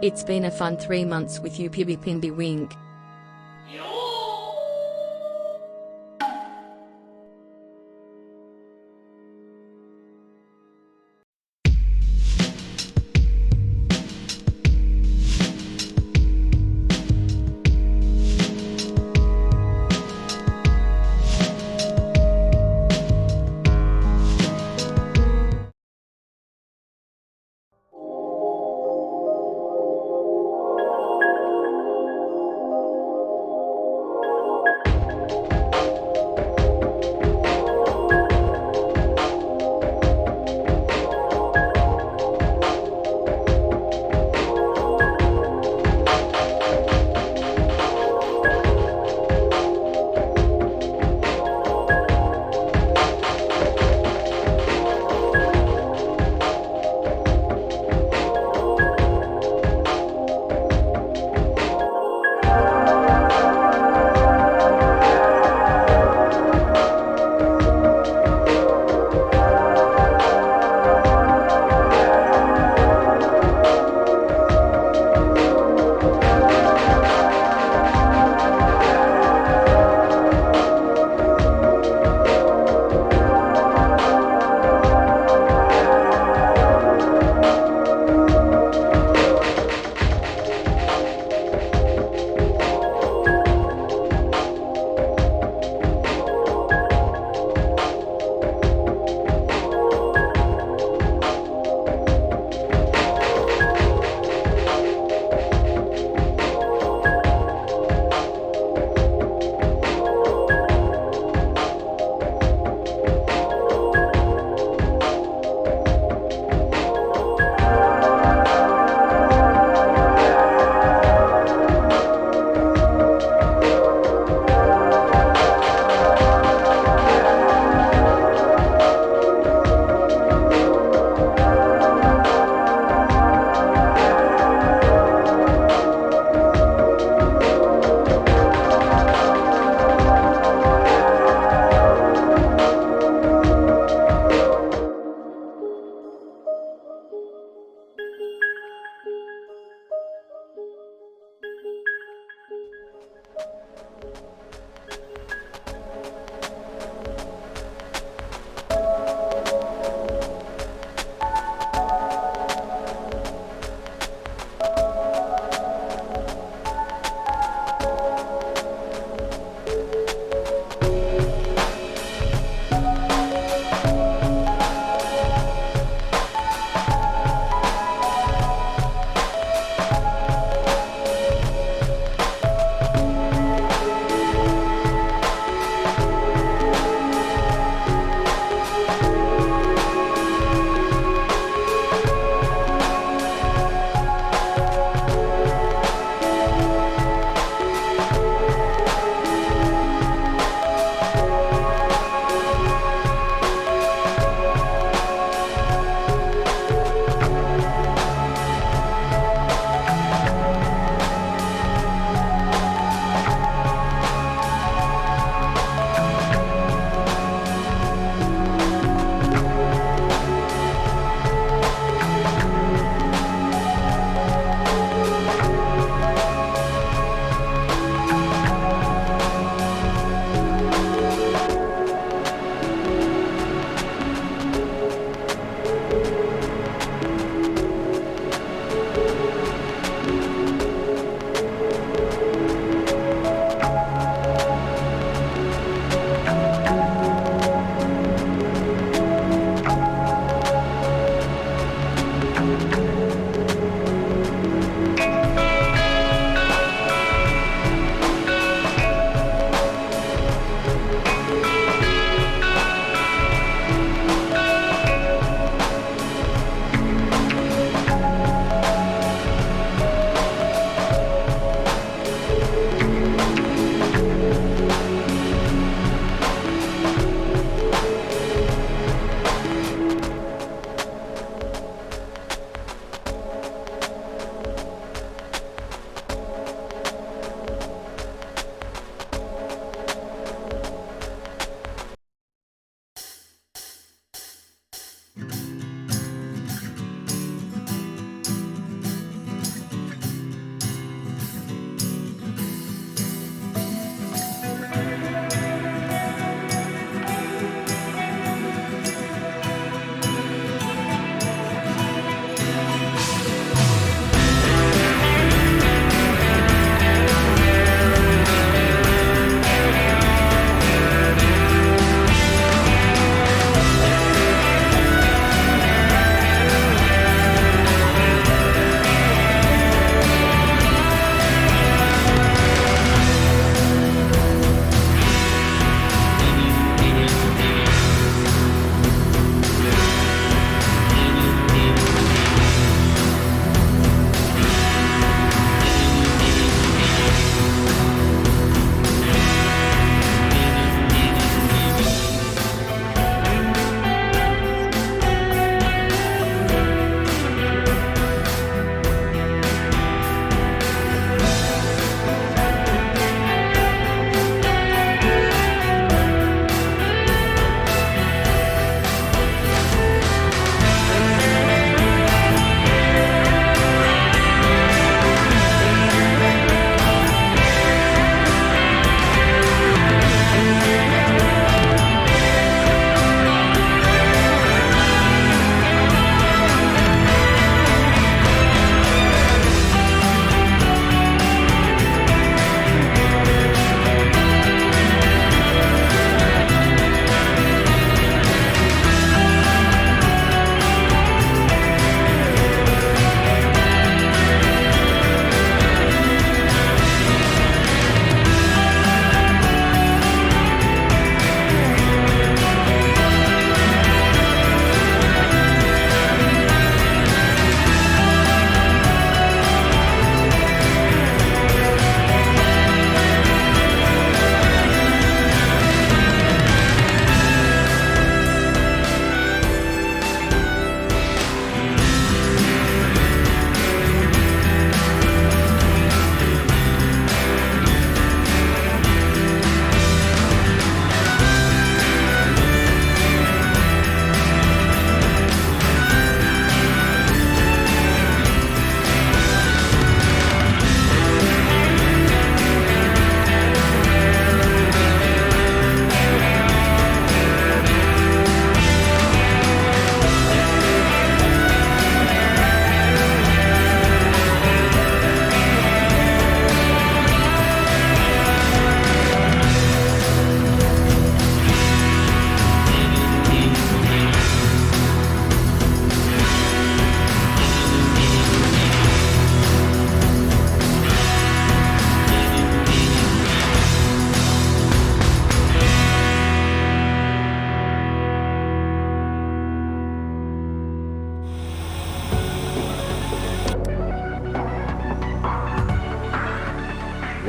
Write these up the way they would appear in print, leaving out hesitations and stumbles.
It's been a fun 3 months with you, PiBcast wink.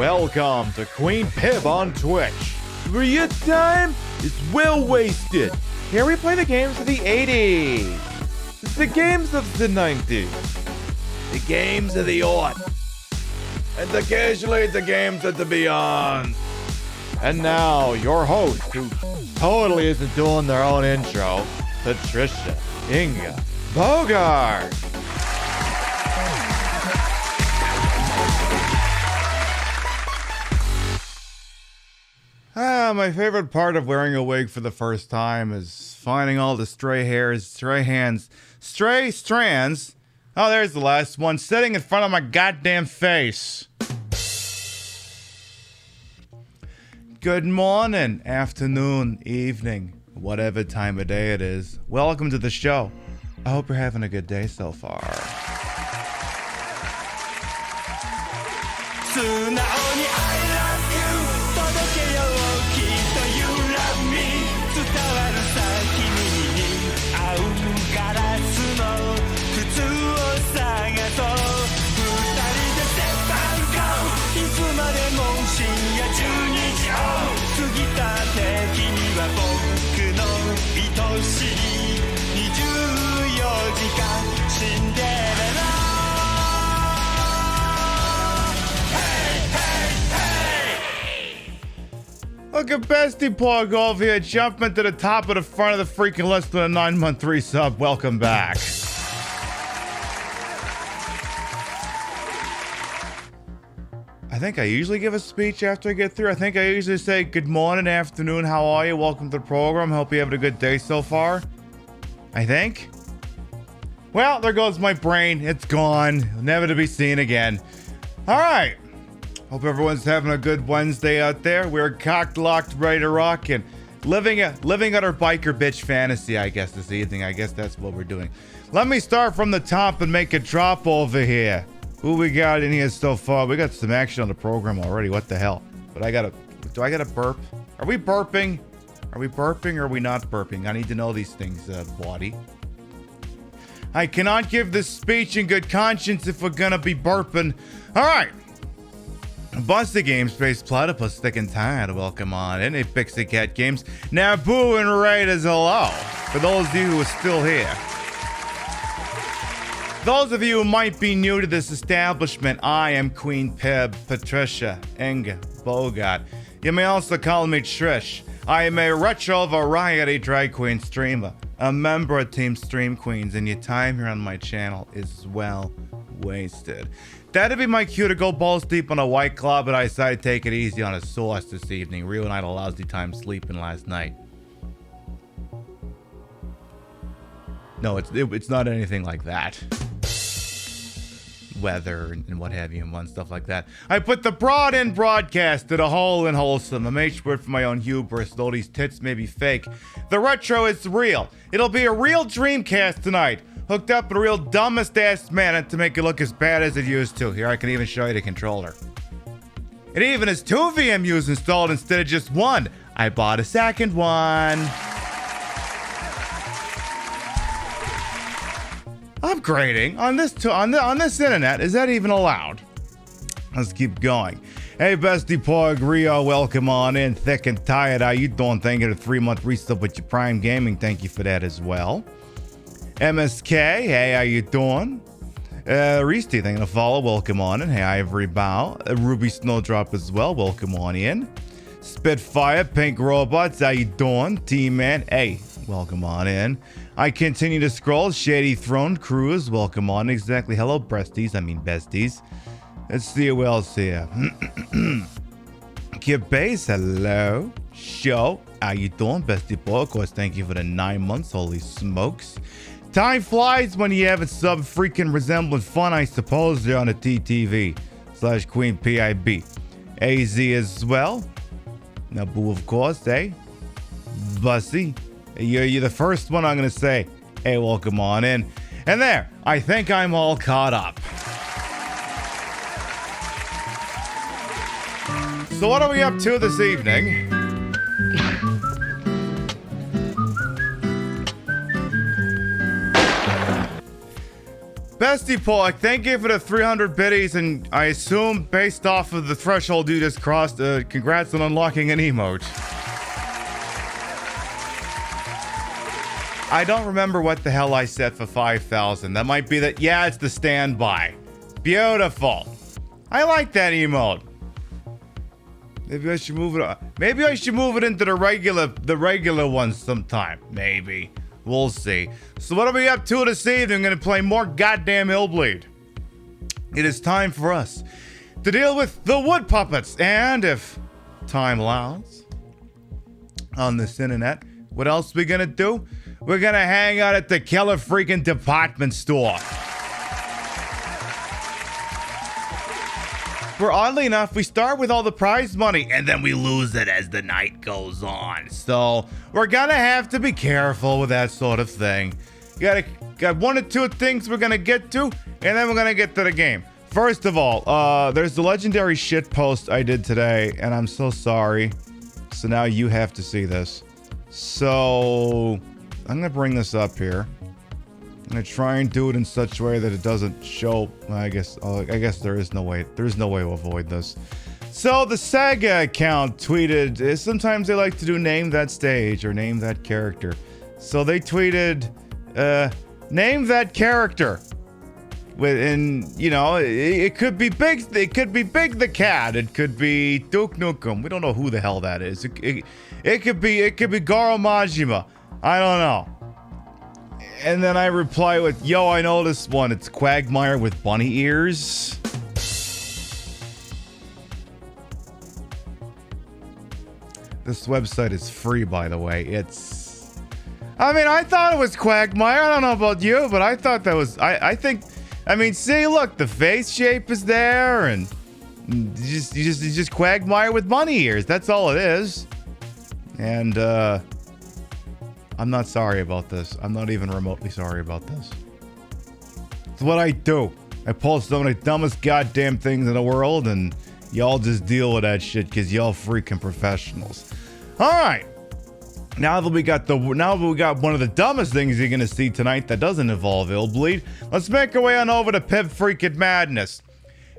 Welcome to Queen Pib on Twitch, where your time is well wasted. Here we play the games of the 80s, the games of the 90s, the games of the aughts, and occasionally the games of the beyond. And now, your host, who totally isn't doing their own intro, Patricia Inga Bogart. My favorite part of wearing a wig for the first time is finding all the stray hairs, stray strands. Oh, there's the last one, sitting in front of my goddamn face. Good morning, afternoon, evening, whatever time of day it is. Welcome to the show. I hope you're having a good day so far. Look at Bestie Pog over here jumping to the top of the front of the freaking list with a 9-month 3 sub. Welcome back. I think I usually give a speech after I get through. I think I usually say good morning, afternoon, how are you? Welcome to the program. Hope you're having a good day so far. I think. Well, there goes my brain. It's gone. Never to be seen again. All right. Hope everyone's having a good Wednesday out there. We're cocked, locked, ready to rock, and living our biker bitch fantasy, I guess, this evening. I guess that's what we're doing. Let me start from the top and make a drop over here. Who we got in here so far? We got some action on the program already. What the hell? But do I gotta burp? Are we burping? Are we burping or are we not burping? I need to know these things, body. I cannot give this speech in good conscience if we're gonna be burping. All right. Busty Games, Space Platypus, Thick and Tired, welcome on in. Hey, Pixie Cat Games, Naboo and Raiders, hello. For those of you who are still here. Those of you who might be new to this establishment, I am Queen Pib, Patricia Inga Bogart. You may also call me Trish. I am a retro variety drag queen streamer, a member of Team Stream Queens, and your time here on my channel is well wasted. That'd be my cue to go balls deep on a White Claw, but I decided to take it easy on a sauce this evening. Rio and I had a lousy time sleeping last night. No, it's not anything like that. Weather and what have you and stuff like that. I put the broad in broadcast to the whole and wholesome. I made sure for my own hubris, though these tits may be fake. The retro is real. It'll be a real Dreamcast tonight. Hooked up in a real dumbest ass manner to make it look as bad as it used to. Here, I can even show you the controller. It even has 2 VMUs installed instead of just 1. I bought a second one. Upgrading on this internet, is that even allowed? Let's keep going. Hey, Bestie Pog, Rio, welcome on in. Thick and Tired, how you doing? Thank you for the 3-month resub with your Prime Gaming. Thank you for that as well. MSK, hey, how you doing? Reese, thank you for the follow. Welcome on in. Hey, Ivory Bow. Ruby Snowdrop as well. Welcome on in. Spitfire, Pink Robots, how you doing? T-Man, hey, welcome on in. I continue to scroll. Shady Throne, Cruise, welcome on. Exactly. Hello, besties. Let's see who else here. Kid Base, hello. Show, how you doing? Bestie Boy, of course, thank you for the 9 months. Holy smokes. Time flies when you have some freaking resembling fun, I suppose, there on the TTV/Queen PIB. AZ as well. Naboo, of course, eh? Bussy. You're the first one I'm going to say, hey, welcome on in. And there, I think I'm all caught up. So what are we up to this evening? Bestie Pollock, thank you for the 300 biddies, and I assume based off of the threshold you just crossed, congrats on unlocking an emote. I don't remember what the hell I said for 5,000. That might be that. Yeah, it's the standby. Beautiful. I like that emote. Maybe I should move it. Maybe I should move it into the regular ones sometime. Maybe. We'll see. So what are we up to this evening? I'm going to play more goddamn Illbleed. It is time for us to deal with the wood puppets. And if time allows, on this internet, what else are we going to do? We're going to hang out at the killer freaking department store. Where oddly enough, we start with all the prize money and then we lose it as the night goes on. So we're gonna have to be careful with that sort of thing. You got one or two things we're gonna get to, and then we're gonna get to the game. First of all, there's the legendary shit post I did today, and I'm so sorry. So now you have to see this. So I'm gonna bring this up here. I'm gonna try and do it in such a way that it doesn't show. Well, I guess there is no way. There's no way to avoid this. So the Saga account tweeted. Sometimes they like to do name that stage or name that character. So they tweeted, name that character. And you know, it could be Big. It could be Big the Cat. It could be Duke Nukem. We don't know who the hell that is. It could be Garo Majima. I don't know. And then I reply with, yo, I know this one. It's Quagmire with bunny ears. This website is free, by the way. I mean, I thought it was Quagmire. I don't know about you, but I thought that was, I think, I mean, see, look, the face shape is there, and you just Quagmire with bunny ears. That's all it is. And, I'm not sorry about this. I'm not even remotely sorry about this. It's what I do. I post some of the dumbest goddamn things in the world, and y'all just deal with that shit because y'all freaking professionals. All right. Now that we got one of the dumbest things you're gonna see tonight that doesn't involve Illbleed, let's make our way on over to Pip Freaking Madness.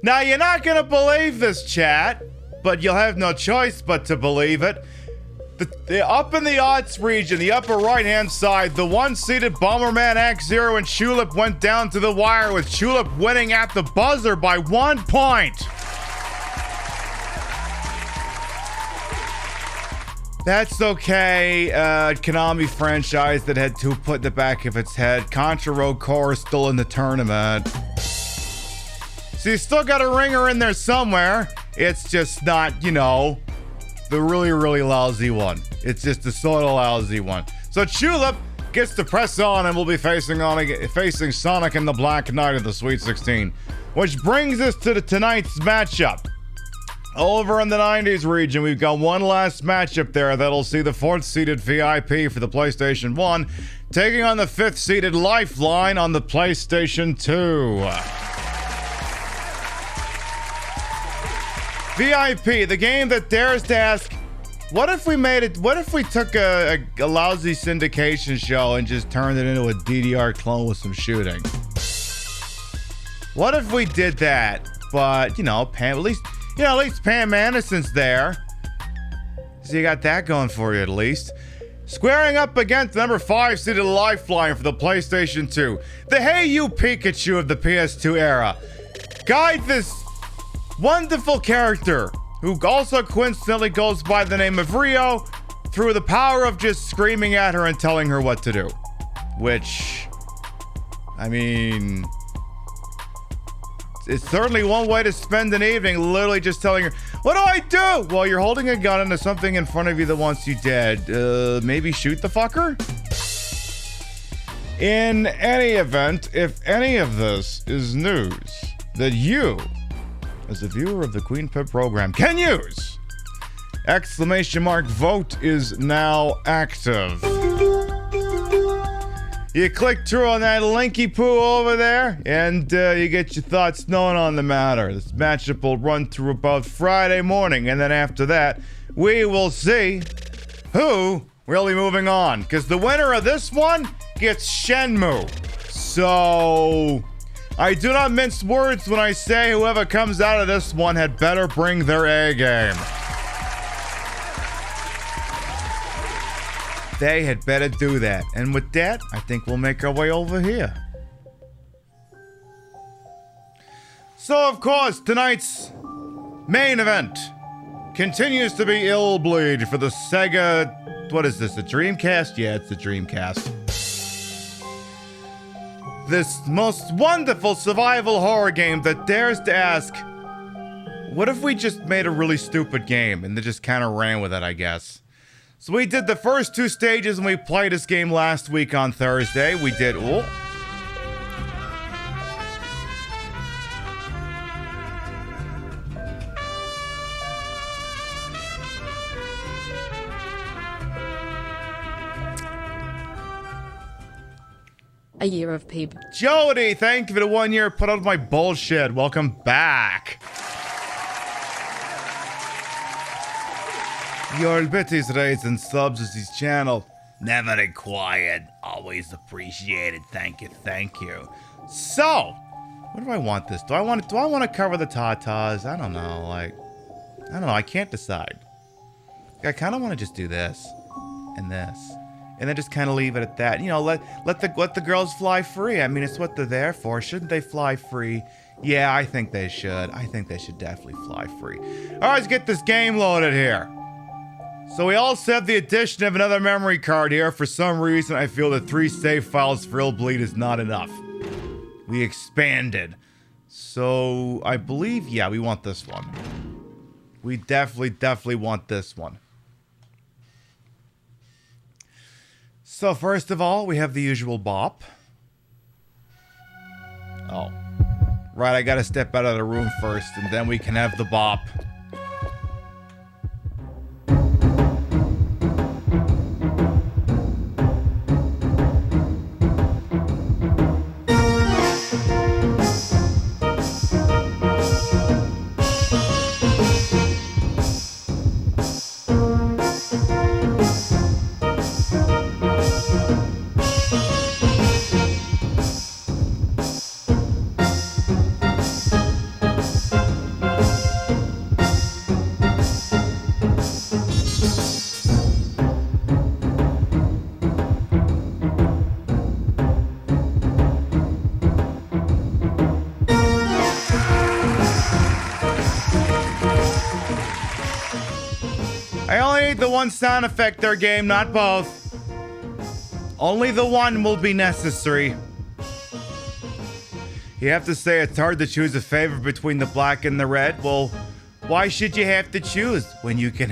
Now you're not gonna believe this, chat, but you'll have no choice but to believe it. Up in the odds region, the upper right-hand side, the one-seeded Bomberman X0 and Tulip went down to the wire, with Tulip winning at the buzzer by 1 point. That's okay. Konami franchise that had 2 put in the back of its head. Contra Road Core is still in the tournament. So you still got a ringer in there somewhere. It's just not, you know, the really, really lousy one. It's just the sort of lousy one. So Tulip gets to press on and will be facing Sonic and the Black Knight of the Sweet 16. Which brings us to tonight's matchup. Over in the 90s region, we've got one last matchup there that'll see the 4th-seeded VIP for the PlayStation 1 taking on the 5th-seeded Lifeline on the PlayStation 2. VIP, the game that dares to ask, what if we took a lousy syndication show and just turned it into a DDR clone with some shooting? What if we did that? But, you know, at least Pam Anderson's there. So you got that going for you at least. Squaring up against number 5-seeded Lifeline for the PlayStation 2. The Hey You Pikachu of the PS2 era. Guide this wonderful character, who also coincidentally goes by the name of Rio, through the power of just screaming at her and telling her what to do. Which, I mean, it's certainly one way to spend an evening, literally just telling her, what do I do? Well, you're holding a gun into something in front of you that wants you dead. Maybe shoot the fucker? In any event, if any of this is news that you, as a viewer of the Queen Pip program, can use, ! Vote is now active. You click through on that linky poo over there, and you get your thoughts known on the matter. This matchup will run through about Friday morning, and then after that, we will see who will be moving on. Because the winner of this one gets Shenmue. So I do not mince words when I say whoever comes out of this one had better bring their A game. They had better do that. And with that, I think we'll make our way over here. So, of course, tonight's main event continues to be Illbleed for the Sega... What is this, a Dreamcast? Yeah, it's the Dreamcast. This most wonderful survival horror game that dares to ask, what if we just made a really stupid game and they just kind of ran with it, I guess. So we did the first 2 stages and we played this game last week on Thursday. We did... Oh. A year of PiB. Jody, thank you for the 1 year. Put out my bullshit. Welcome back. Your bitties, raids, and subs is his channel. Never required. Always appreciated. Thank you, thank you. So, what do I want this? Do I want to cover the tatas? I don't know. Like, I don't know. I can't decide. I kind of want to just do this and this. And then just kind of leave it at that. You know, let the girls fly free. I mean, it's what they're there for. Shouldn't they fly free? Yeah, I think they should. I think they should definitely fly free. All right, let's get this game loaded here. So we also have the addition of another memory card here. For some reason, I feel that 3 save files for Illbleed is not enough. We expanded. So I believe, yeah, we want this one. We definitely want this one. So first of all, we have the usual bop. Oh. Right, I gotta step out of the room first, and then we can have the bop. The one sound effect there, game, not both. Only the one will be necessary. You have to say it's hard to choose a favorite between the black and the red. Well, why should you have to choose when you can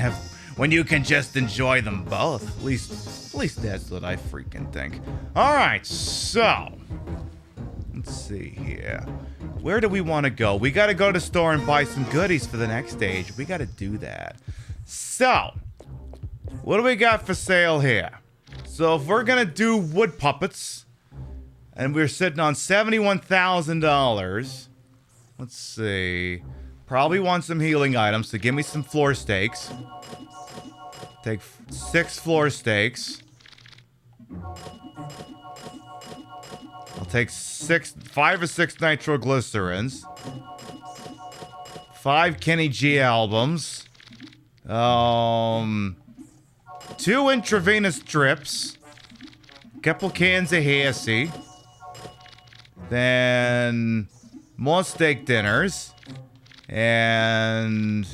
just enjoy them both? At least that's what I freaking think. All right, so let's see here. Where do we want to go? We got to go to the store and buy some goodies for the next stage. We got to do that. So, what do we got for sale here? So if we're gonna do wood puppets, and we're sitting on $71,000, let's see. Probably want some healing items, so give me some floor steaks. Take 6 floor steaks. I'll take 5 or 6 nitroglycerins. 5 Kenny G albums. 2 intravenous drips, couple cans of Hesse, then more steak dinners, and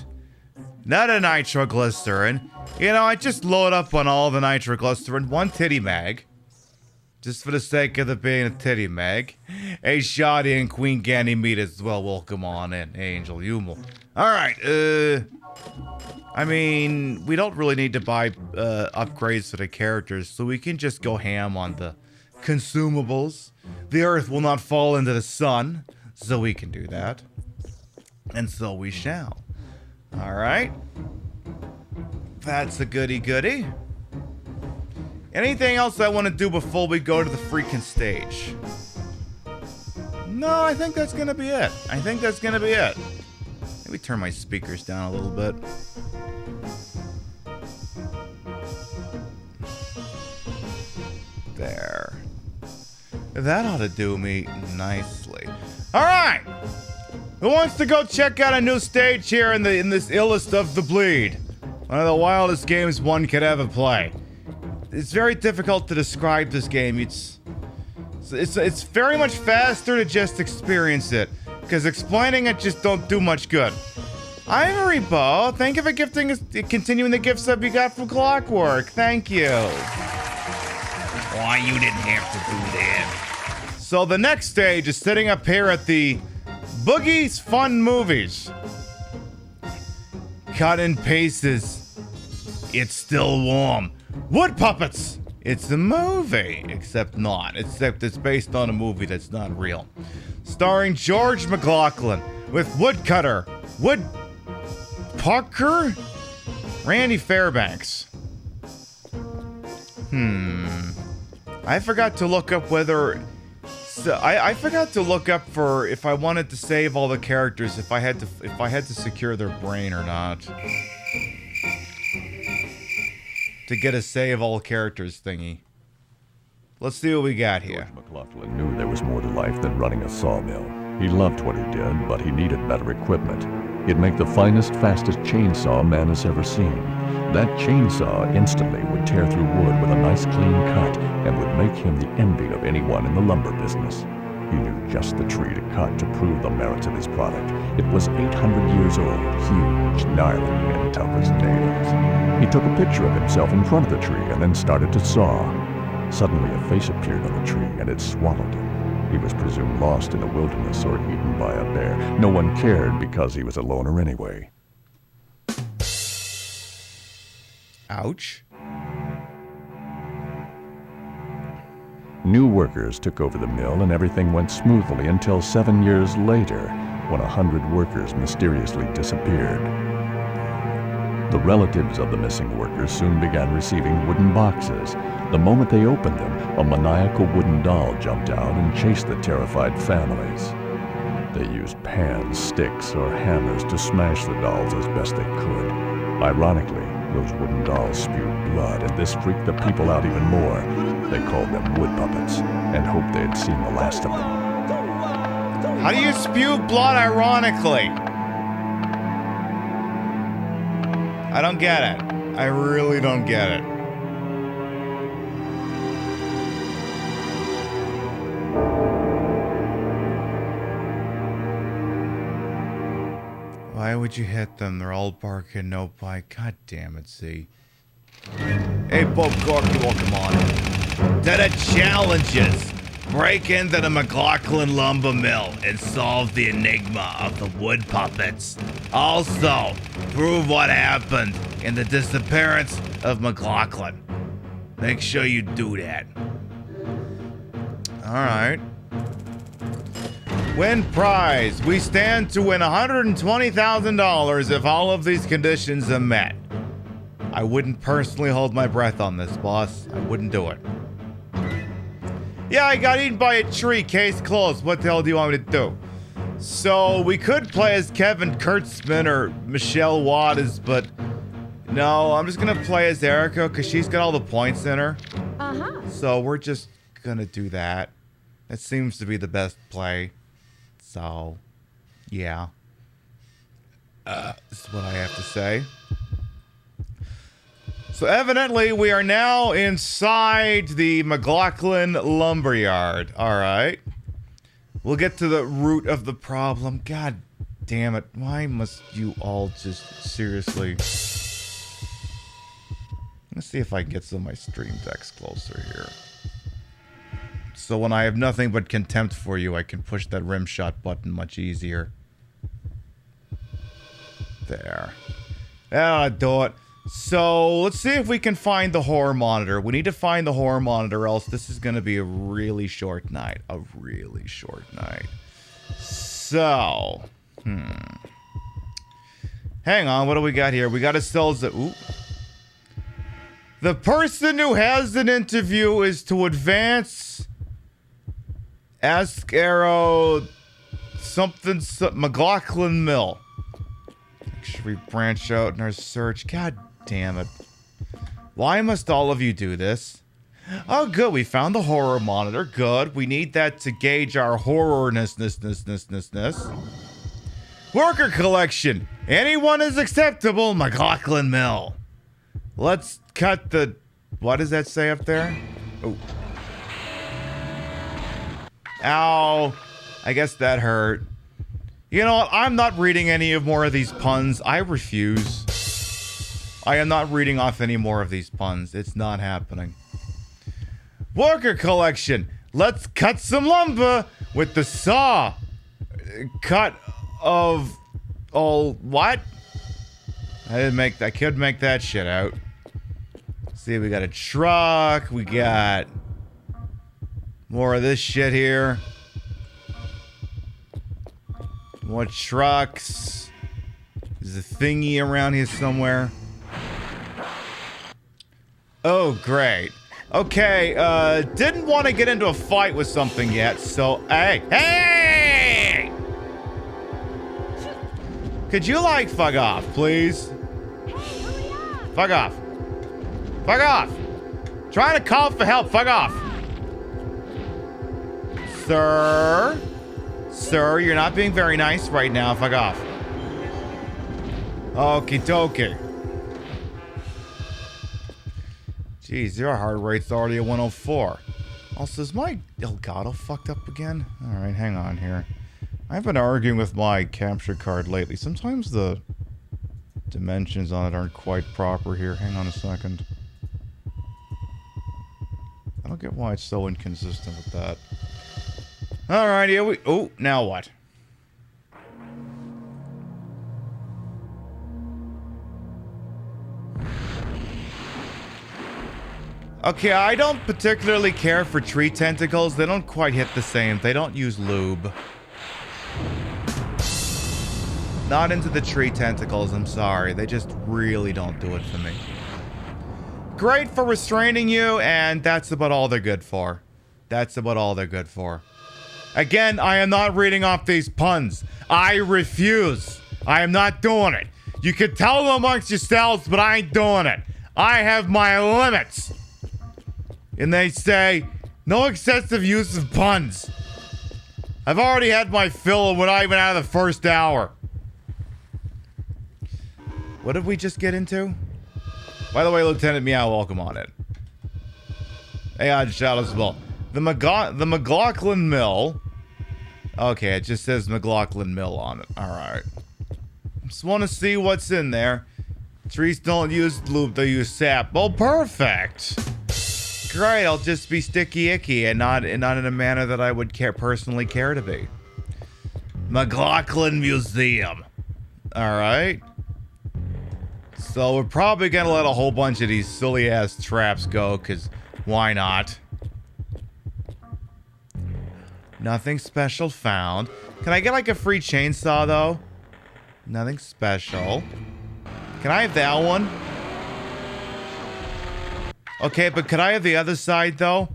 another nitroglycerin. You know, I just load up on all the nitroglycerin, 1 titty mag, just for the sake of it being a titty mag. Hey, Shoddy and Queen Ganymede as well, welcome on in, Angel Hummel. Alright, I mean, we don't really need to buy upgrades for the characters, so we can just go ham on the consumables. The earth will not fall into the sun, so we can do that. And so we shall. Alright. That's a goody-goody. Anything else I want to do before we go to the freaking stage? No, I think that's going to be it. Maybe turn my speakers down a little bit. There. That ought to do me nicely. All right. Who wants to go check out a new stage here in this illest of the bleed? One of the wildest games one could ever play. It's very difficult to describe this game. It's very much faster to just experience it, because explaining it just don't do much good. Ivory Bow, thank you for continuing the gift sub you got from Clockwork. Thank you. Why you didn't have to do that? So the next stage is sitting up here at the Boogie's Fun Movies. Cut and Paces. It's still warm. Wood puppets. It's a movie, except it's based on a movie that's not real. Starring George McLaughlin with Woodcutter, Parker, Randy Fairbanks. I forgot to look up whether. I forgot to look up for if I wanted to save all the characters, if I had to secure their brain or not. To get a save all characters thingy. Let's see what we got here. George McLaughlin knew there was more to life than running a sawmill. He loved what he did, but he needed better equipment. He'd make the finest, fastest chainsaw man has ever seen. That chainsaw instantly would tear through wood with a nice clean cut and would make him the envy of anyone in the lumber business. He knew just the tree to cut to prove the merits of his product. It was 800 years old, huge, gnarly, and tough as nails. He took a picture of himself in front of the tree and then started to saw. Suddenly a face appeared on the tree and it swallowed him. He was presumed lost in the wilderness or eaten by a bear. No one cared because he was a loner anyway. Ouch. New workers took over the mill and everything went smoothly until 7 years later, when 100 workers mysteriously disappeared. The relatives of the missing workers soon began receiving wooden boxes. The moment they opened them, a maniacal wooden doll jumped out and chased the terrified families. They used pans, sticks, or hammers to smash the dolls as best they could. Ironically, those wooden dolls spewed blood, and this freaked the people out even more. They called them wood puppets and hoped they had seen the last of them. How do you spew blood ironically? I don't get it. I really don't get it. Why would you hit them? They're all barking, no bite. God damn it, see. Hey, Bob Corky, welcome on. To the challenges. Break into the McLaughlin lumber mill and solve the enigma of the wood puppets. Also, prove what happened in the disappearance of McLaughlin. Make sure you do that. Alright. Win prize. We stand to win $120,000 if all of these conditions are met. I wouldn't personally hold my breath on this, boss. I wouldn't do it. Yeah, I got eaten by a tree. Case closed. What the hell do you want me to do? So, we could play as Kevin Kurtzman or Michelle Waters, but no, I'm just gonna play as Erica because she's got all the points in her. So, we're just gonna do that. That seems to be the best play. So, yeah. This is what I have to say. So evidently we are now inside the McLaughlin lumberyard. All right. We'll get to the root of the problem. God damn it. Why must you all just seriously... Let's see if I can get some of my stream decks closer here. So when I have nothing but contempt for you, I can push that rim shot button much easier. There. That'll do it. So, let's see if we can find the horror monitor. We need to find the horror monitor, else this is going to be a really short night. A really short night. So, hang on, what do we got here? We got to sell ooh. The person who has an interview is to advance Ask Arrow something McLaughlin Mill. Make sure we branch out in our search. God damn it. Why must all of you do this? Oh, good. We found the horror monitor. Good. We need that to gauge our horrorness. Worker collection. Anyone is acceptable. McLaughlin Mill. Let's cut the... What does that say up there? Oh. Ow. I guess that hurt. You know what? I'm not reading any more of these puns. I refuse. I am not reading off any more of these puns. It's not happening. Worker collection. Let's cut some lumber with the saw. Cut of... Oh, what? I could make that shit out. See, we got a truck. We got more of this shit here. More trucks. There's a thingy around here somewhere. Oh, great. Okay, didn't want to get into a fight with something yet, so... Hey! Could you, like, fuck off, please? Fuck off. Fuck off! Trying to call for help, fuck off! Sir? Sir, you're not being very nice right now, fuck off. Okie dokie. Jeez, your heart rate's already at 104. Also, is my Elgato fucked up again? Alright, hang on here. I've been arguing with my capture card lately. Sometimes the dimensions on it aren't quite proper here. Hang on a second. I don't get why it's so inconsistent with that. Alright, here we... Oh, now what? Okay, I don't particularly care for tree tentacles. They don't quite hit the same. They don't use lube. Not into the tree tentacles, I'm sorry. They just really don't do it for me. Great for restraining you, and that's about all they're good for. That's about all they're good for. Again, I am not reading off these puns. I refuse. I am not doing it. You can tell them amongst yourselves, but I ain't doing it. I have my limits. And they say, no excessive use of puns. I've already had my fill and we're not even out of the first hour. What did we just get into? By the way, Lieutenant Meow, welcome on it. Hey, on Shadowsville. The McLaughlin Mill. Okay, it just says McLaughlin Mill on it. Alright. Just want to see what's in there. Trees don't use lube, they use sap. Oh, perfect. Great, I'll just be sticky icky and not in a manner that I would personally care to be. McLaughlin Museum. Alright. So we're probably gonna let a whole bunch of these silly ass traps go, cause why not? Nothing special found. Can I get like a free chainsaw though? Nothing special. Can I have that one? Okay, but could I have the other side, though?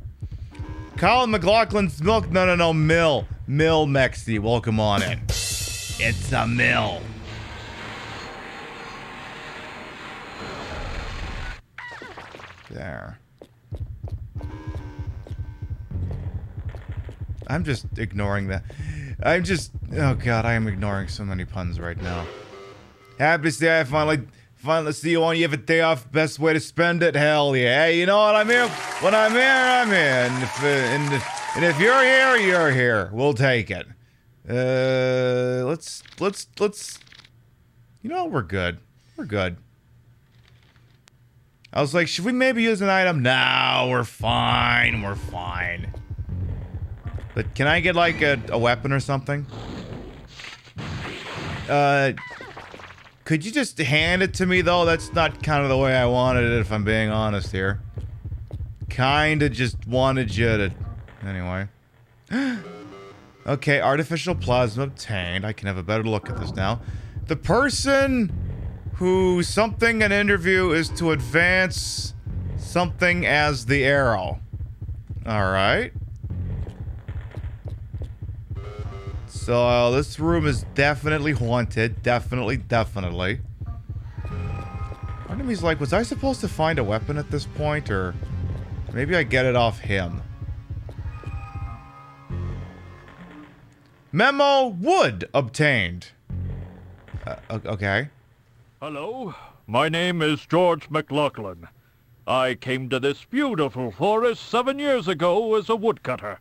Colin McLaughlin's milk? No, mill. Mill, Mexi. Welcome on in. It's a mill. There. I'm just ignoring that. Oh god, I am ignoring so many puns right now. Happy to say I finally see you on. You have a day off. Best way to spend it. Hell yeah. Hey, you know what? I'm here. When I'm here, I'm here. And if you're here, you're here. We'll take it. Let's. You know, we're good. We're good. I was like, should we maybe use an item? No, we're fine. We're fine. But can I get like a weapon or something? Could you just hand it to me, though? That's not kind of the way I wanted it, if I'm being honest here. Kinda just wanted you to... Anyway. Okay, artificial plasma obtained. I can have a better look at this now. The person who something an interview is to advance something as the arrow. Alright. So, this room is definitely haunted. Definitely. Part of me's like, was I supposed to find a weapon at this point, or... Maybe I get it off him. Memo wood obtained. Okay. Hello, my name is George McLaughlin. I came to this beautiful forest 7 years ago as a woodcutter.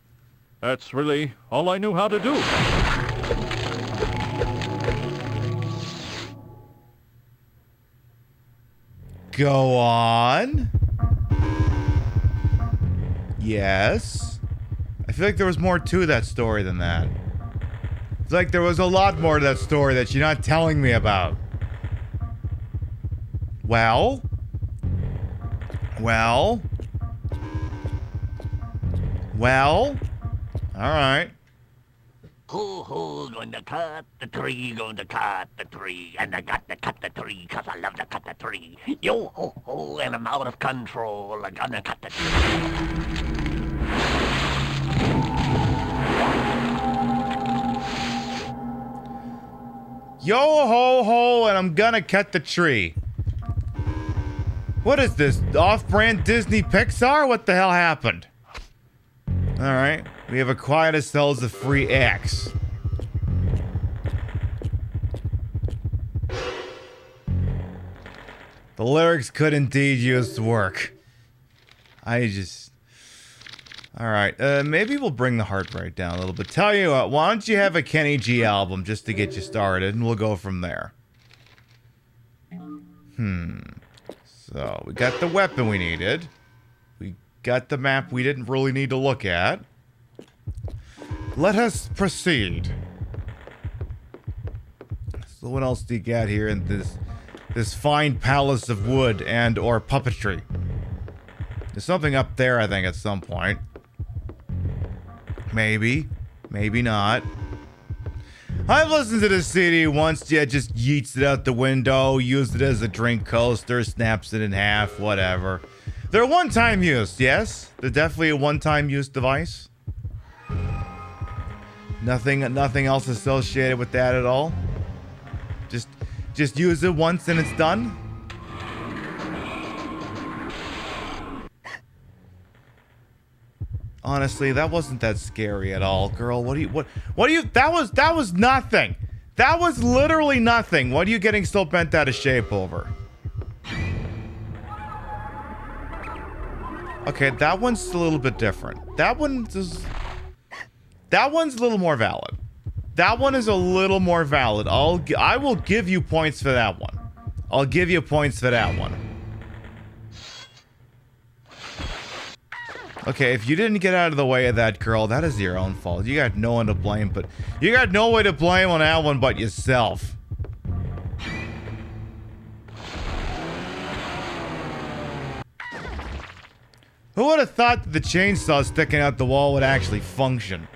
That's really all I knew how to do. Go on. Yes. I feel like there was more to that story than that. I feel like there was a lot more to that story that you're not telling me about. Well? Well? Well? Alright. Who gonna cut the tree, gonna cut the tree, and I got to cut the tree, 'cause I love to cut the tree. Yo ho ho, and I'm out of control, I'm gonna cut the tree. Yo ho ho, and I'm gonna cut the tree. What is this? Off-brand Disney Pixar? What the hell happened? Alright. We have acquired ourselves a free axe. The lyrics could indeed use work. Alright, maybe we'll bring the heart rate down a little bit. Tell you what, why don't you have a Kenny G album just to get you started, and we'll go from there. So, we got the weapon we needed. We got the map we didn't really need to look at. Let us proceed. So what else do you got here in this fine palace of wood and or puppetry? There's something up there, I think, at some point. Maybe. Maybe not. I've listened to this CD once. Yeah, just yeets it out the window, used it as a drink coaster, snaps it in half, whatever. They're one-time use, yes? They're definitely a one-time use device. Nothing else associated with that at all. Just use it once and it's done. Honestly, that wasn't that scary at all, girl. What do you that was nothing. That was literally nothing. What are you getting so bent out of shape over? Okay, that one's a little bit different. That one's a little more valid. That one is a little more valid. I will give you points for that one. I'll give you points for that one. Okay, if you didn't get out of the way of that, girl, that is your own fault. You got no one to blame, but you got no way to blame on that one but yourself. Who would have thought that the chainsaw sticking out the wall would actually function?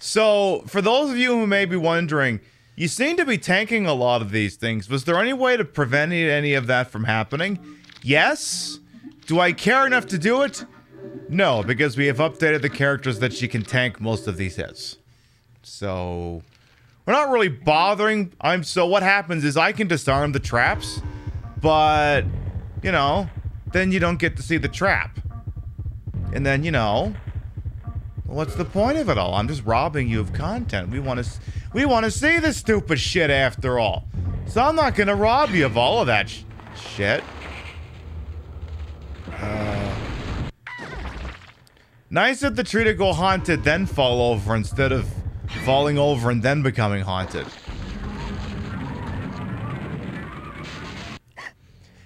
So, for those of you who may be wondering, you seem to be tanking a lot of these things. Was there any way to prevent any of that from happening? Yes? Do I care enough to do it? No, because we have updated the characters that she can tank most of these hits. So, we're not really bothering. So what happens is I can disarm the traps, but, you know, then you don't get to see the trap. And then, you know, what's the point of it all? I'm just robbing you of content. We want to see this stupid shit after all. So I'm not going to rob you of all of that shit. Nice of the tree to go haunted, then fall over instead of falling over and then becoming haunted.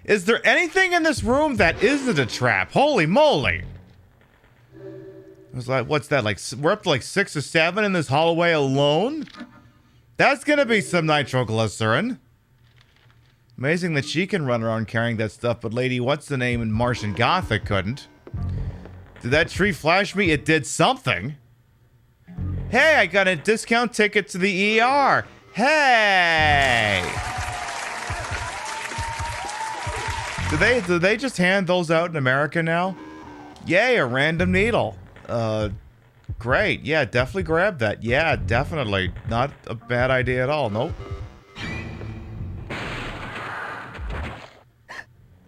Is there anything in this room that isn't a trap? Holy moly! It was like, what's that, like, we're up to like 6 or 7 in this hallway alone? That's gonna be some nitroglycerin. Amazing that she can run around carrying that stuff, but lady, what's the name in Martian Gothic couldn't. Did that tree flash me? It did something. Hey, I got a discount ticket to the ER. Hey! Do they just hand those out in America now? Yay, a random needle. Great. Yeah, definitely grab that. Yeah, definitely. Not a bad idea at all. Nope.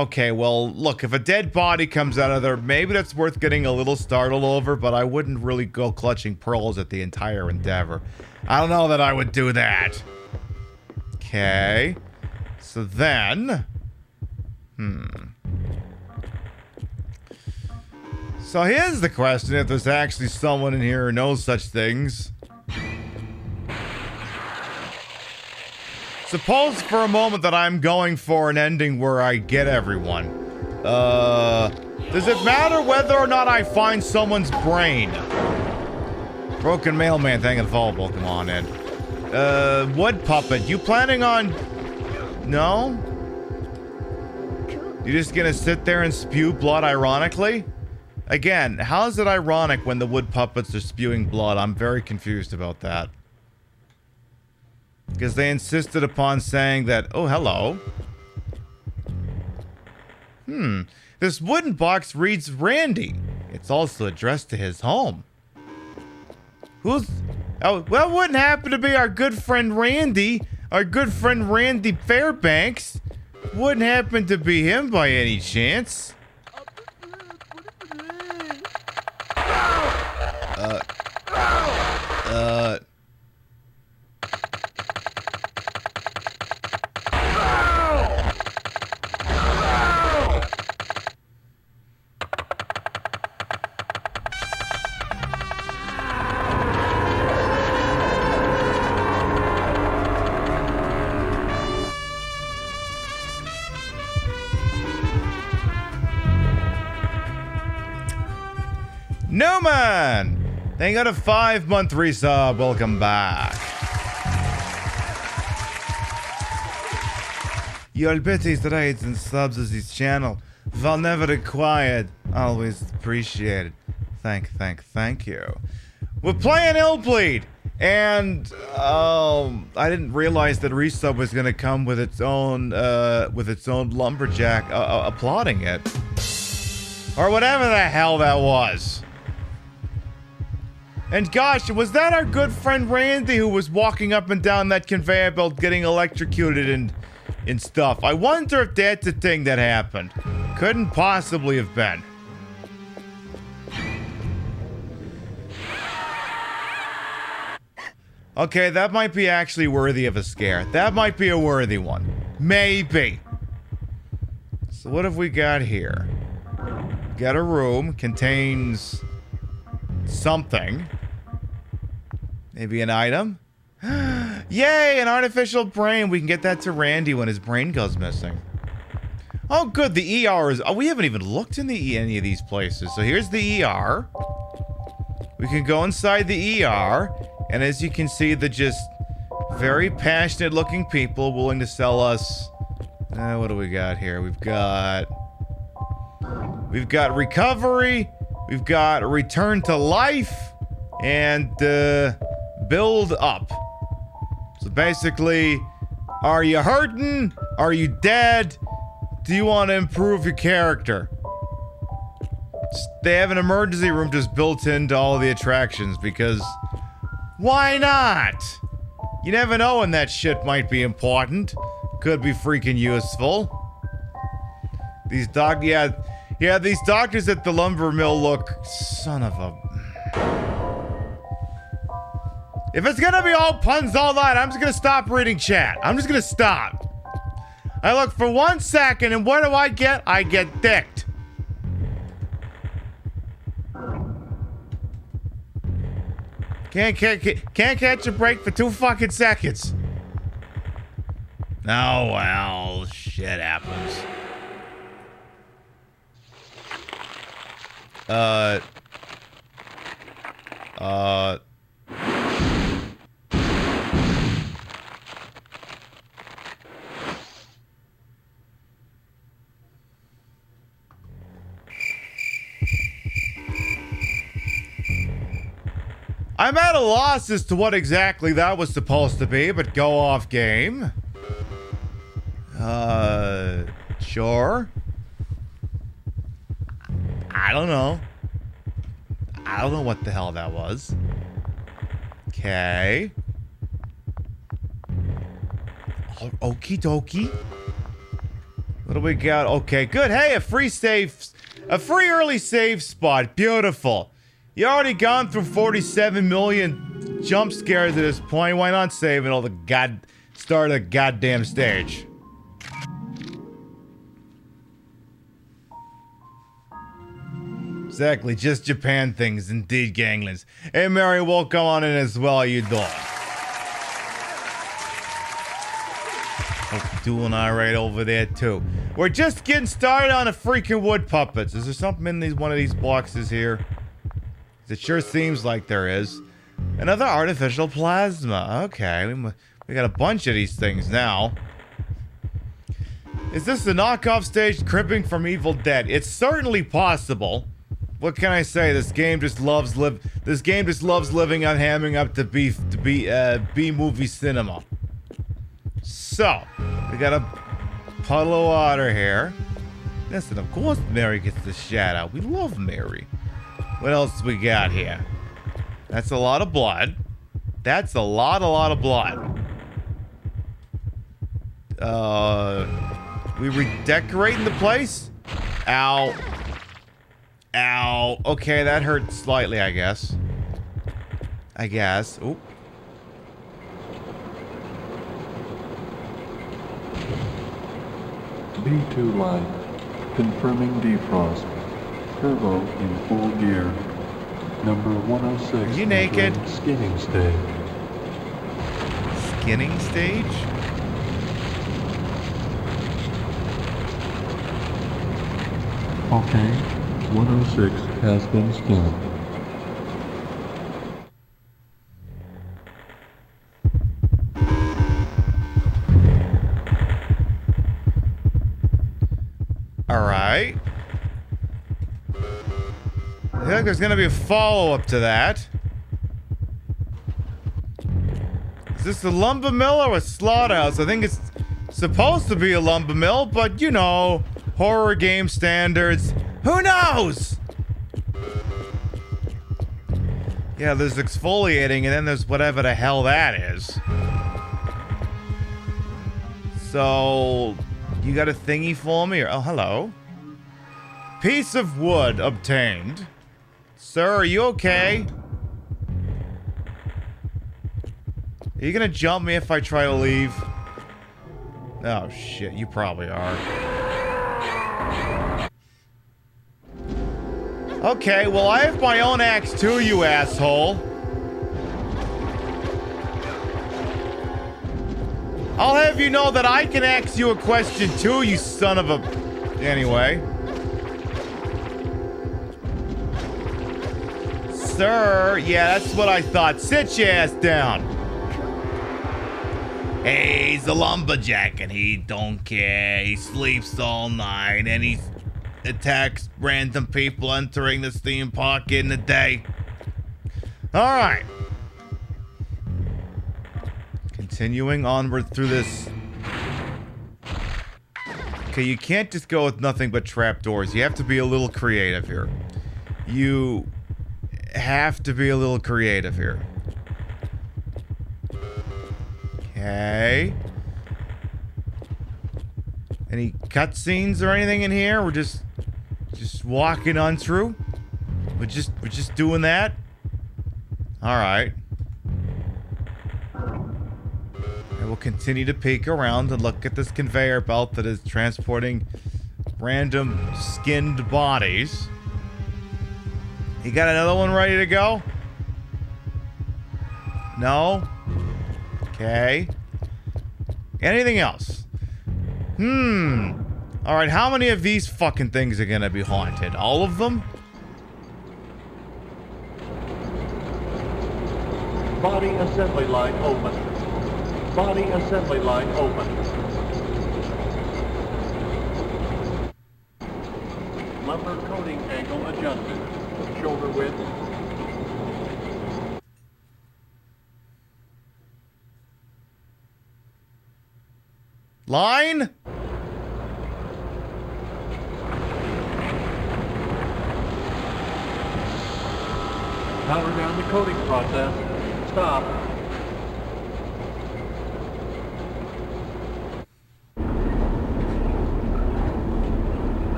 Okay, well, look, if a dead body comes out of there, maybe that's worth getting a little startled over, but I wouldn't really go clutching pearls at the entire endeavor. I don't know that I would do that. Okay. So then... So here's the question, if there's actually someone in here who knows such things. Suppose for a moment that I'm going for an ending where I get everyone. Does it matter whether or not I find someone's brain? Broken mailman, thank you for the follow. Come on in. Wood puppet, you planning on... No? You just gonna sit there and spew blood ironically? Again, how is it ironic when the wood puppets are spewing blood? I'm very confused about that. Because they insisted upon saying that, oh, hello. This wooden box reads Randy. It's also addressed to his home. Who's... Oh, well, wouldn't happen to be our good friend Randy. Our good friend Randy Fairbanks. Wouldn't happen to be him by any chance. Newman! They got a 5-month resub. Welcome back. Your bitties, rates, and subs as his channel. While never required, always appreciated. Thank you. We're playing Illbleed, and I didn't realize that resub was gonna come with its own lumberjack applauding it, or whatever the hell that was. And gosh, was that our good friend Randy who was walking up and down that conveyor belt getting electrocuted and stuff? I wonder if that's a thing that happened. Couldn't possibly have been. Okay, that might be actually worthy of a scare. That might be a worthy one. Maybe. So what have we got here? Got a room, contains something. Maybe an item? Yay, an artificial brain. We can get that to Randy when his brain goes missing. Oh, good. The ER is... Oh, we haven't even looked in any of these places. So here's the ER. We can go inside the ER. And as you can see, the just very passionate looking people willing to sell us... what do we got here? We've got recovery. We've got return to life. And, build up. So basically, are you hurting? Are you dead? Do you want to improve your character? They have an emergency room just built into all of the attractions because why not? You never know when that shit might be important. Could be freaking useful. These these doctors at the lumber mill look son of a... If it's gonna be all puns all night, I'm just gonna stop reading chat. I'm just gonna stop. I look for 1 second, and what do I get? I get dicked. Can't catch a break for 2 fucking seconds. Oh, well, shit happens. I'm at a loss as to what exactly that was supposed to be, but go off game. Sure. I don't know. I don't know what the hell that was. Okay. Okie dokie. What do we got? Okay, good. Hey, a free early save spot. Beautiful. You already gone through 47 million jump scares at this point. Why not save it all the start of the goddamn stage? Exactly, just Japan things, indeed, ganglings. Hey, Mary, welcome on in as well. How you doing? Hope you're doing all right over there too. We're just getting started on the freaking wood puppets. Is there something in one of these boxes here? It sure seems like there is. Another artificial plasma. Okay, we got a bunch of these things now. Is this the knockoff stage cribbing from Evil Dead? It's certainly possible. What can I say? This game just loves living on hamming up to B movie cinema. So, we got a puddle of water here. Listen, of course Mary gets the shout out. We love Mary. What else we got here? That's a lot of blood. That's a lot of blood. We redecorating the place? Ow. Ow. Okay, that hurt slightly, I guess. Oop. B2 line. Confirming defrost. Turbo in full gear. Number 106. Are you naked? Skinning stage. Skinning stage? Okay. 106 has been skinned. Alright. I think there's gonna be a follow-up to that. Is this a lumber mill or a slaughterhouse? I think it's supposed to be a lumber mill, but you know, horror game standards. Who knows? Yeah, there's exfoliating and then there's whatever the hell that is. So, you got a thingy for me? Oh, hello. Piece of wood obtained. Sir, are you okay? Are you gonna jump me if I try to leave? Oh shit, you probably are. Okay, well I have my own axe too, you asshole. I'll have you know that I can ask you a question too, you son of a... Anyway. Sir, yeah, that's what I thought. Sit your ass down. Hey, he's a lumberjack and he don't care. He sleeps all night and he attacks random people entering this theme park in the day. All right. Continuing onward through this. Okay, you can't just go with nothing but trapdoors. You have to be a little creative here. You have to be a little creative here. Okay. Any cutscenes or anything in here? We're just walking on through. We're just doing that. All right. And we'll continue to peek around and look at this conveyor belt that is transporting random skinned bodies. You got another one ready to go? No? Okay. Anything else? Alright, how many of these fucking things are gonna be haunted? All of them? Body assembly line open. Body assembly line open. Lumber coating angle adjusted. Shoulder width. Line? Power down the coating process. Stop.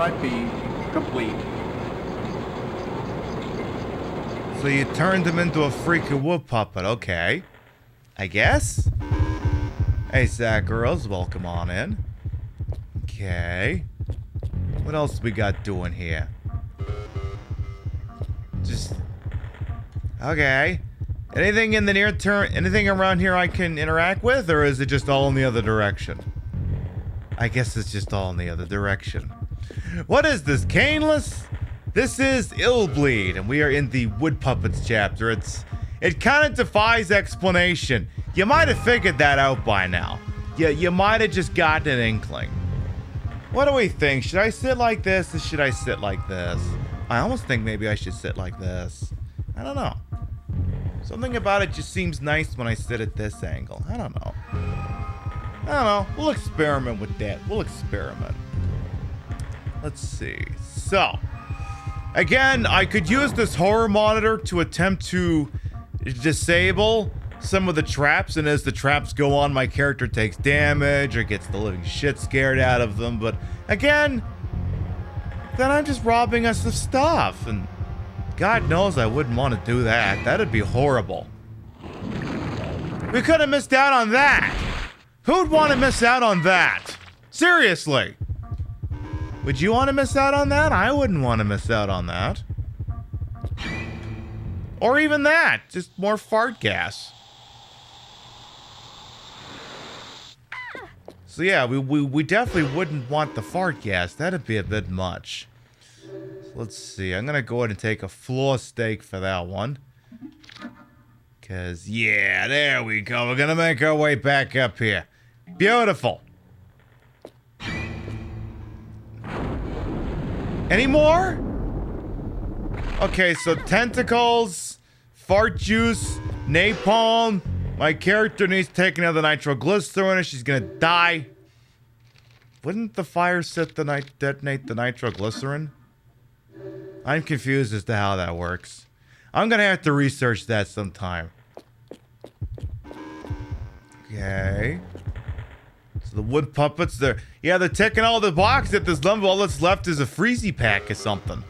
type B complete. So you turned him into a freaking wood puppet, okay. I guess? Hey, Zach girls, welcome on in. Okay. What else we got doing here? Just... Okay. Anything in the near term, anything around here I can interact with, or is it just all in the other direction? I guess it's just all in the other direction. What is this, caneless? This is Illbleed, and we are in the Wood Puppets chapter. It kind of defies explanation. You might have figured that out by now. You might have just gotten an inkling. What do we think? Should I sit like this, or should I sit like this? I almost think maybe I should sit like this. I don't know. Something about it just seems nice when I sit at this angle. I don't know. I don't know. We'll experiment with that. We'll experiment. Let's see. So, again, I could use this horror monitor to attempt to disable some of the traps, and as the traps go on, my character takes damage or gets the living shit scared out of them. But again, then I'm just robbing us of stuff, and God knows I wouldn't want to do that. That'd be horrible. We could have missed out on that. Who'd want to miss out on that? Seriously. Would you want to miss out on that? I wouldn't want to miss out on that. Or even that. Just more fart gas. So yeah, we definitely wouldn't want the fart gas. That'd be a bit much. Let's see. I'm going to go ahead and take a floor steak for that one. Because, yeah, there we go. We're going to make our way back up here. Beautiful. Any more? Okay, so tentacles, fart juice, napalm. My character needs to take another nitroglycerin or she's going to die. Wouldn't the fire set detonate the nitroglycerin? I'm confused as to how that works. I'm gonna have to research that sometime. Okay. So the wood puppets, they're ticking all the boxes at this number. All that's left is a freezy pack or something.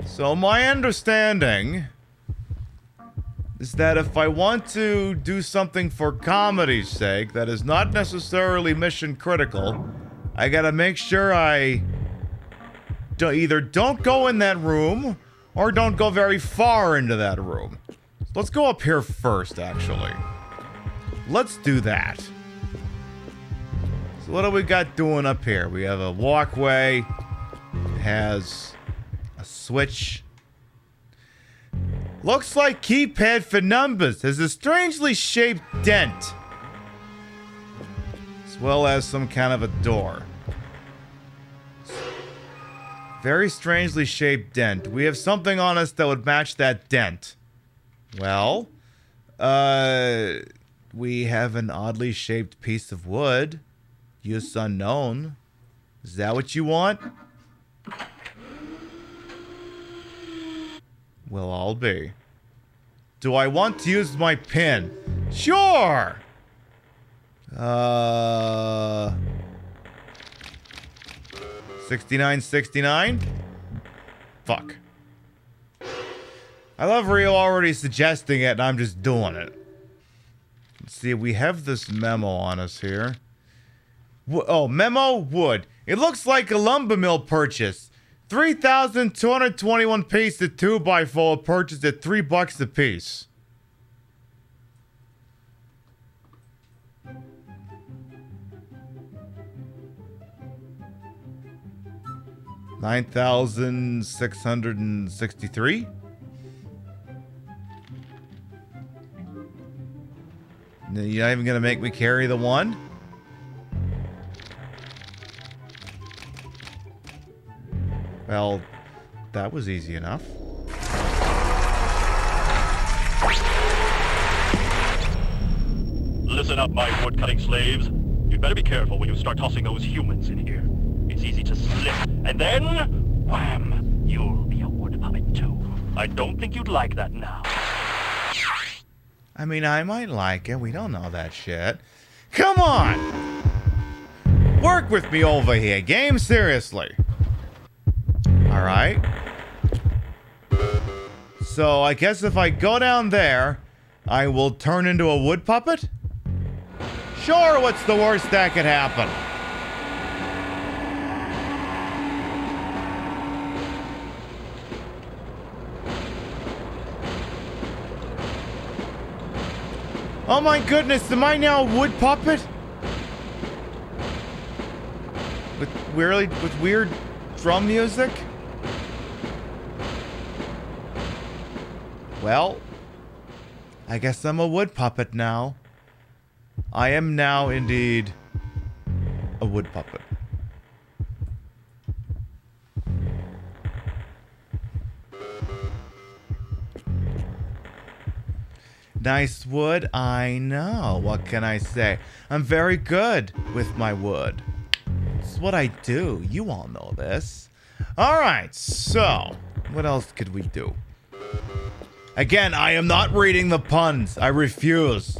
So my understanding is that if I want to do something for comedy's sake that is not necessarily mission critical, I gotta make sure I either don't go in that room or don't go very far into that room. So let's go up here first, actually. Let's do that. So what do we got doing up here? We have a walkway. It has a switch. Looks like keypad for numbers. Has a strangely shaped dent. As well as some kind of a door. Very strangely shaped dent. We have something on us that would match that dent. Well, we have an oddly shaped piece of wood. Use unknown. Is that what you want? Will all be. Do I want to use my pin? Sure! 6969? Fuck. I love Rio already suggesting it and I'm just doing it. Let's see, we have this memo on us here. Memo wood. It looks like a lumber mill purchase. 3,221 piece of 2x4 purchased at $3 a piece. $9,663. You're not even gonna make me carry the one? Well, that was easy enough. Listen up, my woodcutting slaves. You'd better be careful when you start tossing those humans in here. It's easy to slip, and then, wham, you'll be a wood puppet too. I don't think you'd like that now. I mean, I might like it. We don't know that shit. Come on! Work with me over here, game, seriously. All right. So I guess if I go down there, I will turn into a wood puppet? Sure, what's the worst that could happen? Oh my goodness, am I now a wood puppet? With weird drum music? Well, I guess I'm a wood puppet now. I am now indeed a wood puppet. Nice wood, I know. What can I say? I'm very good with my wood. It's what I do. You all know this. Alright, so what else could we do? Again, I am not reading the puns. I refuse.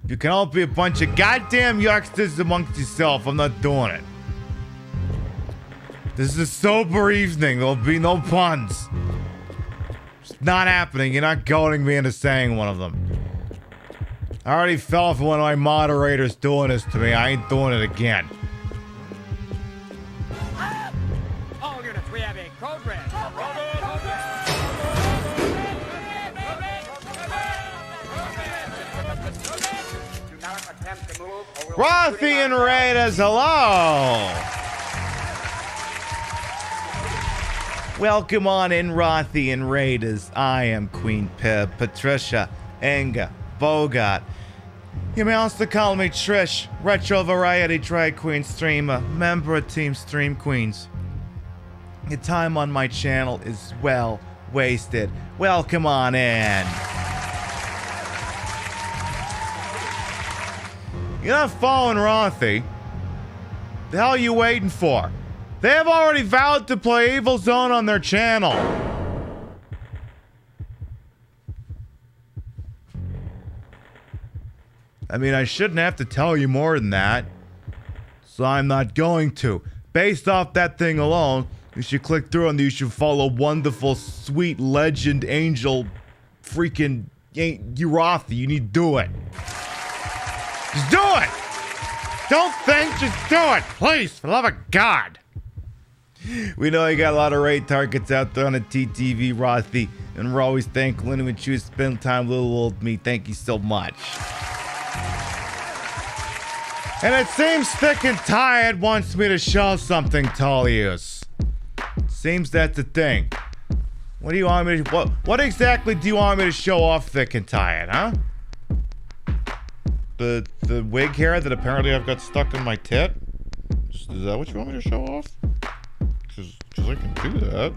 You can all be a bunch of goddamn youngsters amongst yourself. I'm not doing it. This is a sober evening. There'll be no puns. It's not happening. You're not goading me into saying one of them. I already fell for one of my moderators doing this to me. I ain't doing it again. All units, we have a code red. Rothy and Raiders, hello! Welcome on in, Rothy and Raiders. I am Queen Pib, Patricia, Inga, Bogart. You may also call me Trish, retro variety drag queen streamer, member of Team Stream Queens. Your time on my channel is well wasted. Welcome on in. You're not following Rothy. The hell are you waiting for? They have already vowed to play Evil Zone on their channel. I mean, I shouldn't have to tell you more than that. So I'm not going to. Based off that thing alone, you should click through and you should follow wonderful, sweet, legend, angel, freaking Rothy. You need to do it. Just do it! Don't think, just do it! Please, for the love of God! We know you got a lot of raid targets out there on the TTV, Rothy, and we're always thankful when you spend time with little old me. Thank you so much. And it seems Thick and Tired wants me to show something to all you. Seems that's the thing. What do you want me to... What exactly do you want me to show off, Thick and Tired, huh? The wig hair that apparently I've got stuck in my tit? Is that what you want me to show off? Cause I can do that.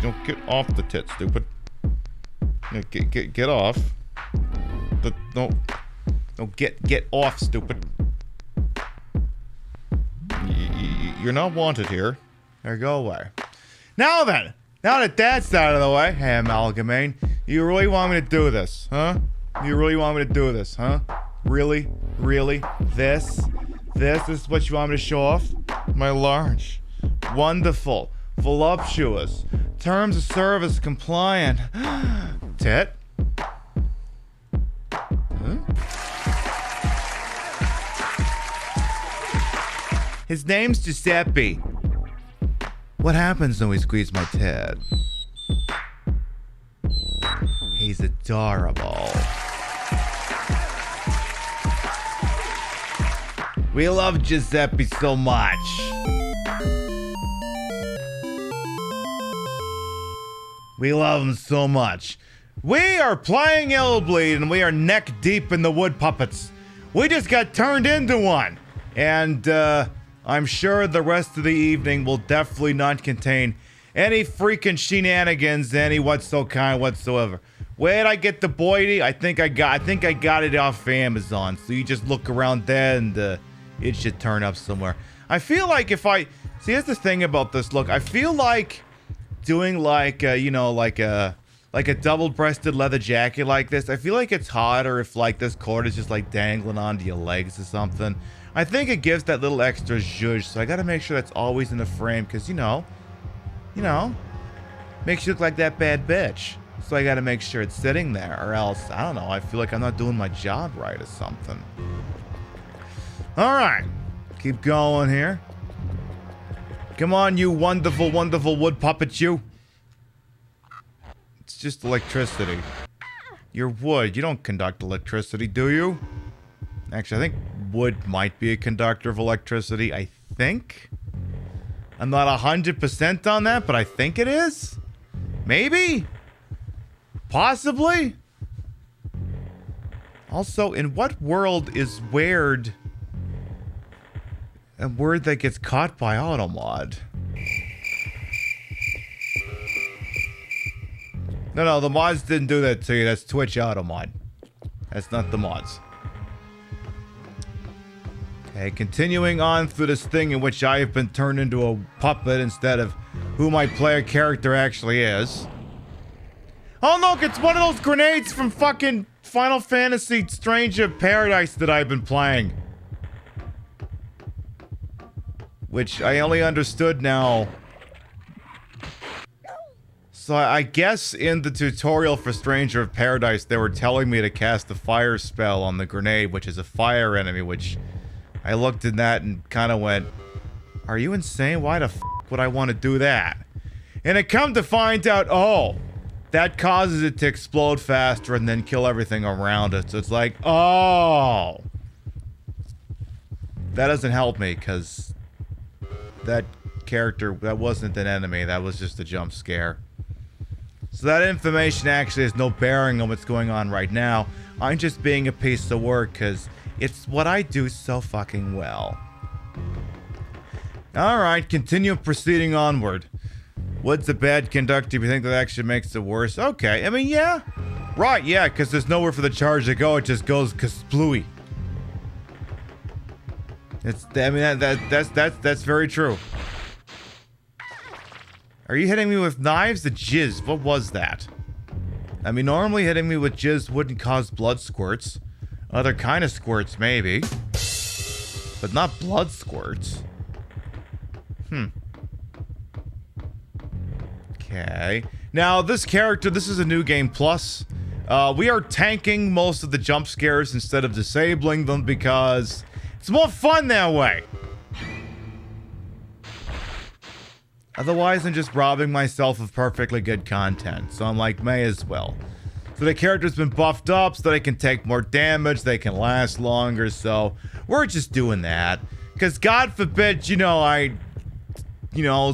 Don't get off the tit, stupid. Get off. No, get off, stupid. You're not wanted here. There, go away. Now then, now that that's out of the way, hey Amalgamane, you really want me to do this, huh? You really want me to do this, huh? Really? Really? This is what you want me to show off? My large, wonderful, voluptuous, terms of service compliant tit? Huh? His name's Giuseppe. What happens when we squeeze my tit? He's adorable. We love Giuseppe so much. We love him so much. We are playing Illbleed and we are neck deep in the wood puppets. We just got turned into one. And I'm sure the rest of the evening will definitely not contain any freaking shenanigans, any whatsoever. Where'd I get the Boydie? I think I got it off Amazon. So you just look around there and it should turn up somewhere. I feel like if I see, here's the thing about this look. I feel like doing like you know, like a double-breasted leather jacket like this. I feel like it's hotter if like this cord is just like dangling onto your legs or something. I think it gives that little extra zhuzh. So I gotta make sure that's always in the frame because, you know, you know, makes you look like that bad bitch. So I gotta make sure it's sitting there, or else, I don't know, I feel like I'm not doing my job right or something. Alright. Keep going here. Come on, you wonderful, wonderful wood puppet, you. It's just electricity. You're wood. You don't conduct electricity, do you? Actually, I think wood might be a conductor of electricity. I think? I'm not 100% on that, but I think it is? Maybe? Possibly? Also, in what world is weird a word that gets caught by automod? No, the mods didn't do that to you. That's Twitch automod. That's not the mods. Okay, continuing on through this thing in which I have been turned into a puppet instead of who my player character actually is. Oh look, it's one of those grenades from fucking Final Fantasy Stranger of Paradise that I've been playing. Which I only understood now. So I guess in the tutorial for Stranger of Paradise, they were telling me to cast a fire spell on the grenade, which is a fire enemy, which I looked at that and kind of went, are you insane? Why the f would I want to do that? And it come to find out, oh, that causes it to explode faster and then kill everything around it. So it's like, oh. That doesn't help me, because that character, that wasn't an enemy. That was just a jump scare. So that information actually has no bearing on what's going on right now. I'm just being a piece of work because it's what I do so fucking well. Alright, continue proceeding onward. Wood's a bad conductor. You think that actually makes it worse? Okay, I mean, yeah. Right, yeah, because there's nowhere for the charge to go. It just goes kasplooey. I mean, that's very true. Are you hitting me with knives? The jizz, what was that? I mean, normally hitting me with jizz wouldn't cause blood squirts. Other kind of squirts, maybe. But not blood squirts. Okay. Now, this character, this is a new game plus. We are tanking most of the jump scares instead of disabling them because it's more fun that way. Otherwise, I'm just robbing myself of perfectly good content. So I'm like, may as well. So the character's been buffed up so they can take more damage, they can last longer, so we're just doing that. Because God forbid,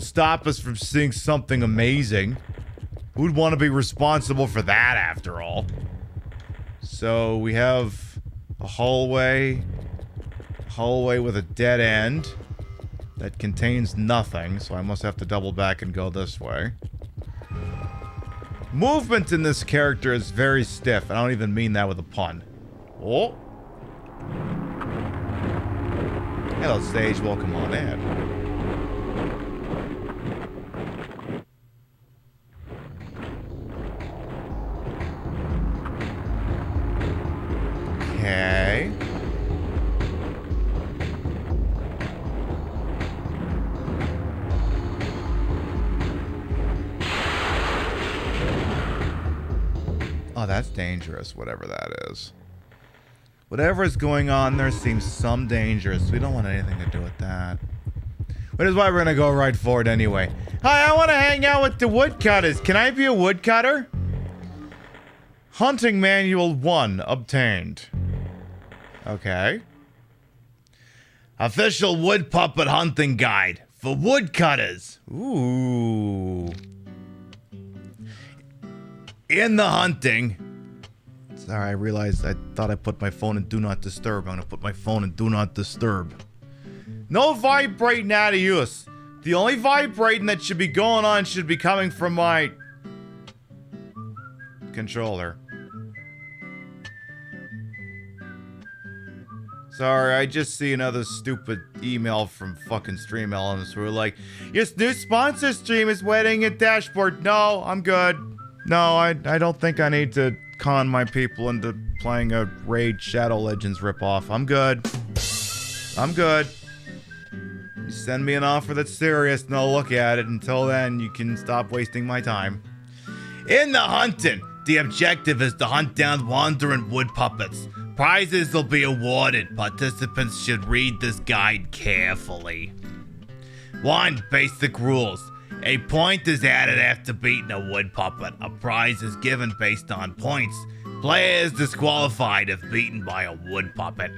stop us from seeing something amazing. Who'd want to be responsible for that after all? So we have a hallway with a dead end that contains nothing, so I must have to double back and go this way. Movement in this character is very stiff. I don't even mean that with a pun. Oh. Hello, stage. Welcome on in. Okay. Oh, that's dangerous, whatever that is. Whatever is going on there seems some dangerous. We don't want anything to do with that. Which is why we're gonna go right forward anyway. Hi, I want to hang out with the woodcutters. Can I be a woodcutter? Hunting Manual 1 obtained. Okay. Official wood puppet hunting guide for woodcutters. Ooh. In the hunting. Sorry, I realized I thought I put my phone in Do Not Disturb. I'm gonna put my phone in Do Not Disturb. No vibrating out of use. The only vibrating that should be going on should be coming from my controller. Sorry, I just see another stupid email from fucking Stream Elements who are like, your new sponsor stream is waiting at dashboard. No, I'm good. No, I don't think I need to con my people into playing a Raid Shadow Legends ripoff. I'm good. I'm good. You send me an offer that's serious and I'll look at it. Until then, you can stop wasting my time. In the hunting, the objective is to hunt down wandering wood puppets. Prizes will be awarded. Participants should read this guide carefully. 1. Basic rules. A point is added after beating a wood puppet. A prize is given based on points. Player is disqualified if beaten by a wood puppet.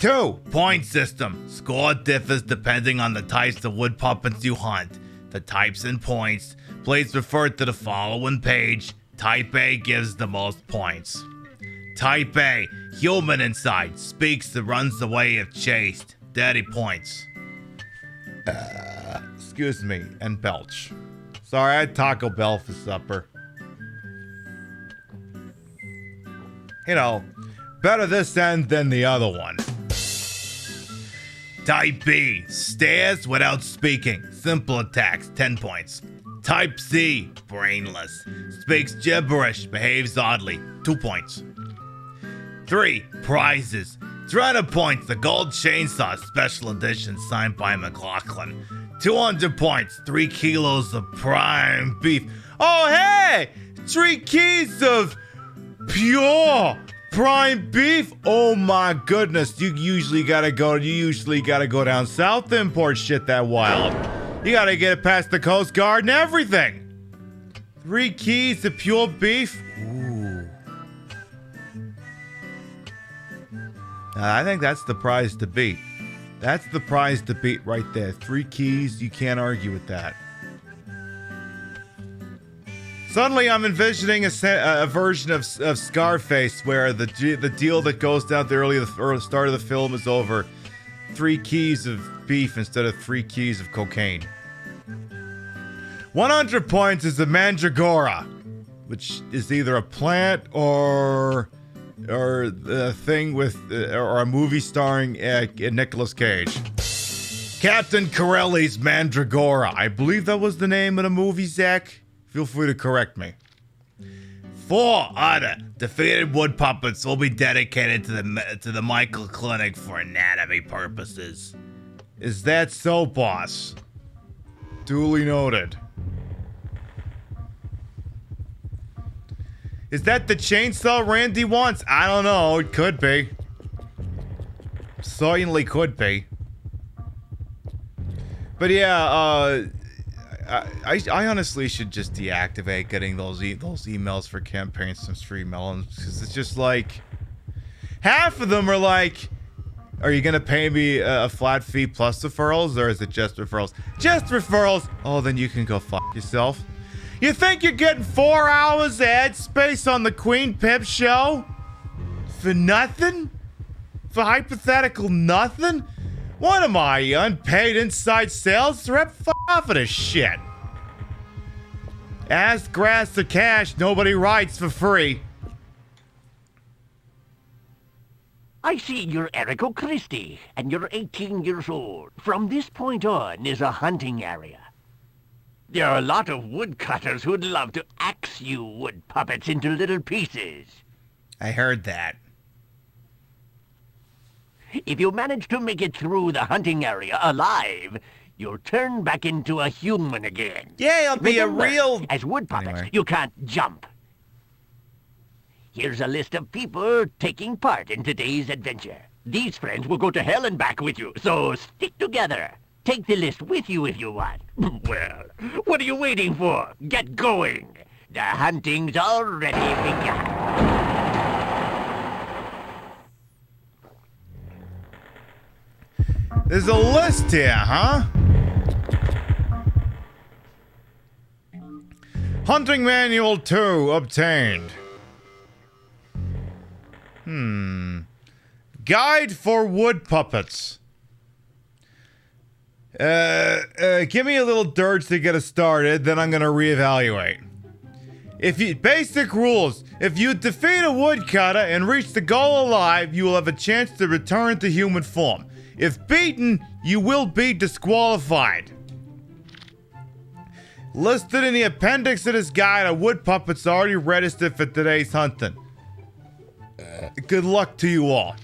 2. Point system. Score differs depending on the types of wood puppets you hunt. The types and points. Please refer to the following page. Type A gives the most points. Type A. Human inside. Speaks and runs away if chased. 30 points. Excuse me. And belch. Sorry, I had Taco Bell for supper. You know, better this end than the other one. Type B. Stares without speaking. Simple attacks. 10 points. Type C. Brainless. Speaks gibberish. Behaves oddly. 2 points. 3. Prizes. 300 points. The Gold Chainsaw Special Edition signed by McLaughlin. 200 points. 3 kilos of prime beef. Oh, hey! 3 keys of pure prime beef. Oh my goodness. You usually gotta go down south to import shit that wild. You gotta get it past the Coast Guard and everything. 3 keys of pure beef. Ooh. I think that's the prize to beat. That's the prize to beat right there. 3 keys, you can't argue with that. Suddenly, I'm envisioning a version of Scarface where the deal that goes down at the start of the film is over. 3 keys of beef instead of 3 keys of cocaine. 100 points is the Mandragora, which is either a plant or a thing with or a movie starring Nicolas Cage. Captain Corelli's Mandragora. I believe that was the name of the movie, Zach. Feel free to correct me. 4 other defeated wood puppets will be dedicated to the Michael Clinic for anatomy purposes. Is that so, boss? Duly noted. Is that the chainsaw Randy wants? I don't know. It could be. Certainly could be. But yeah, I honestly should just deactivate getting those emails for campaigns from Street Melons, because it's just like half of them are like, are you gonna pay me a flat fee plus referrals, or is it just referrals? Just referrals. Oh, then you can go fuck yourself. You think you're getting 4 hours ad space on the Queen Pip show for nothing? For hypothetical nothing? What am I, unpaid inside sales rep? Fuck off of this shit. Ass, grass, or cash, nobody writes for free. I see you're Eric O'Christie, and you're 18 years old. From this point on is a hunting area. There are a lot of woodcutters who'd love to axe you wood puppets into little pieces. I heard that. If you manage to make it through the hunting area alive, you'll turn back into a human again. Yeah, I'll be Remember, a real... As wood puppets, Anyway. you can't jump. Here's a list of people taking part in today's adventure. These friends will go to hell and back with you, so stick together. Take the list with you if you want. Well, what are you waiting for? Get going. The hunting's already begun. There's a list here, huh? Hunting Manual 2 obtained. Guide for wood puppets. Give me a little dirge to get us started, then I'm gonna reevaluate. Basic rules. If you defeat a woodcutter and reach the goal alive, you will have a chance to return to human form. If beaten, you will be disqualified. Listed in the appendix of this guide are wood puppets already registered for today's hunting. Good luck to you all.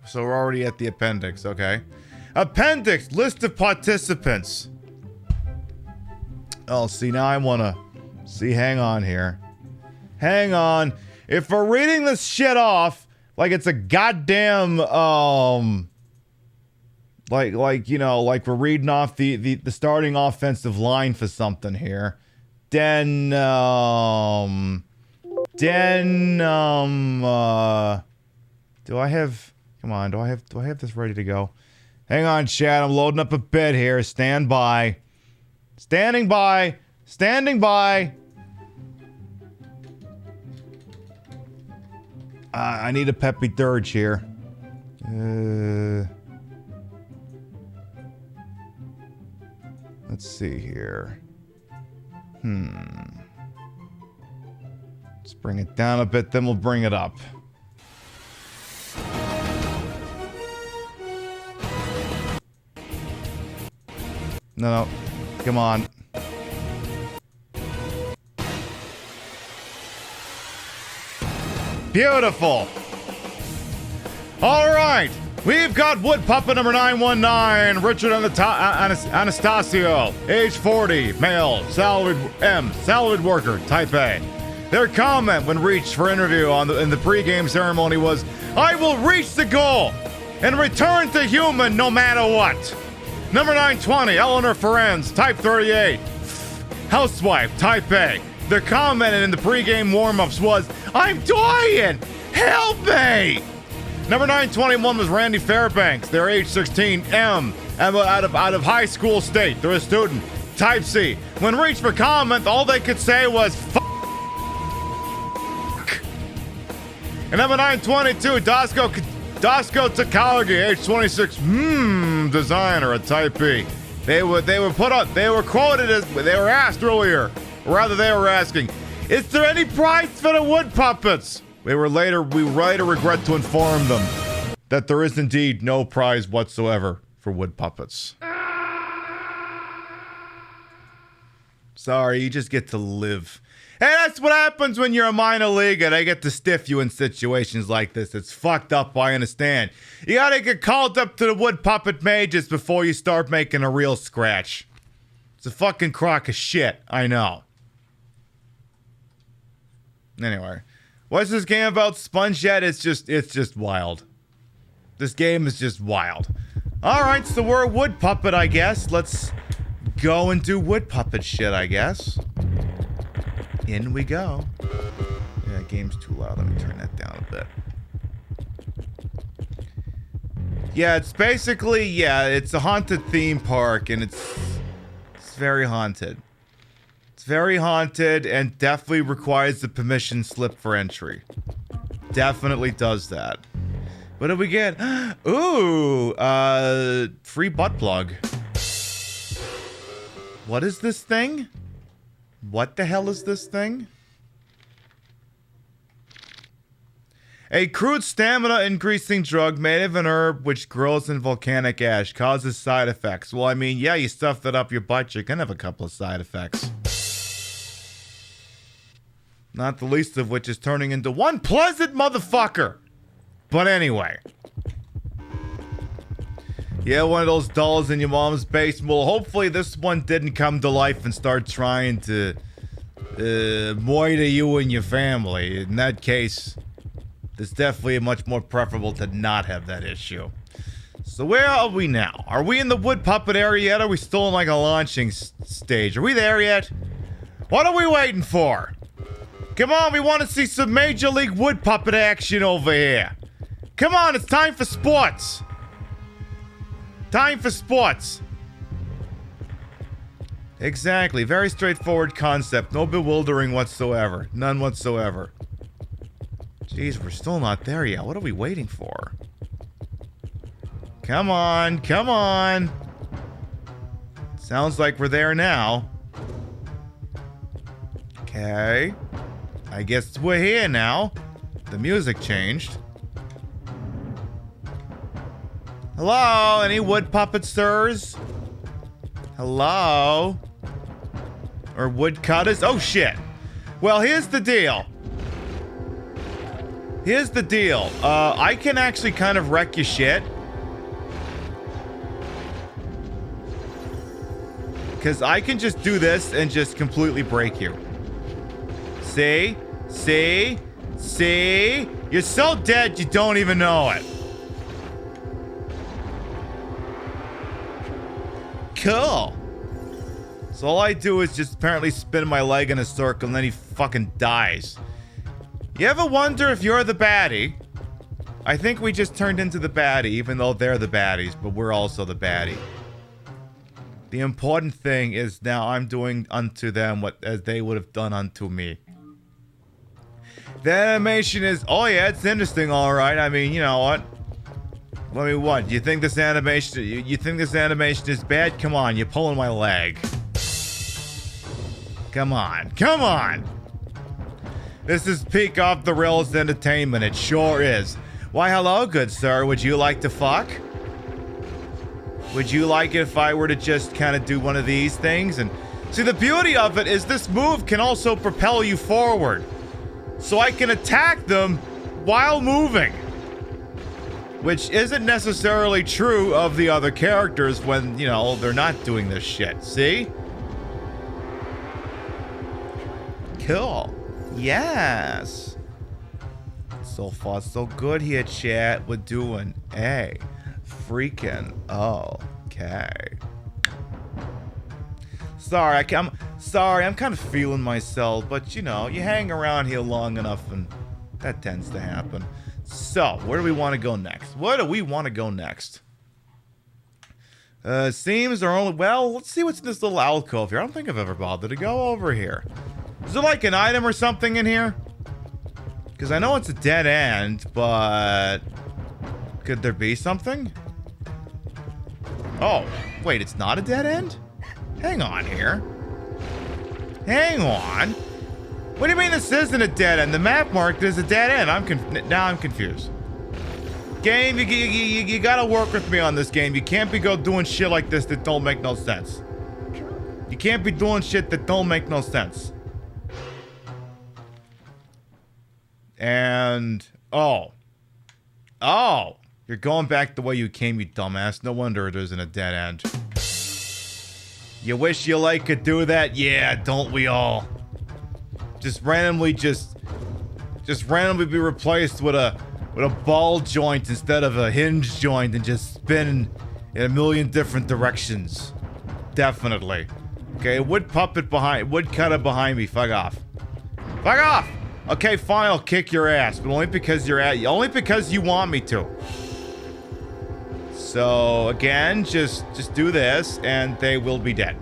So we're already at the appendix, okay. Appendix, list of participants. Oh, see, now I wanna... See, hang on here. Hang on. If we're reading this shit off, like it's a goddamn, like, you know, like we're reading off the starting offensive line for something here, then, do I have, come on, do I have this ready to go? Hang on, chat, I'm loading up a bit here, stand by. Standing by, standing by. I need a peppy dirge here. Let's see here. Let's bring it down a bit, then we'll bring it up. No, come on. Beautiful. All right. We've got wood puppet number 919, Richard Anastasio, age 40, male, salaried worker, type A. Their comment when reached for interview in the pregame ceremony was, "I will reach the goal and return to human no matter what." Number 920, Eleanor Ferenz, type 38, housewife, type A. Their comment in the pregame warm-ups was, "I'm dying! Help me!" Number 921 was Randy Fairbanks. They're age 16, M, and out of high school state. They're a student, type C. When reached for comment, all they could say was, "Fuck." And number 922, Dasko Takagi, age 26, designer, a type B. They were quoted as, they were asked earlier. Rather, they were asking, "Is there any prize for the wood puppets?" We later regret to inform them that there is indeed no prize whatsoever for wood puppets. Sorry, you just get to live. Hey, that's what happens when you're a minor leaguer. They get to stiff you in situations like this. It's fucked up, I understand. You gotta get called up to the wood puppet majors before you start making a real scratch. It's a fucking crock of shit, I know. Anyway, what's this game about? SpongeJet? It's just wild. This game is just wild. Alright, so we're a wood puppet, I guess. Let's go and do wood puppet shit, I guess. In we go. Yeah, game's too loud. Let me turn that down a bit. Yeah, it's basically, yeah, it's a haunted theme park, and it's very haunted. It's very haunted and definitely requires the permission slip for entry. Definitely does that. What did we get? Ooh, free butt plug. What is this thing? What the hell is this thing? A crude stamina increasing drug made of an herb which grows in volcanic ash causes side effects. Well, I mean, yeah, you stuff that up your butt, you're gonna have a couple of side effects. Not the least of which is turning into one pleasant motherfucker. But anyway. Yeah, one of those dolls in your mom's basement. Well, hopefully this one didn't come to life and start trying to moiter you and your family. In that case, it's definitely much more preferable to not have that issue. So where are we now? Are we in the wood puppet area yet? Or are we still in like a launching stage? Are we there yet? What are we waiting for? Come on, we want to see some Major League wood puppet action over here. Come on, it's time for sports. Time for sports. Exactly. Very straightforward concept. No bewildering whatsoever. None whatsoever. Jeez, we're still not there yet. What are we waiting for? Come on. Come on. Sounds like we're there now. Okay. I guess we're here now. The music changed. Hello? Any wood puppet sirs? Hello? Or woodcutters? Oh, shit. Well, here's the deal. Here's the deal. I can actually kind of wreck your shit. Because I can just do this and just completely break you. See? See? See? You're so dead you don't even know it. Cool. So all I do is just apparently spin my leg in a circle and then he fucking dies. You ever wonder if you're the baddie? I think we just turned into the baddie, even though they're the baddies, but we're also the baddie. The important thing is now I'm doing unto them what as they would have done unto me. The animation is, oh yeah, it's interesting, all right. I mean, you know what? I mean, what? You think this animation? You think this animation is bad? Come on, you're pulling my leg. Come on, come on. This is peak off the rails entertainment. It sure is. Why, hello, good sir. Would you like to fuck? Would you like it if I were to just kind of do one of these things? And see, the beauty of it is this move can also propel you forward. So I can attack them while moving. Which isn't necessarily true of the other characters when, you know, they're not doing this shit. See? Cool. Yes. So far, so good here, chat. We're doing a freaking okay. Sorry, I'm kind of feeling myself, but you know, you hang around here long enough and that tends to happen. So, where do we want to go next? Where do we want to go next? Seems are only, well, let's see what's in this little alcove here. I don't think I've ever bothered to go over here. Is there like an item or something in here? Because I know it's a dead end, but could there be something? Oh, wait, it's not a dead end? Hang on here. Hang on. What do you mean this isn't a dead end? The map marked as a dead end. Now I'm confused. Game, you gotta work with me on this game. You can't be doing shit like this that don't make no sense. You can't be doing shit that don't make no sense. And, oh, you're going back the way you came, you dumbass. No wonder it isn't a dead end. You wish your leg could do that? Yeah, don't we all? Just randomly be replaced with a ball joint instead of a hinge joint and just spin in a million different directions. Definitely. Okay, woodcutter behind me. Fuck off. Fuck off! Okay, fine, I'll kick your ass, but only because you want me to. So again, just do this, and they will be dead.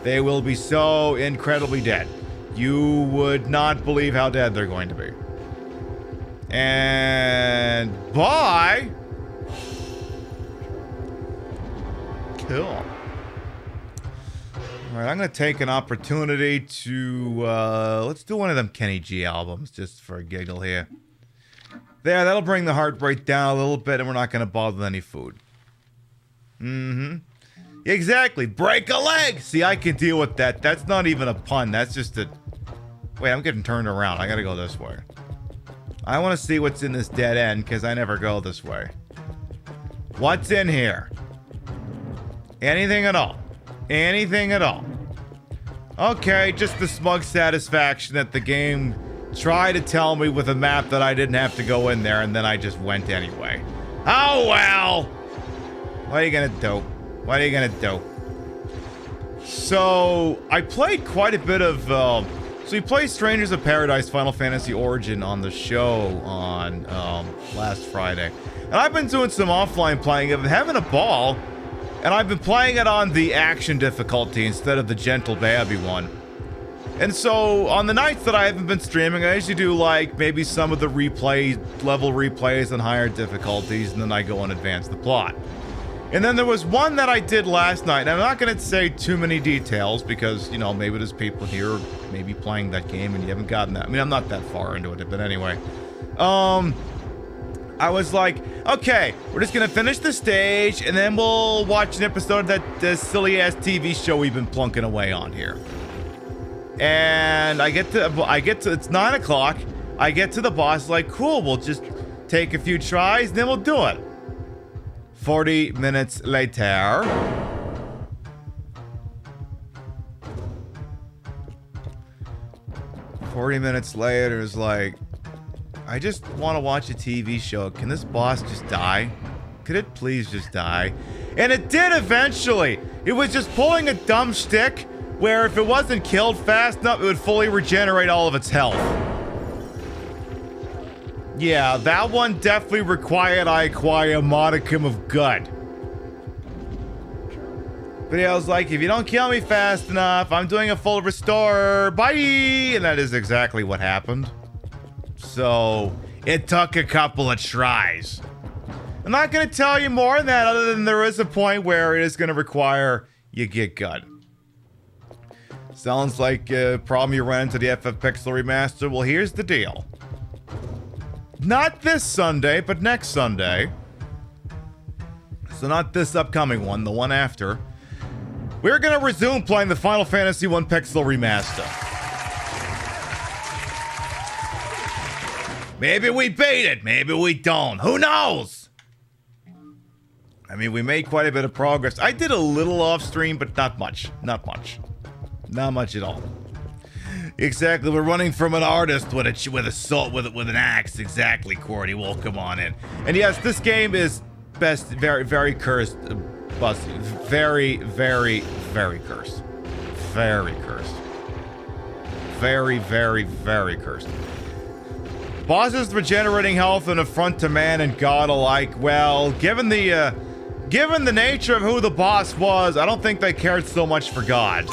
They will be so incredibly dead. You would not believe how dead they're going to be. And bye. Cool. All right, I'm gonna take an opportunity to let's do one of them Kenny G albums just for a giggle here. There, that'll bring the heart rate down a little bit, and we're not gonna bother with any food. Exactly. Break a leg. See, I can deal with that. That's not even a pun. That's just a. Wait, I'm getting turned around. I gotta go this way. I want to see what's in this dead end because I never go this way. What's in here? Anything at all? Anything at all? Okay, just the smug satisfaction that the game tried to tell me with a map that I didn't have to go in there, and then I just went anyway. Oh well! What are you gonna do? What are you gonna do? So, I played quite a bit of, so we played Strangers of Paradise Final Fantasy Origin on the show on, last Friday. And I've been doing some offline playing of it, having a ball. And I've been playing it on the action difficulty instead of the gentle babby one. And so, on the nights that I haven't been streaming, I usually do, like, maybe some of the level replays on higher difficulties, and then I go and advance the plot. And then there was one that I did last night, and I'm not going to say too many details, because, you know, maybe there's people here maybe playing that game and you haven't gotten that. I mean, I'm not that far into it, but anyway. I was like, okay, we're just gonna finish the stage, and then we'll watch an episode of that silly-ass TV show we've been plunking away on here. And I get to, it's 9 o'clock. I get to the boss like, cool, we'll just take a few tries, and then we'll do it. 40 minutes later. It's like, I just want to watch a TV show. Can this boss just die? Could it please just die? And it did eventually. It was just pulling a dumb shtick where if it wasn't killed fast enough, it would fully regenerate all of its health. Yeah, that one definitely required I acquire a modicum of gut. But yeah, I was like, if you don't kill me fast enough, I'm doing a full restore. Bye! And that is exactly what happened. So, it took a couple of tries. I'm not going to tell you more than that, other than there is a point where it is going to require you get gut. Sounds like a problem you ran into the FF Pixel Remaster. Well, here's the deal. Not this Sunday, but next Sunday. So not this upcoming one, the one after. We're going to resume playing the Final Fantasy 1 Pixel Remaster. Maybe we beat it, maybe we don't. Who knows? I mean, we made quite a bit of progress. I did a little off stream, but not much. Not much. Not much at all. Exactly, we're running from an artist with an axe. Exactly, Cordy. Well, come on in. And yes, this game is very cursed. Bussy. Very cursed. Very cursed. Very cursed. Bosses regenerating health and affront to man and god alike. Well, given the nature of who the boss was, I don't think they cared so much for God.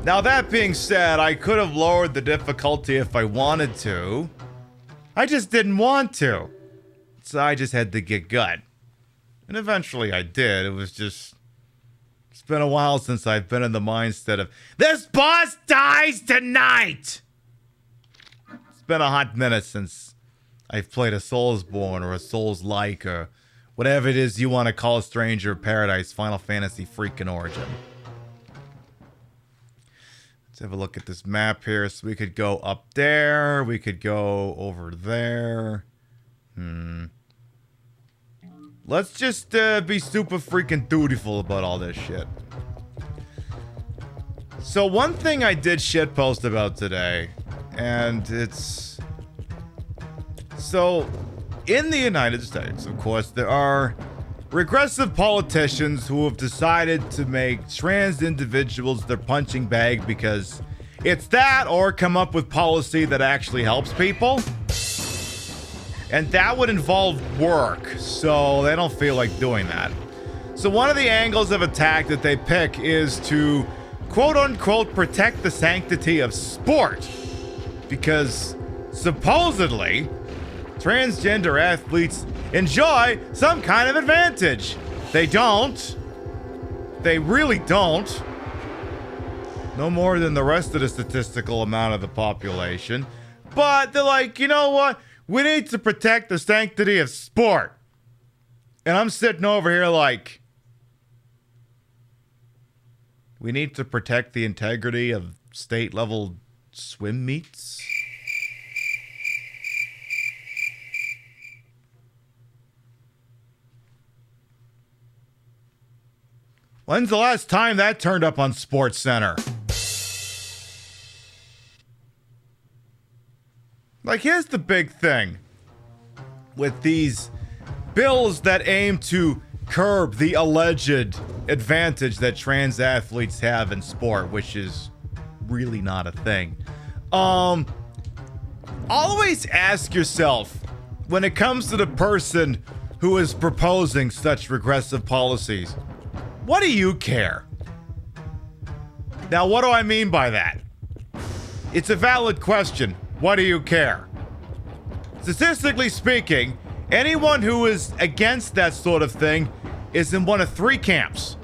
Now that being said, I could have lowered the difficulty if I wanted to. I just didn't want to. So I just had to get gut. And eventually I did. It was just... It's been a while since I've been in the mindset of, this boss dies tonight! It's been a hot minute since I've played a Soulsborne or a Souls-like or whatever it is you want to call Stranger of Paradise Final Fantasy freaking Origin. Let's have a look at this map here. So we could go up there. We could go over there. Let's just be super freaking dutiful about all this shit. So one thing I did shitpost about today, and it's... So, in the United States, of course, there are regressive politicians who have decided to make trans individuals their punching bag because it's that or come up with policy that actually helps people. And that would involve work, so they don't feel like doing that. So one of the angles of attack that they pick is to quote-unquote protect the sanctity of sport. Because supposedly, transgender athletes enjoy some kind of advantage. They don't. They really don't. No more than the rest of the statistical amount of the population. But they're like, you know what? We need to protect the sanctity of sport. And I'm sitting over here like, we need to protect the integrity of state-level swim meets? When's the last time that turned up on SportsCenter? Like, here's the big thing with these bills that aim to curb the alleged advantage that trans athletes have in sport, which is really not a thing. Always ask yourself, when it comes to the person who is proposing such regressive policies, what do you care? Now, what do I mean by that? It's a valid question. What do you care? Statistically speaking, anyone who is against that sort of thing is in one of three camps.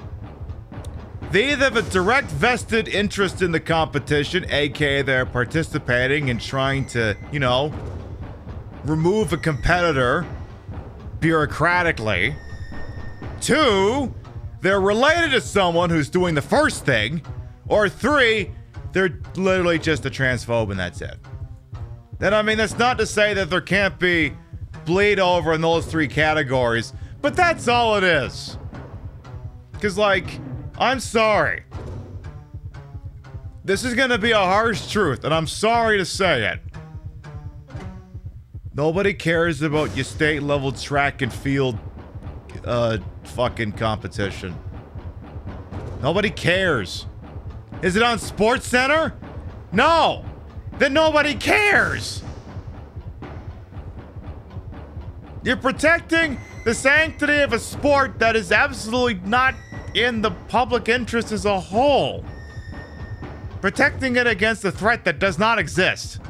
They either have a direct vested interest in the competition, aka they're participating in trying to, you know, remove a competitor bureaucratically. Two, they're related to someone who's doing the first thing. Or three, They're literally just a transphobe and that's it. And I mean, that's not to say that there can't be bleed over in those three categories, but that's all it is. Because, like, I'm sorry. This is gonna be a harsh truth, and I'm sorry to say it. Nobody cares about your state level track and field fucking competition. Nobody cares. Is it on Sports Center? No. Then nobody cares. You're protecting the sanctity of a sport that is absolutely not in the public interest as a whole. Protecting it against a threat that does not exist.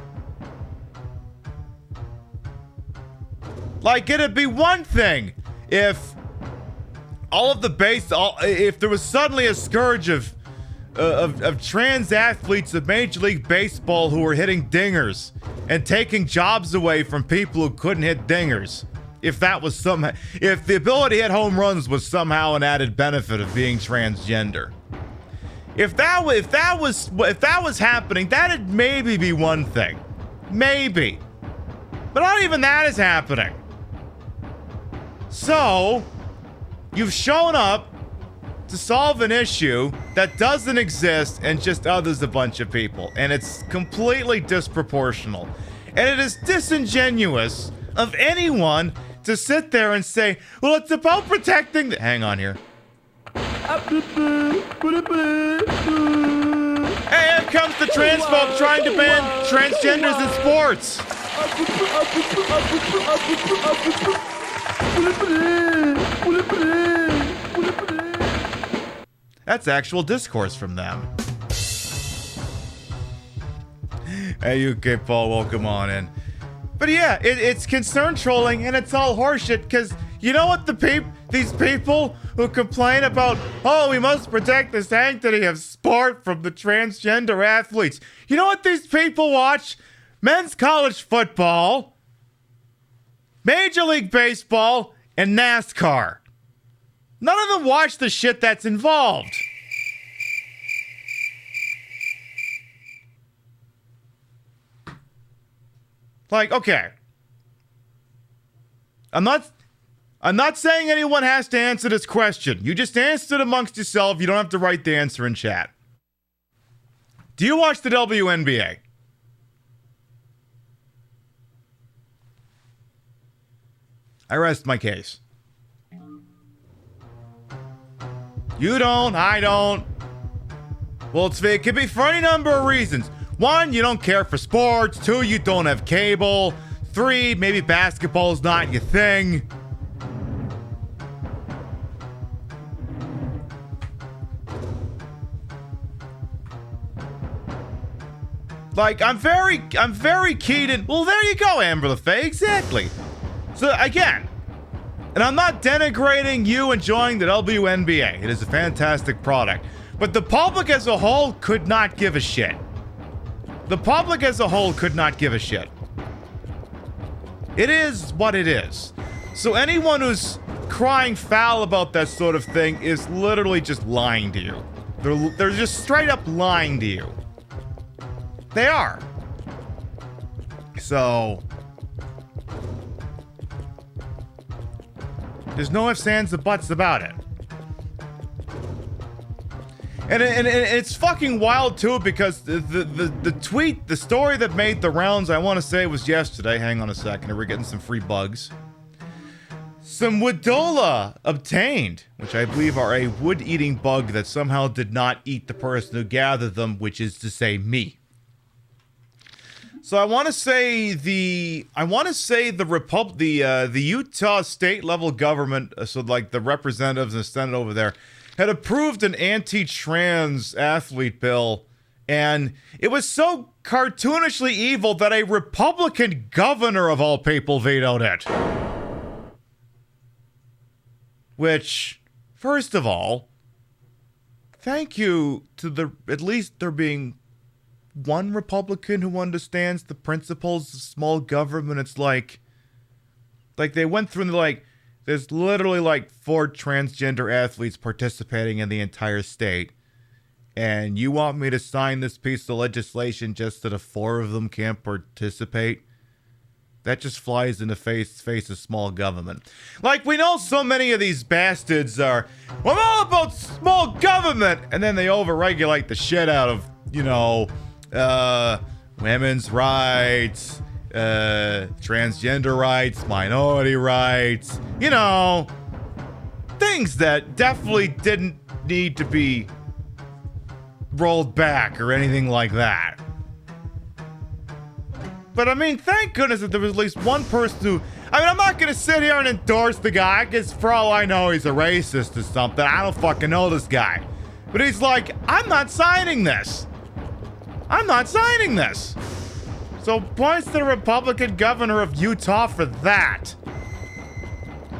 Like, it'd be one thing if if there was suddenly a scourge of trans athletes of Major League Baseball who were hitting dingers and taking jobs away from people who couldn't hit dingers. If the ability to hit home runs was somehow an added benefit of being transgender. If that was happening, that'd maybe be one thing. Maybe. But not even that is happening. So, you've shown up to solve an issue that doesn't exist and just others a bunch of people. And it's completely disproportional. And it is disingenuous of anyone to sit there and say, well, it's about protecting the... Hang on here. Hey, here comes the transphobe trying to ban transgenders in sports. That's actual discourse from them. Hey, UK Paul, welcome on in. But yeah, it's concern trolling and it's all horseshit because you know what these people who complain about, oh, we must protect the sanctity of sport from the transgender athletes. You know what these people watch? Men's college football, Major League Baseball, and NASCAR. None of them watch the shit that's involved. Like, okay. I'm not saying anyone has to answer this question. You just answer it amongst yourself. You don't have to write the answer in chat. Do you watch the WNBA? I rest my case. You don't, I don't. Well, it could be for any number of reasons. 1, you don't care for sports. 2, you don't have cable. 3, maybe basketball's not your thing. Like, I'm very keyed in. Well, there you go, Amber LaFay. Exactly. So, again, and I'm not denigrating you enjoying the WNBA. It is a fantastic product. But the public as a whole could not give a shit. The public as a whole could not give a shit. It is what it is. So anyone who's crying foul about that sort of thing is literally just lying to you. They're just straight up lying to you. They are. So there's no ifs, ands, or buts about it. And it's fucking wild too because the tweet, the story that made the rounds, I want to say was yesterday. Hang on a second, we're getting some free bugs. Some woodola obtained, which I believe are a wood-eating bug that somehow did not eat the person who gathered them, which is to say me. So I want to say the Utah state level government, so like the representatives and the Senate over there, had approved an anti-trans athlete bill, and it was so cartoonishly evil that a Republican governor of all people vetoed it. Which, first of all, thank you to at least there being one Republican who understands the principles of small government. It's like they went through and they're like, there's literally like 4 transgender athletes participating in the entire state. and you want me to sign this piece of legislation just so the 4 of them can't participate? That just flies in the face of small government. Like, we know so many of these bastards are, well, I'm all about small government, and then they overregulate the shit out of, women's rights, transgender rights, minority rights, things that definitely didn't need to be rolled back or anything like that. But I mean, thank goodness that there was at least one person who, I'm not gonna sit here and endorse the guy, because for all I know, he's a racist or something. I don't fucking know this guy. But he's like, I'm not signing this. I'm not signing this. So points to the Republican governor of Utah for that.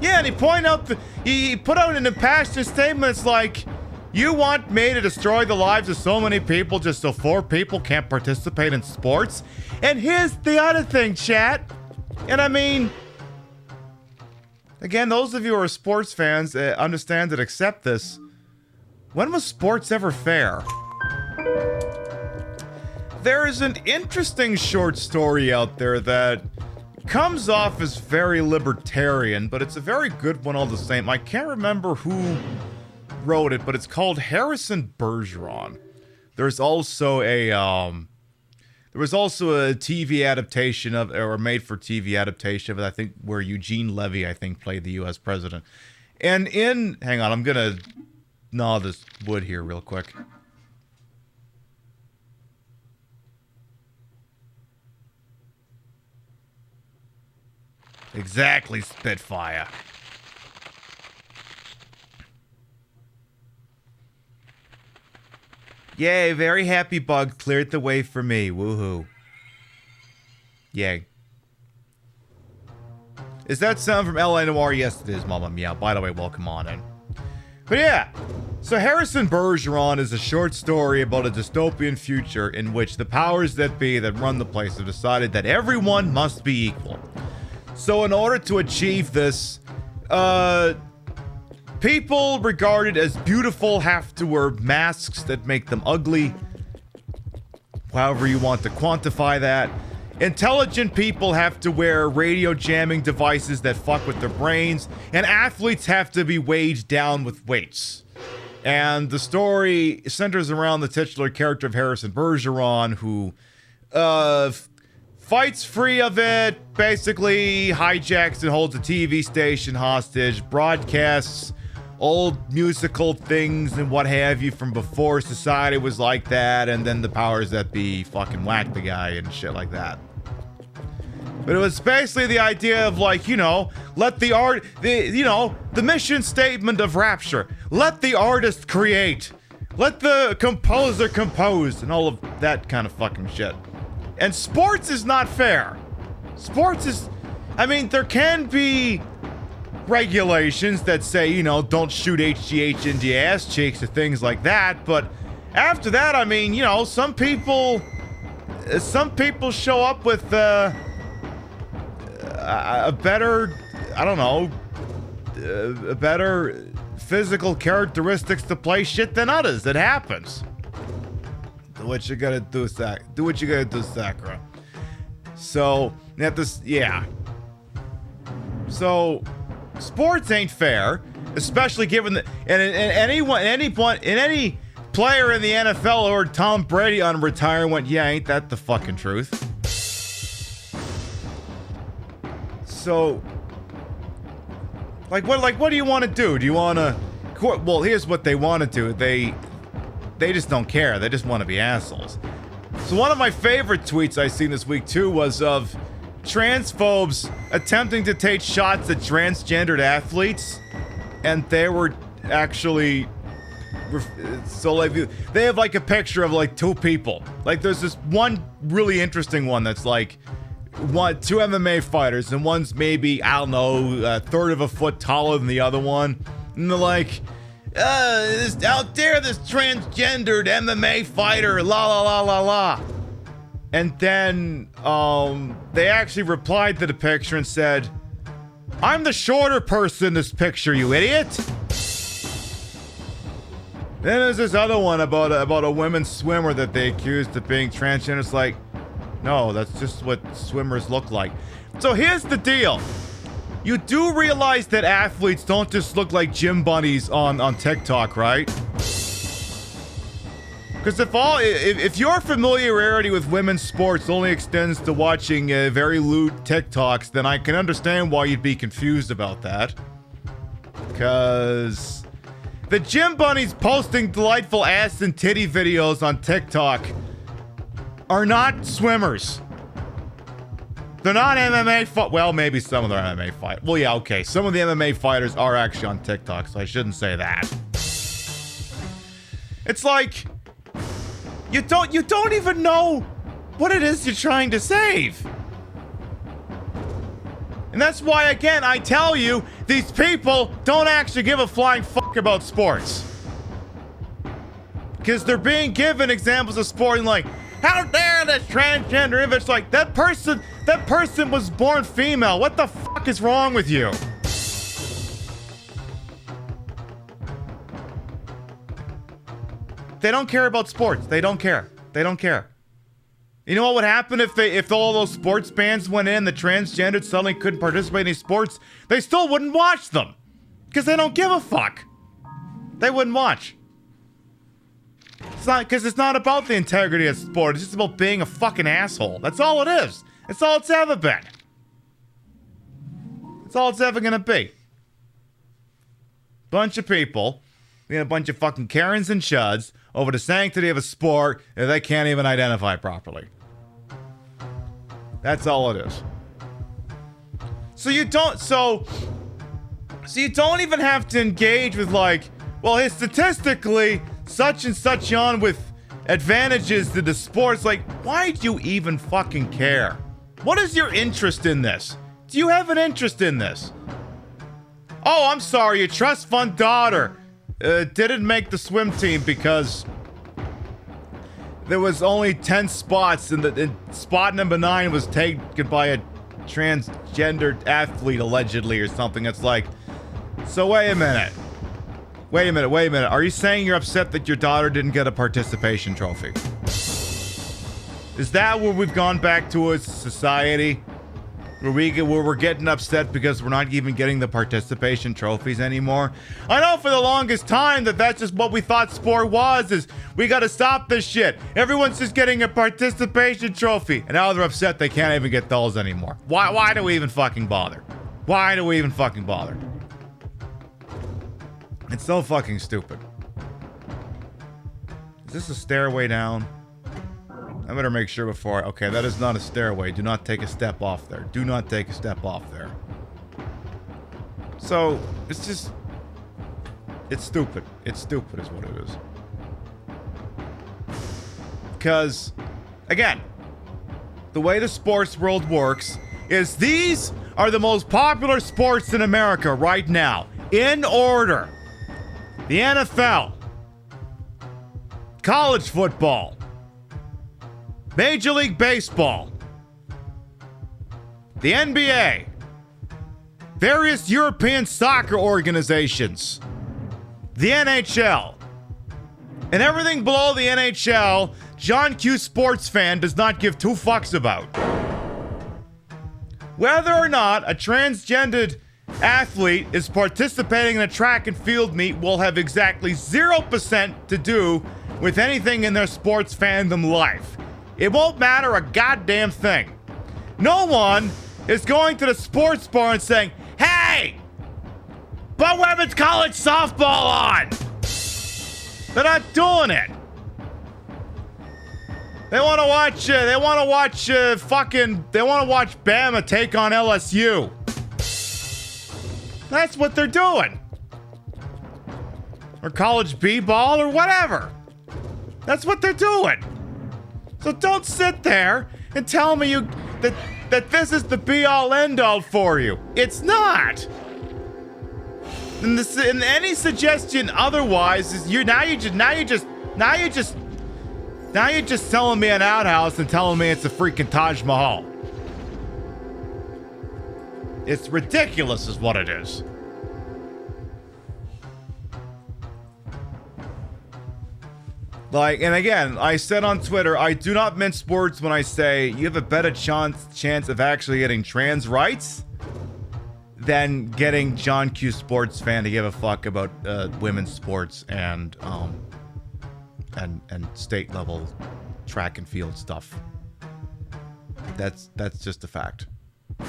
Yeah, and he pointed out, he put out an impassioned statement. It's like, you want me to destroy the lives of so many people just so 4 people can't participate in sports? And here's the other thing, chat. And I mean, again, those of you who are sports fans understand and accept this. When was sports ever fair? There is an interesting short story out there that comes off as very libertarian, but it's a very good one all the same. I can't remember who wrote it, but it's called Harrison Bergeron. There's also a TV adaptation of, or made-for-TV adaptation of it, I think, where Eugene Levy, I think, played the U.S. president. And hang on, I'm gonna gnaw this wood here real quick. Exactly, Spitfire. Yay, very happy bug cleared the way for me. Woohoo. Yay. Is that sound from LA Noire? Yes, it is, Mama Meow. By the way, welcome on in. But yeah, so Harrison Bergeron is a short story about a dystopian future in which the powers that be that run the place have decided that everyone must be equal. So in order to achieve this, people regarded as beautiful have to wear masks that make them ugly. However you want to quantify that. Intelligent people have to wear radio jamming devices that fuck with their brains. And athletes have to be weighed down with weights. And the story centers around the titular character of Harrison Bergeron, who fights free of it, basically hijacks and holds a TV station hostage, broadcasts old musical things and what have you from before society was like that, and then the powers that be fucking whack the guy and shit like that. But it was basically the idea of, like, let the art, the mission statement of Rapture. Let the artist create. Let the composer compose and all of that kind of fucking shit. And sports is not fair. Sports is, there can be regulations that say, don't shoot HGH into your ass cheeks or things like that. But after that, some people show up with a better, a better physical characteristics to play shit than others. It happens. Do what you gotta do, do what you gotta do, Sakura. So, yeah. So, sports ain't fair, especially given that, and any player in the NFL or Tom Brady on retirement, yeah, ain't that the fucking truth? So, what do you want to do? Do you want to? Well, here's what they want to do. They just don't care. They just want to be assholes. So one of my favorite tweets I seen this week too was of transphobes attempting to take shots at transgendered athletes, and they were actually they have like a picture of like 2 people. Like there's this one really interesting one that's like 2 MMA fighters, and one's maybe, I don't know, a third of a foot taller than the other one, and they're like, this out there, this transgendered MMA fighter, la la la la la. And then they actually replied to the picture and said, I'm the shorter person in this picture, you idiot. Then there's this other one about a women's swimmer that they accused of being transgender. It's like, no, that's just what swimmers look like. So here's the deal. You do realize that athletes don't just look like gym bunnies on TikTok, right? Because if your familiarity with women's sports only extends to watching very lewd TikToks, then I can understand why you'd be confused about that. Because the gym bunnies posting delightful ass and titty videos on TikTok are not swimmers. They're not MMA well, maybe some of them are MMA fight. Well, yeah, okay. Some of the MMA fighters are actually on TikTok, so I shouldn't say that. It's like you don't even know what it is you're trying to save. And that's why, again, I tell you, these people don't actually give a flying fuck about sports. Because they're being given examples of sport and like, how dare this transgender image? Like, that person was born female. What the fuck is wrong with you? They don't care about sports. They don't care. They don't care. You know what would happen if all those sports bans went in, the transgendered suddenly couldn't participate in these sports? They still wouldn't watch them. Because they don't give a fuck. They wouldn't watch. It's not about the integrity of sport. It's just about being a fucking asshole. That's all it is. That's all it's ever been. That's all it's ever gonna be. Bunch of people, a bunch of fucking Karens and Chuds over the sanctity of a sport that they can't even identify properly. That's all it is. So you don't even have to engage with like, well, hey, statistically, such and such on with advantages to the sports. Like, why do you even fucking care? What is your interest in this? Do you have an interest in this? Oh, I'm sorry, your trust fund daughter didn't make the swim team because there was only 10 spots and spot number 9 was taken by a transgendered athlete allegedly or something. It's like, so wait a minute. Are you saying you're upset that your daughter didn't get a participation trophy? Is that where we've gone back to as a society? Where we're getting upset because we're not even getting the participation trophies anymore? I know for the longest time that's just what we thought sport was, is we gotta stop this shit. Everyone's just getting a participation trophy. And now they're upset they can't even get those anymore. Why do we even fucking bother? Why do we even fucking bother? It's so fucking stupid. Is this a stairway down? I better make sure before okay, that is not a stairway. Do not take a step off there. Do not take a step off there. So, it's just... It's stupid. It's stupid is what it is. Because, again, the way the sports world works is these are the most popular sports in America right now. In order. The NFL. College football. Major League Baseball, the NBA, various European soccer organizations, the NHL, and everything below the NHL, John Q Sports Fan does not give two fucks about. Whether or not a transgendered athlete is participating in a track and field meet will have exactly 0% to do with anything in their sports fandom life. It won't matter a goddamn thing. No one is going to the sports bar and saying, hey, put women's college softball on. They're not doing it. They want to watch Bama take on LSU. That's what they're doing. Or college b-ball or whatever. That's what they're doing. So don't sit there and tell me that this is the be-all end-all for you. It's not. And any suggestion otherwise is you're just selling me an outhouse and telling me it's a freaking Taj Mahal. It's ridiculous, is what it is. Like, and again, I said on Twitter, I do not mince words when I say you have a better chance of actually getting trans rights than getting John Q Sports fan to give a fuck about women's sports and state level track and field stuff. That's just a fact.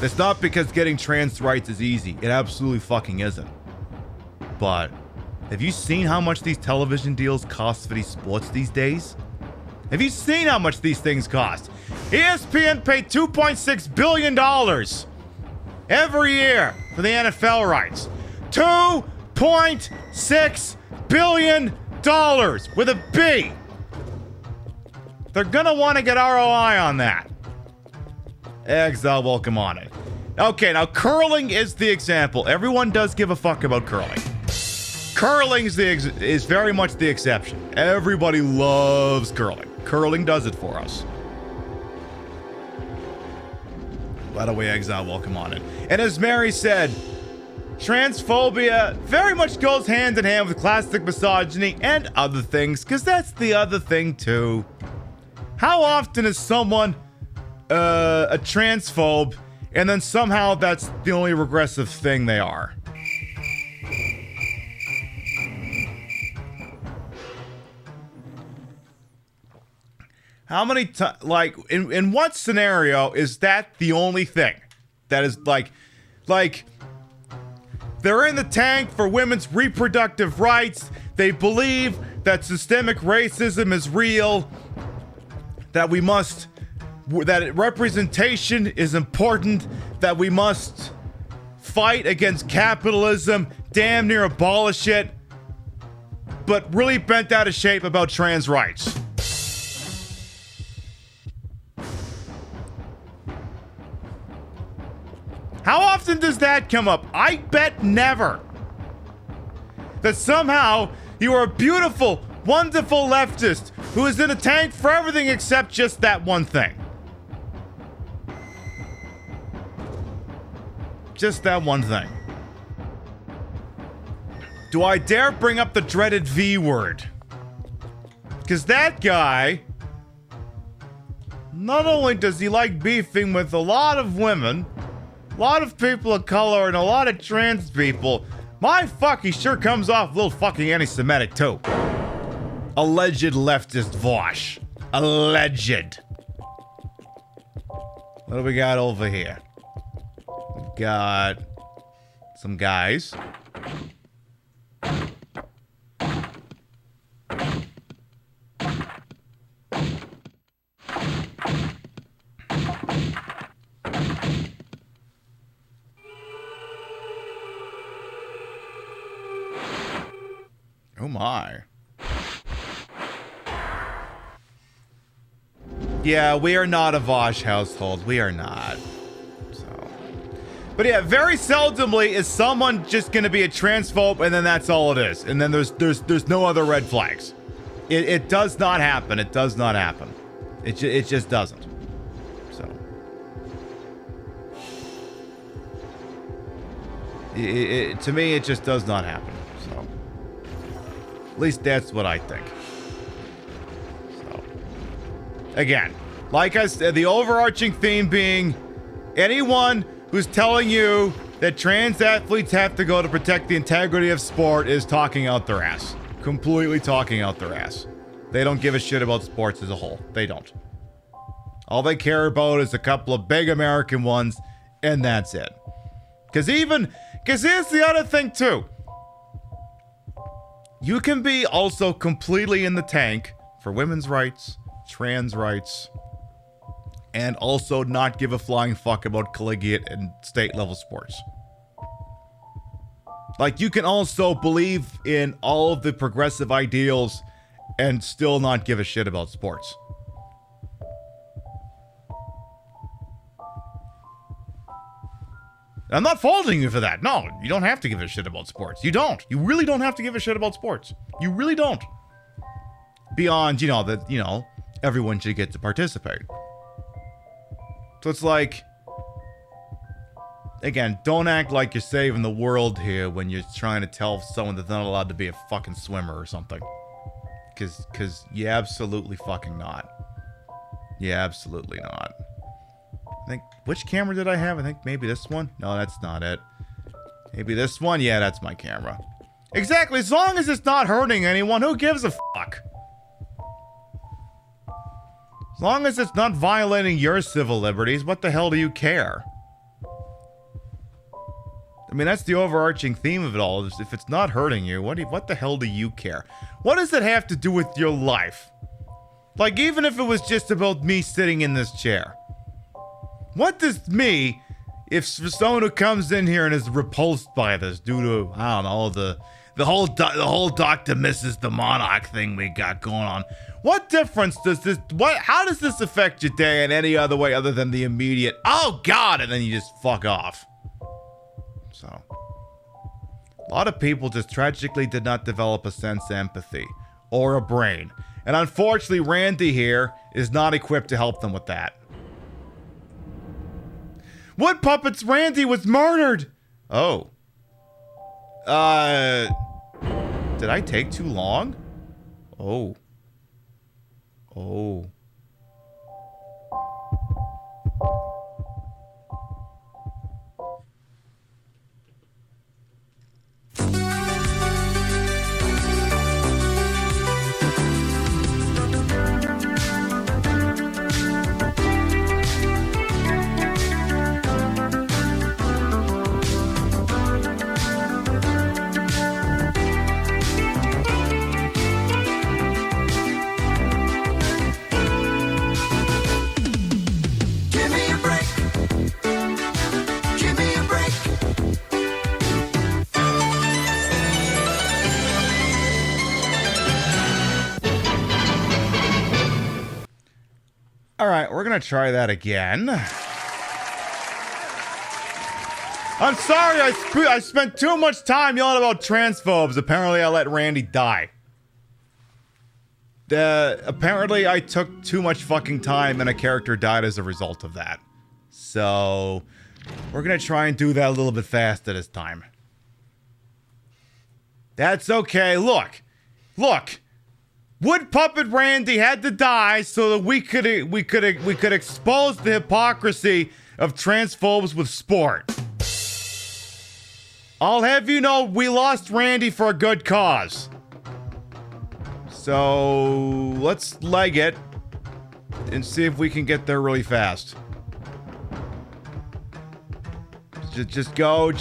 It's not because getting trans rights is easy. It absolutely fucking isn't. But have you seen how much these television deals cost for these sports these days? Have you seen how much these things cost? ESPN paid $2.6 billion every year for the NFL rights. $2.6 billion with a B. They're gonna want to get ROI on that. Exile, welcome on it. Okay, now curling is the example. Everyone does give a fuck about curling. Curling is very much the exception. Everybody loves curling. Curling does it for us. By the way, Exile, welcome on it. And as Mary said, transphobia very much goes hand in hand with classic misogyny and other things, because that's the other thing too. How often is someone a transphobe and then somehow that's the only regressive thing they are? How many times, like, in what scenario is that the only thing that is like, they're in the tank for women's reproductive rights, they believe that systemic racism is real, that representation is important, that we must fight against capitalism, damn near abolish it, but really bent out of shape about trans rights. How often does that come up? I bet never. That somehow you are a beautiful, wonderful leftist who is in a tank for everything except just that one thing. Just that one thing. Do I dare bring up the dreaded V word? Because that guy, not only does he like beefing with a lot of women, a lot of people of color, and a lot of trans people, my fuck, he sure comes off a little fucking anti-Semitic too. Alleged leftist Vosh. Alleged. What do we got over here? We've got some guys. Oh my. Yeah, we are not a Vosh household. We are not. So. But yeah, very seldomly is someone just gonna be a transphobe and then that's all it is. And then there's no other red flags. It does not happen. It does not happen. It just doesn't. So. To me, it just does not happen. So. At least that's what I think. So. Again, like I said, the overarching theme being anyone who's telling you that trans athletes have to go to protect the integrity of sport is talking out their ass. Completely talking out their ass. They don't give a shit about sports as a whole. They don't. All they care about is a couple of big American ones, and that's it. Because here's the other thing too. You can be also completely in the tank for women's rights, trans rights, and also not give a flying fuck about collegiate and state level sports. Like, you can also believe in all of the progressive ideals and still not give a shit about sports. I'm not faulting you for that. No, you don't have to give a shit about sports. You don't. You really don't have to give a shit about sports. You really don't. Beyond, that, everyone should get to participate. So it's like, again, don't act like you're saving the world here when you're trying to tell someone that's not allowed to be a fucking swimmer or something. Because you absolutely fucking not. Yeah, absolutely not. I think, which camera did I have? I think maybe this one? No, that's not it. Maybe this one? Yeah, that's my camera. Exactly, as long as it's not hurting anyone, who gives a fuck? As long as it's not violating your civil liberties, what the hell do you care? I mean, that's the overarching theme of it all. Is if it's not hurting you, what the hell do you care? What does it have to do with your life? Like, even if it was just about me sitting in this chair. What does me, if someone who comes in here and is repulsed by this due to, I don't know, the whole Dr. Mrs. the Monarch thing we got going on. What difference does this, how does this affect your day in any other way other than the immediate, oh God, and then you just fuck off? So, a lot of people just tragically did not develop a sense of empathy or a brain. And unfortunately, Randy here is not equipped to help them with that. Wood Puppets Randy was murdered! Oh. Did I take too long? Oh. Oh. Alright, we're gonna try that again. I'm sorry, I spent too much time yelling about transphobes. Apparently I let Randy die. Apparently I took too much fucking time and a character died as a result of that. So, we're gonna try and do that a little bit faster this time. That's okay, look! Wood Puppet Randy had to die so that we could expose the hypocrisy of transphobes with sport. I'll have you know, we lost Randy for a good cause. So let's leg it and see if we can get there really fast. Just go,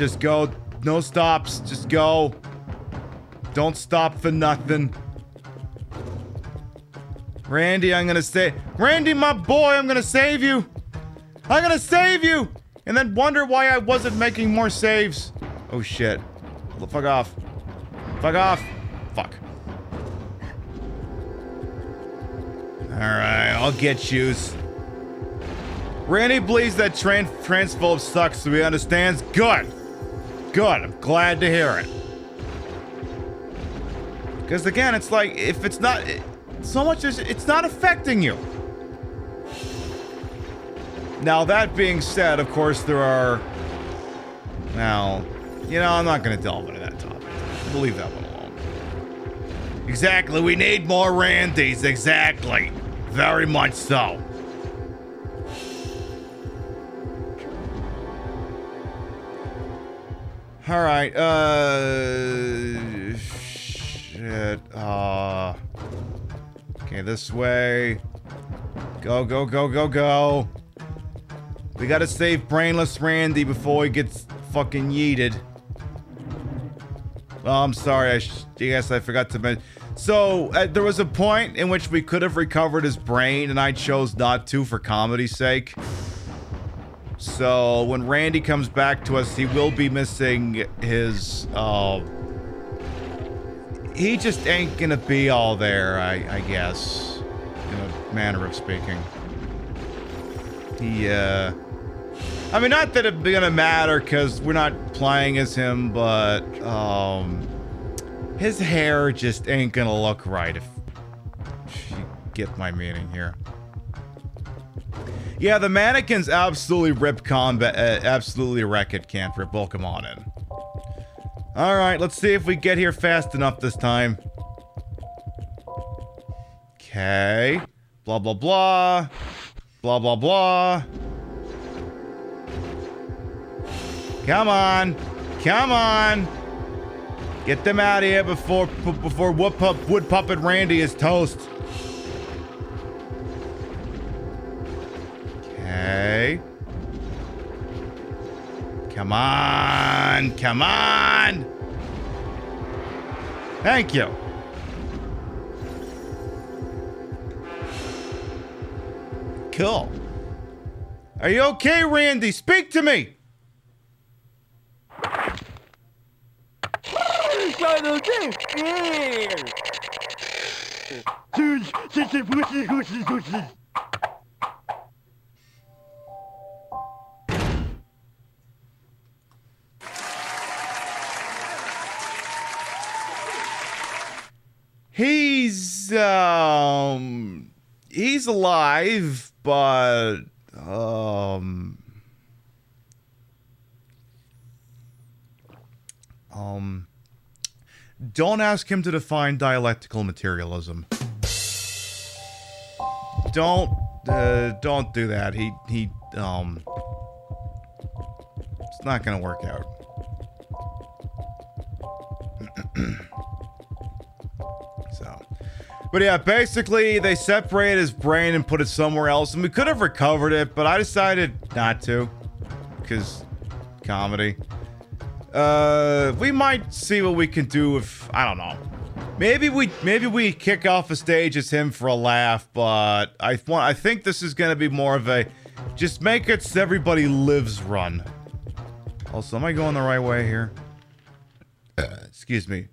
no stops, just go. Don't stop for nothing. Randy, Randy, my boy, I'm gonna save you! I'm gonna save you! And then wonder why I wasn't making more saves. Oh shit. Fuck off. Fuck off. Fuck. Alright, I'll get yous. Randy believes that transphobe sucks, so he understands. Good. Good, I'm glad to hear it. Because again, it's like, if it's not... So much as it's not affecting you. Now, that being said, of course, there are... Now, you know, I'm not going to delve into that topic. We'll leave that one alone. Exactly, we need more Randys. Exactly. Very much so. Alright, shit, okay, this way. Go, go, go, go, go. We gotta save Brainless Randy before he gets fucking yeeted. Oh, I'm sorry, I guess I forgot to mention. So, there was a point in which we could have recovered his brain, and I chose not to for comedy's sake. So, when Randy comes back to us, he will be missing his, he just ain't gonna be all there, I guess, in a manner of speaking. He, I mean, not that it's gonna matter, because we're not playing as him, but, his hair just ain't gonna look right, if you get my meaning here. Yeah, the mannequins absolutely rip combat, absolutely wreck it, can't rip. Well, come on in. Alright, let's see if we get here fast enough this time. Okay. Blah, blah, blah. Blah, blah, blah. Come on. Come on. Get them out of here before Wood Puppet Randy is toast. Okay. Come on. Come on. Thank you. Cool. Are you okay, Randy? Speak to me. He's alive, but don't ask him to define dialectical materialism. Don't do that. It's not gonna work out. But yeah, basically they separated his brain and put it somewhere else, and we could have recovered it, but I decided not to, because comedy. We might see what we can do if, I don't know. Maybe we kick off a stage as him for a laugh, but I think this is gonna be more of a just make it so everybody lives run. Also, am I going the right way here? Excuse me.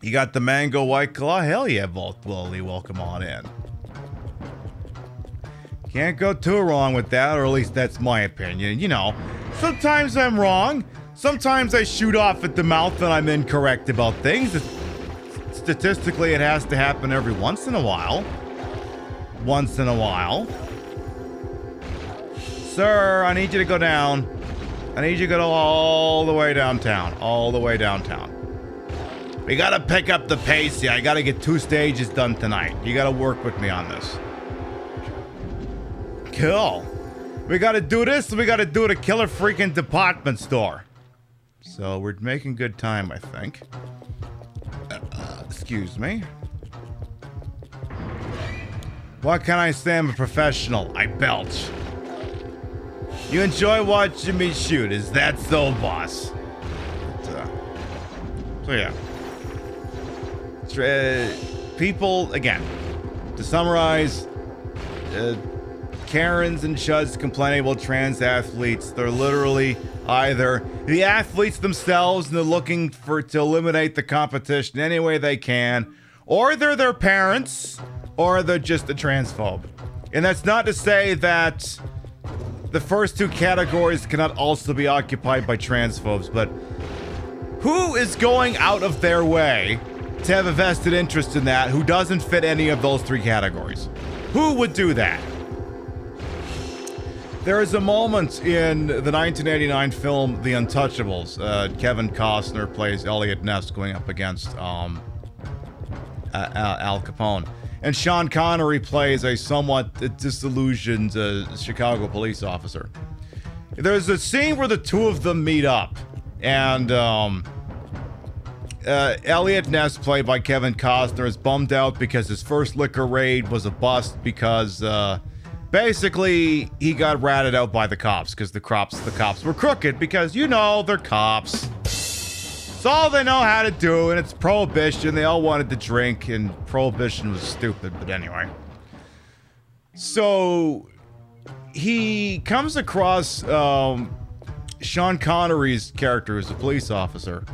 You got the mango white claw? Hell yeah, Voltwilly, welcome on in. Can't go too wrong with that, or at least that's my opinion. You know, sometimes I'm wrong. Sometimes I shoot off at the mouth and I'm incorrect about things. Statistically, it has to happen every once in a while. Once in a while. Sir, I need you to go down. I need you to go all the way downtown. All the way downtown. We gotta pick up the pace here. I gotta get 2 stages done tonight. You gotta work with me on this. Cool. We gotta do this, and we gotta do it at Killer freaking department store. So we're making good time, I think. Excuse me. What can I say? I'm a professional. I belch. You enjoy watching me shoot. Is that so, boss? But, so yeah. People, again, to summarize, Karens and Chuds complaining about trans athletes. They're literally either the athletes themselves and they're looking to eliminate the competition any way they can, or they're their parents, or they're just a transphobe. And that's not to say that the first 2 categories cannot also be occupied by transphobes, but who is going out of their way to have a vested interest in that who doesn't fit any of those 3 categories? Who would do that? There is a moment in the 1989 film The Untouchables. Kevin Costner plays Elliot Ness going up against Al Capone. And Sean Connery plays a somewhat disillusioned Chicago police officer. There's a scene where the 2 of them meet up. And Elliot Ness, played by Kevin Costner, is bummed out because his first liquor raid was a bust because basically he got ratted out by the cops because the cops were crooked because, you know, they're cops. It's all they know how to do, and it's prohibition. They all wanted to drink, and prohibition was stupid, but anyway. So he comes across Sean Connery's character as a police officer,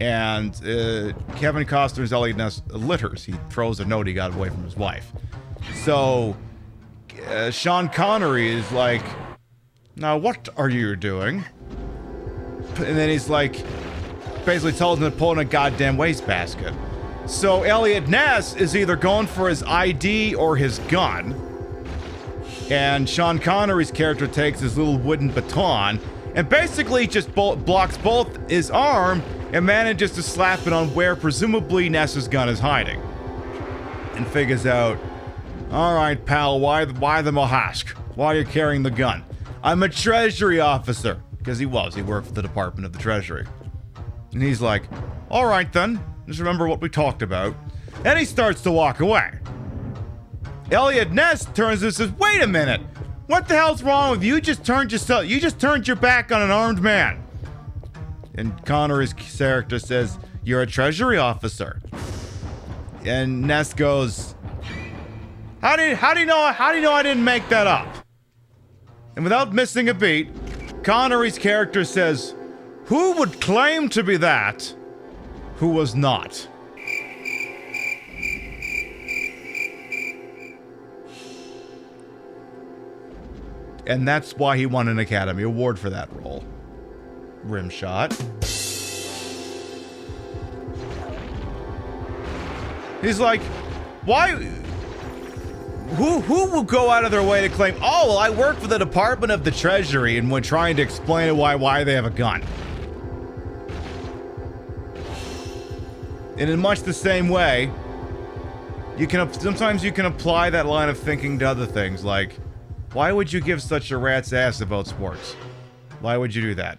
and Kevin Costner's Elliot Ness litters. He throws a note he got away from his wife. So Sean Connery is like, "Now what are you doing?" And then he's like, basically tells him to pull in a goddamn wastebasket. So Elliot Ness is either going for his ID or his gun, and Sean Connery's character takes his little wooden baton and basically just blocks both his arm and manages to slap it on where presumably Ness's gun is hiding. and figures out, all right, pal, why the Mohask? Why are you carrying the gun? I'm a treasury officer. Because he worked for the Department of the Treasury. And he's like, all right then, just remember what we talked about. And he starts to walk away. Elliot Ness turns and says, wait a minute, what the hell's wrong with you? You just turned your back on an armed man. And Connery's character says, you're a treasury officer. And Ness goes, how do you know I didn't make that up? And without missing a beat, Connery's character says, who would claim to be that who was not? And that's why he won an Academy Award for that role. Rimshot. He's like, why? Who will go out of their way to claim, oh, well, I work for the Department of the Treasury, and when trying to explain why they have a gun. And in much the same way, sometimes you can apply that line of thinking to other things, like, why would you give such a rat's ass about sports? Why would you do that?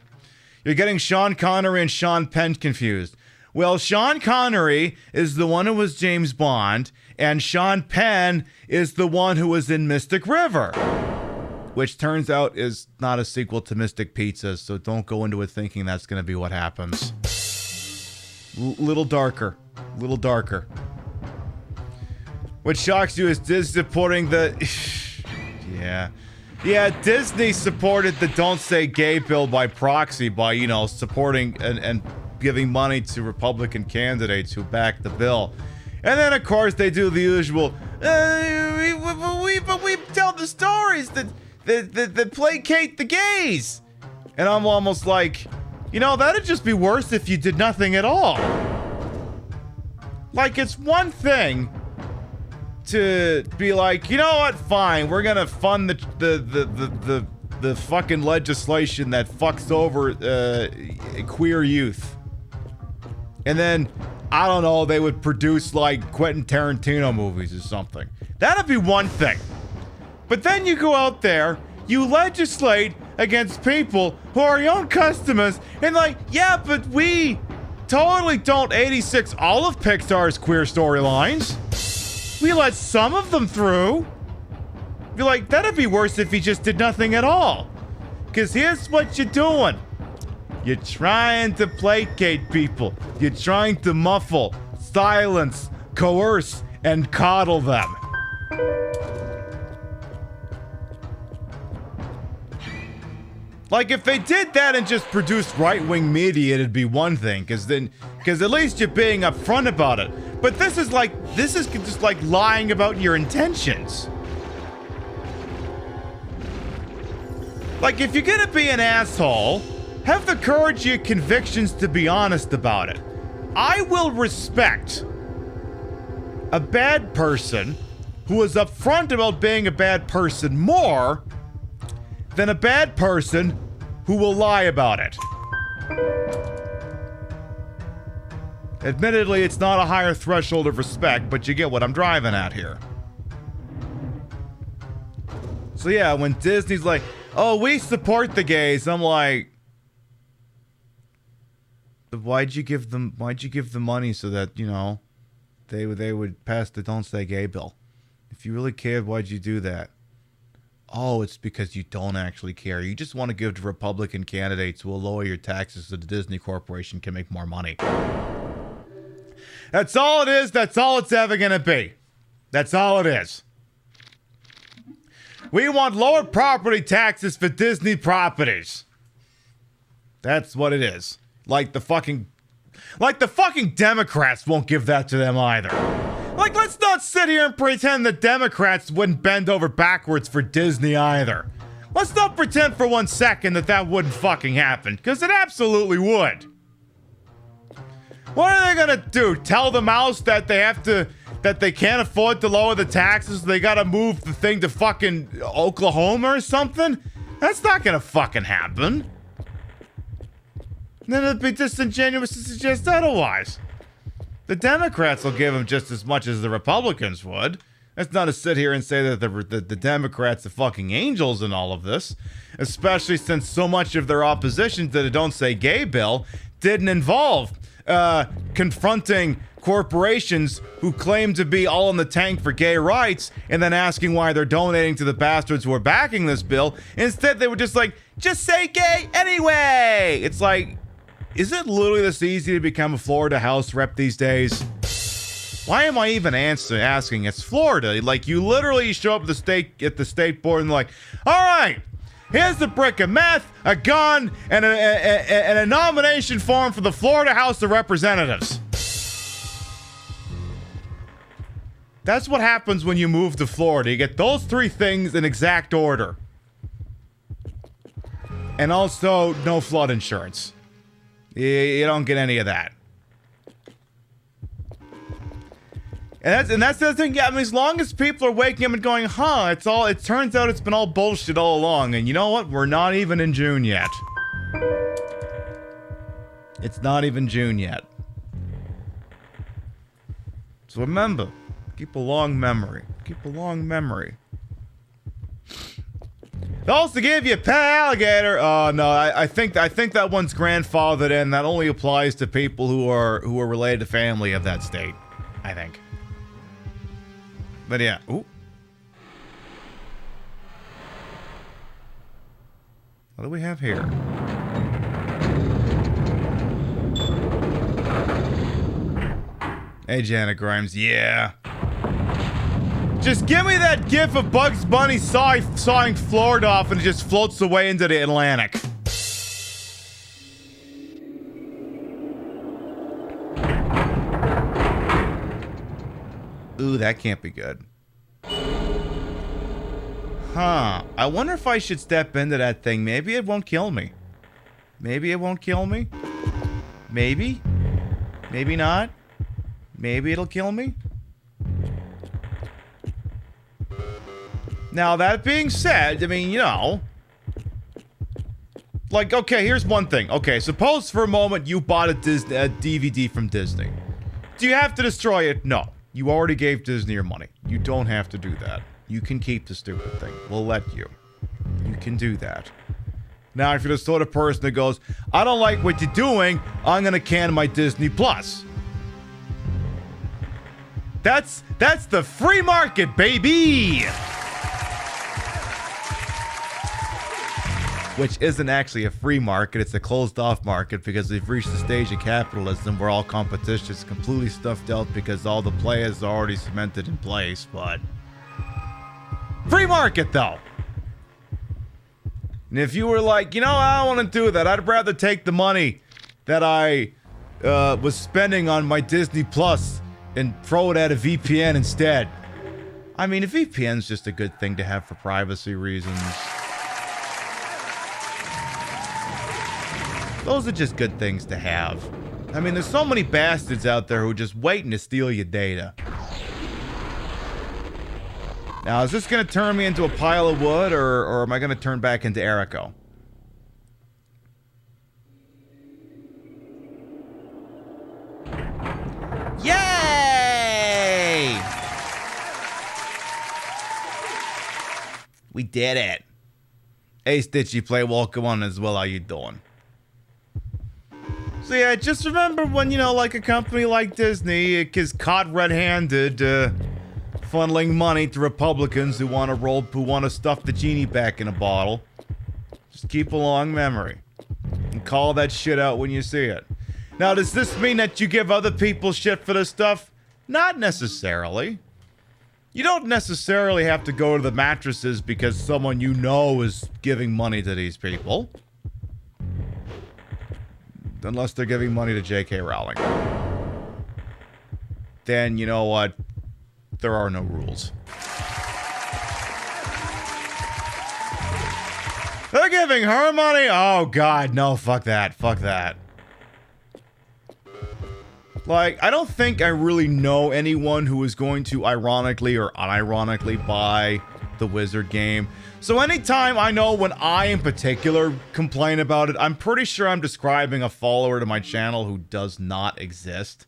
You're getting Sean Connery and Sean Penn confused. Well, Sean Connery is the one who was James Bond, and Sean Penn is the one who was in Mystic River, which turns out is not a sequel to Mystic Pizza, so don't go into it thinking that's going to be what happens. Little darker. What shocks you is Disney supporting the... Yeah, Disney supported the Don't Say Gay bill by proxy by, supporting and giving money to Republican candidates who backed the bill. And then, of course, they do the usual, but we tell the stories that placate the gays. And I'm almost like, that'd just be worse if you did nothing at all. Like, it's one thing to be like, you know what, fine, we're gonna fund the fucking legislation that fucks over queer youth. And then, I don't know, they would produce like Quentin Tarantino movies or something. That'd be one thing. But then you go out there, you legislate against people who are your own customers, and like, yeah, but we totally don't 86 all of Pixar's queer storylines. We let some of them through. Be like, that'd be worse if he just did nothing at all. Because here's what you're doing. You're trying to placate people. You're trying to muffle, silence, coerce, and coddle them. Like, if they did that and just produced right-wing media, it'd be one thing, because at least you're being upfront about it. But this is just like lying about your intentions. Like, if you're gonna be an asshole, have the courage of your convictions to be honest about it. I will respect a bad person who is upfront about being a bad person more than a bad person who will lie about it. Admittedly, it's not a higher threshold of respect, but you get what I'm driving at here. So yeah, when Disney's like, oh, we support the gays, I'm like, but why'd you give them money so that, they would pass the Don't Say Gay bill? If you really cared, why'd you do that? Oh, it's because you don't actually care. You just want to give to Republican candidates who will lower your taxes so the Disney Corporation can make more money. That's all it is. That's all it's ever going to be. That's all it is. We want lower property taxes for Disney properties. That's what it is. Like the fucking Democrats won't give that to them either. Like, let's not sit here and pretend the Democrats wouldn't bend over backwards for Disney either. Let's not pretend for 1 second that wouldn't fucking happen, because it absolutely would. What are they gonna do? Tell the mouse that they can't afford to lower the taxes, they gotta move the thing to fucking Oklahoma or something? That's not gonna fucking happen. Then it'd be disingenuous to suggest otherwise. The Democrats will give them just as much as the Republicans would. That's not to sit here and say that the Democrats are fucking angels in all of this, especially since so much of their opposition to the Don't Say Gay bill didn't involve confronting corporations who claim to be all in the tank for gay rights and then asking why they're donating to the bastards who are backing this bill. Instead, they were just like, just say gay anyway. It's like, is it literally this easy to become a Florida House rep these days? Why am I even asking? It's Florida. Like, you literally show up at the state board and like, all right, here's the brick of meth, a gun, and a nomination form for the Florida House of Representatives. That's what happens when you move to Florida. You get those three things in exact order. And also, no flood insurance. You don't get any of that. And that's the other thing. Yeah, I mean, as long as people are waking up and going, huh, it turns out it's been all bullshit all along. And you know what? We're not even in June yet. It's not even June yet. So remember, keep a long memory. Keep a long memory. They also gave you a pet alligator. Oh no, I think that one's grandfathered in. That only applies to people who are related to family of that state, I think. But yeah. Ooh. What do we have here? Hey, Janet Grimes. Yeah. Just give me that gif of Bugs Bunny sawing Florida off and it just floats away into the Atlantic. Ooh, that can't be good. Huh. I wonder if I should step into that thing. Maybe it won't kill me. Maybe it won't kill me. Maybe. Maybe not. Maybe it'll kill me. Now, that being said, I mean, you know. Like, okay, here's one thing. Okay, suppose for a moment you bought a DVD from Disney. Do you have to destroy it? No. You already gave Disney your money. You don't have to do that. You can keep the stupid thing. We'll let you. You can do that. Now, if you're the sort of person that goes, I don't like what you're doing, I'm gonna can my Disney Plus. That's the free market, baby! Which isn't actually a free market, it's a closed-off market because we've reached the stage of capitalism where all competition is completely stuffed out because all the players are already cemented in place, but... Free market, though! And if you were like, you know, I don't want to do that, I'd rather take the money that I was spending on my Disney Plus and throw it at a VPN instead. I mean, a VPN's just a good thing to have for privacy reasons. Those are just good things to have. I mean, there's so many bastards out there who are just waiting to steal your data. Now, is this going to turn me into a pile of wood, or am I going to turn back into Erico? Yay! We did it. Hey, Stitchy Play, welcome on as well. How you doing? So yeah, just remember when, you know, like a company like Disney is caught red-handed, funneling money to Republicans who want to stuff the genie back in a bottle. Just keep a long memory. And call that shit out when you see it. Now, does this mean that you give other people shit for this stuff? Not necessarily. You don't necessarily have to go to the mattresses because someone you know is giving money to these people. Unless they're giving money to J.K. Rowling. Then, you know what? There are no rules. They're giving her money? Oh, God. No, fuck that. Fuck that. Like, I don't think I really know anyone who is going to ironically or unironically buy the Wizard game. So anytime I know when I in particular complain about it, I'm pretty sure I'm describing a follower to my channel who does not exist.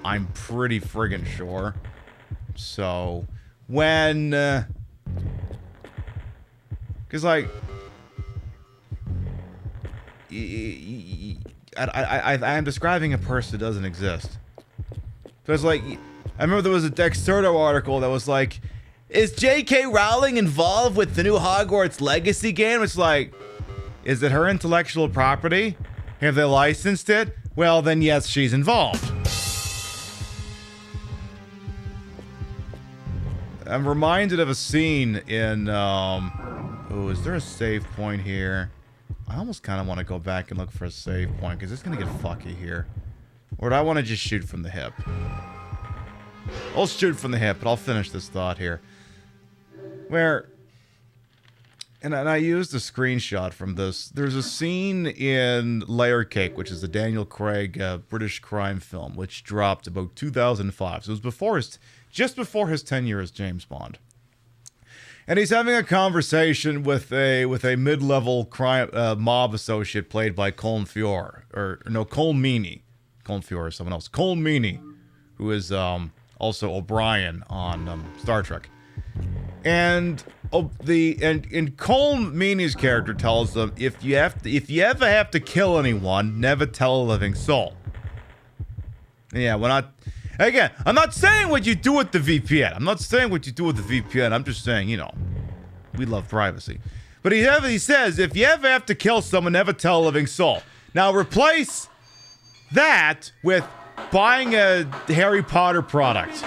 I'm pretty friggin' sure. So, when... Because, like... I'm describing a person that doesn't exist. So it's like... I remember there was a Dexerto article that was like... Is J.K. Rowling involved with the new Hogwarts Legacy game? It's like... Is it her intellectual property? Have they licensed it? Well, then yes, she's involved. I'm reminded of a scene in, oh, is there a save point here? I almost kind of want to go back and look for a save point, because it's going to get fucky here. Or do I want to just shoot from the hip? I'll shoot from the hip, but I'll finish this thought here. Where... And I used a screenshot from this. There's a scene in Layer Cake, which is the Daniel Craig British crime film, which dropped about 2005. So it was before just before his tenure as James Bond. And he's having a conversation with a mid-level crime mob associate played by Colm Feore, Colm Meaney. Colm Feore is someone else. Colm Meaney, who is also O'Brien on Star Trek. And Colm Meaney's character tells them, if you ever have to kill anyone, never tell a living soul. Yeah, I'm not saying what you do with the VPN. I'm just saying, you know, we love privacy. But he says, if you ever have to kill someone, never tell a living soul. Now replace that with buying a Harry Potter product.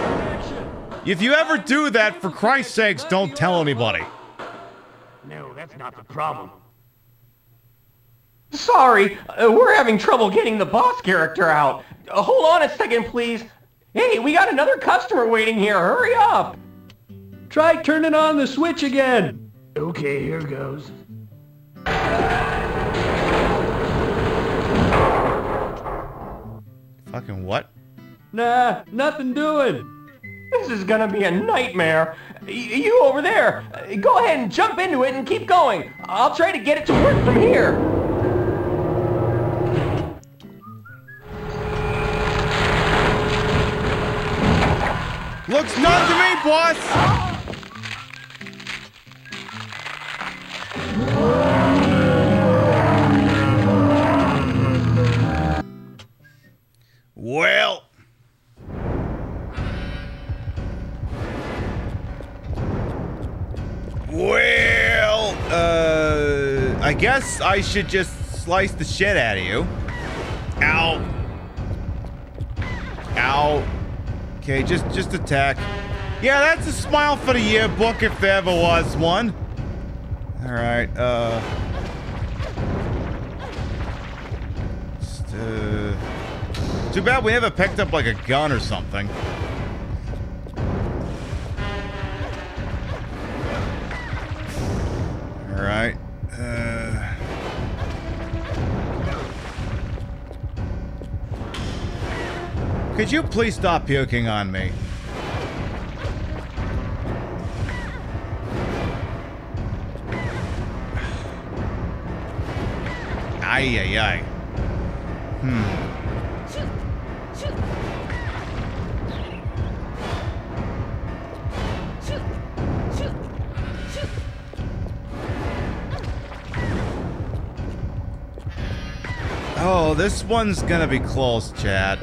If you ever do that, for Christ's sakes, don't tell anybody. No, that's not the problem. Sorry, we're having trouble getting the boss character out. Hold on a second, please. Hey, we got another customer waiting here. Hurry up. Try turning on the switch again. Okay, here goes. Fucking what? Nah, nothing doing. This is gonna be a nightmare. You over there, go ahead and jump into it and keep going. I'll try to get it to work from here. Looks done to me, boss! Well... I guess I should just slice the shit out of you. Ow. Ow. Okay, just attack. Yeah, that's a smile for the yearbook if there ever was one. Alright, too bad we never picked up like a gun or something. Alright. Could you please stop puking on me? Ay, ay, ay. Oh, this one's gonna be close, chat.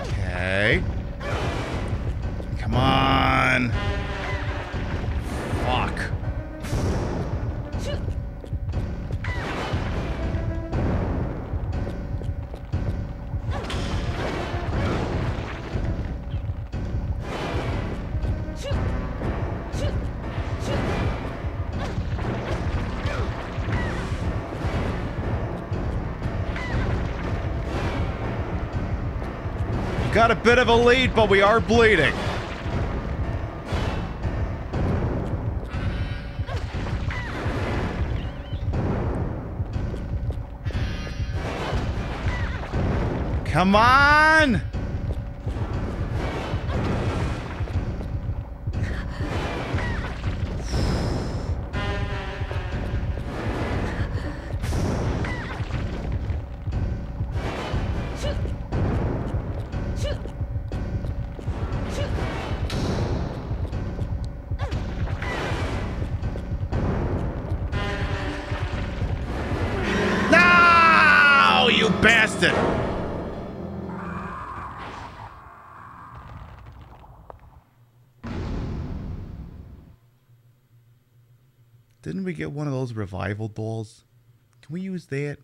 Okay. Come on. Fuck. Got a bit of a lead, but we are bleeding. Come on! No, you bastard! Didn't we get one of those revival dolls? Can we use that?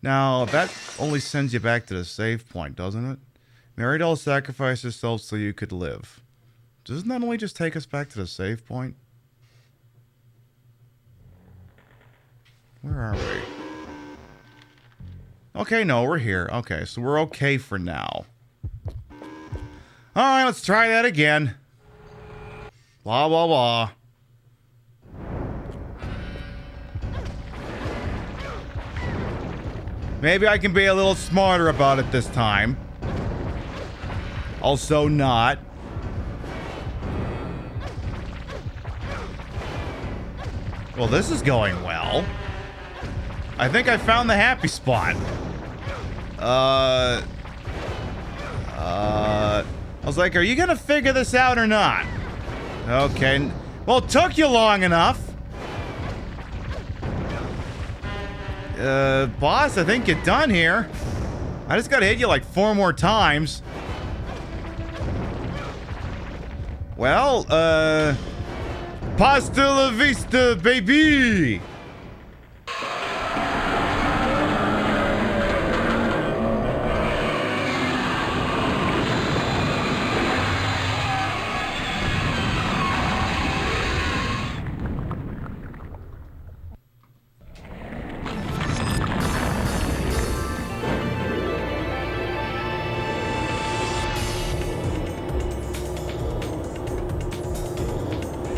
Now, that only sends you back to the save point, doesn't it? Mary doll sacrificed herself so you could live. Doesn't that only just take us back to the save point? Where are we? Okay, no, we're here. Okay, so we're okay for now. Alright, let's try that again. Blah, blah, blah. Maybe I can be a little smarter about it this time. Also not. Well, this is going well. I think I found the happy spot. I was like, are you gonna figure this out or not? Okay. Well, it took you long enough. Boss, I think you're done here. I just gotta hit you like 4 more times. Well, pasta la vista, baby!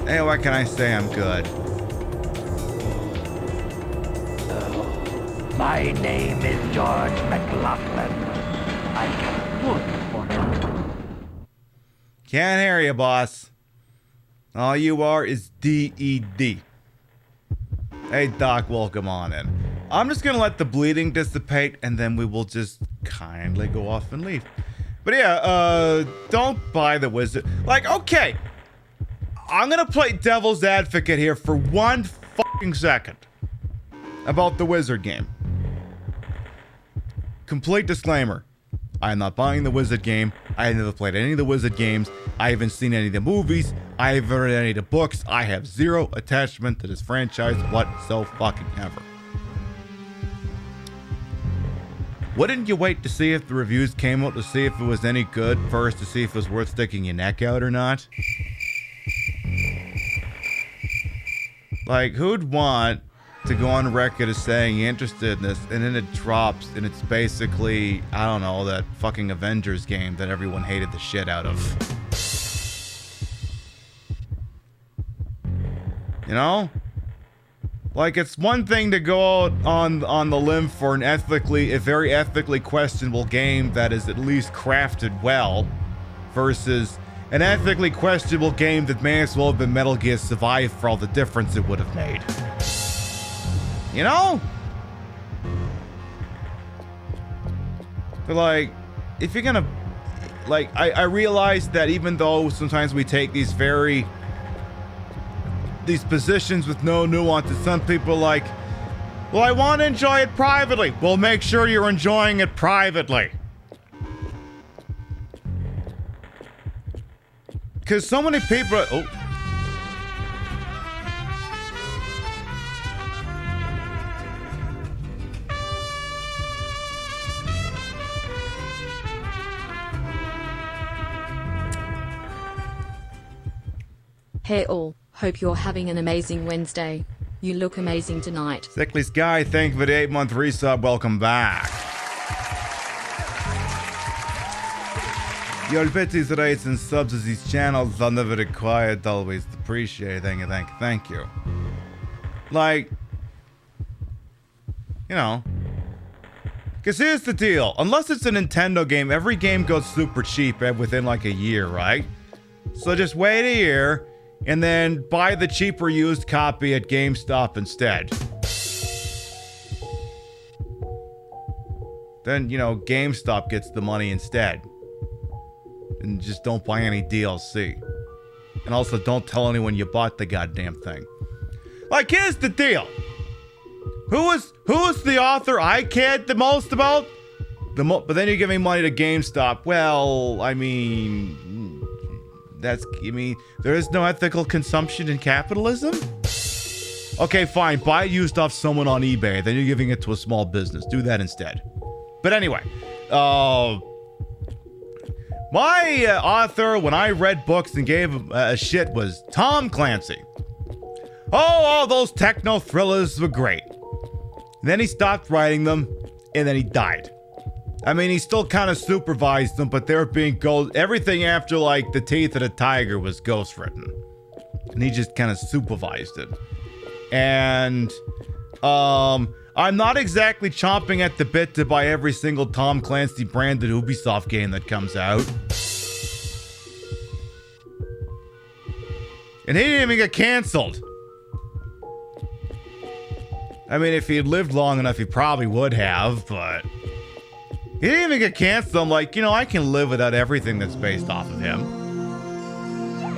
Hey, what can I say? I'm good. My name is George McLaughlin. I got wood for you. Can't hear you, boss. All you are is DED. Hey, Doc, welcome on in. I'm just gonna let the bleeding dissipate, and then we will just kindly go off and leave. But yeah, don't buy the wizard. Like, okay. I'm gonna play devil's advocate here for 1 fucking second about the wizard game. Complete disclaimer. I am not buying the wizard game. I have never played any of the wizard games. I haven't seen any of the movies. I haven't read any of the books. I have zero attachment to this franchise whatsoever. Wouldn't you wait to see if the reviews came out to see if it was any good first to see if it was worth sticking your neck out or not? Like, who'd want to go on record as saying you're interested in this, and then it drops, and it's basically, I don't know, that fucking Avengers game that everyone hated the shit out of. You know? Like, it's one thing to go out on the limb for a very ethically questionable game that is at least crafted well, versus an ethically questionable game that may as well have been Metal Gear Survive for all the difference it would have made. You know? But like, if you're gonna... Like, I realize that even though sometimes we take these positions with no nuance, and some people are like, well, I want to enjoy it privately. Well, make sure you're enjoying it privately. Because so many people... Oh. Hey all, hope you're having an amazing Wednesday. You look amazing tonight. Sickly Sky, thank you for the 8-month resub. Welcome back. Your bits, rates, and subs as these channels are never required, always appreciate. Thank you. Like, you know, Because here's the deal. Unless it's a Nintendo game, every game goes super cheap within like a year, right? So just wait a year and then buy the cheaper used copy at GameStop instead. Then, you know, GameStop gets the money instead. And just don't buy any DLC. And also don't tell anyone you bought the goddamn thing. Like, here's the deal. Who was the author I cared the most about? But then you're giving money to GameStop. Well, I mean, there is no ethical consumption in capitalism? Okay, fine. Buy it used off someone on eBay. Then you're giving it to a small business. Do that instead. But anyway, my author, when I read books and gave a shit, was Tom Clancy. Oh, all those techno thrillers were great. And then he stopped writing them, and then he died. I mean, he still kind of supervised them, but they were being everything after, like, The Teeth of the Tiger was ghostwritten. And he just kind of supervised it. And, I'm not exactly chomping at the bit to buy every single Tom Clancy branded Ubisoft game that comes out. And he didn't even get canceled. I mean, if he had lived long enough, he probably would have, but he didn't even get canceled. I'm like, you know, I can live without everything that's based off of him.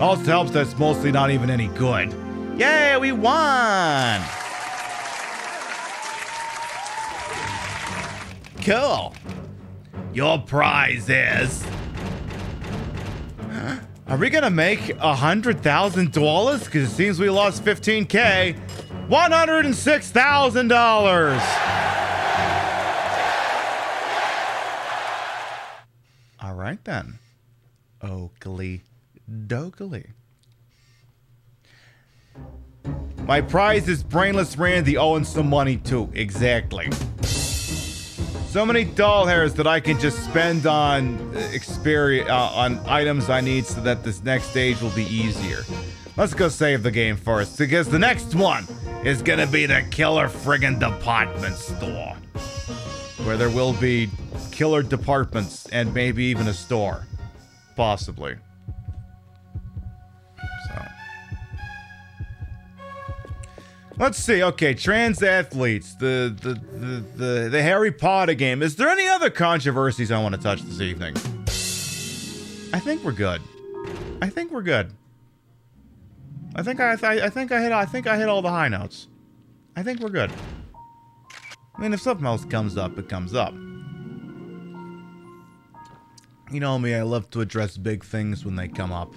Also helps that it's mostly not even any good. Yay, we won! Cool. Your prize is... Are we gonna make $100,000? Because it seems we lost $15K. $106,000. All right then. Oakley dokley. My prize is Brainless Randy owing some money too. Exactly. So many doll hairs that I can just spend on experience on items I need so that this next stage will be easier. Let's go save the game first, because the next one is gonna be the killer friggin' department store, where there will be killer departments and maybe even a store, possibly. So let's see. Okay, trans athletes, the Harry Potter game. Is there any other controversies I want to touch this evening? I think we're good. I think we're good. I think I hit all the high notes. I think we're good. I mean, if something else comes up, it comes up. You know me, I love to address big things when they come up.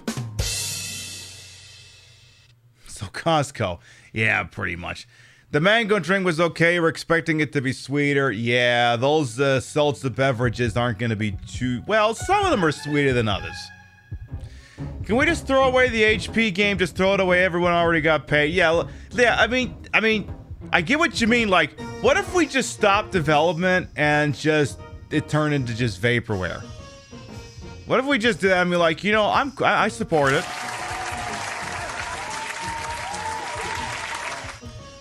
So Costco, yeah, pretty much. The mango drink was okay. We're expecting it to be sweeter. Yeah, those seltzer beverages aren't going to be too... Well, some of them are sweeter than others. Can we just throw away the HP game? Just throw it away. Everyone already got paid. Yeah. I mean, I get what you mean. Like, what if we just stop development and just it turned into just vaporware? What if we just did that and be like, you know, I support it.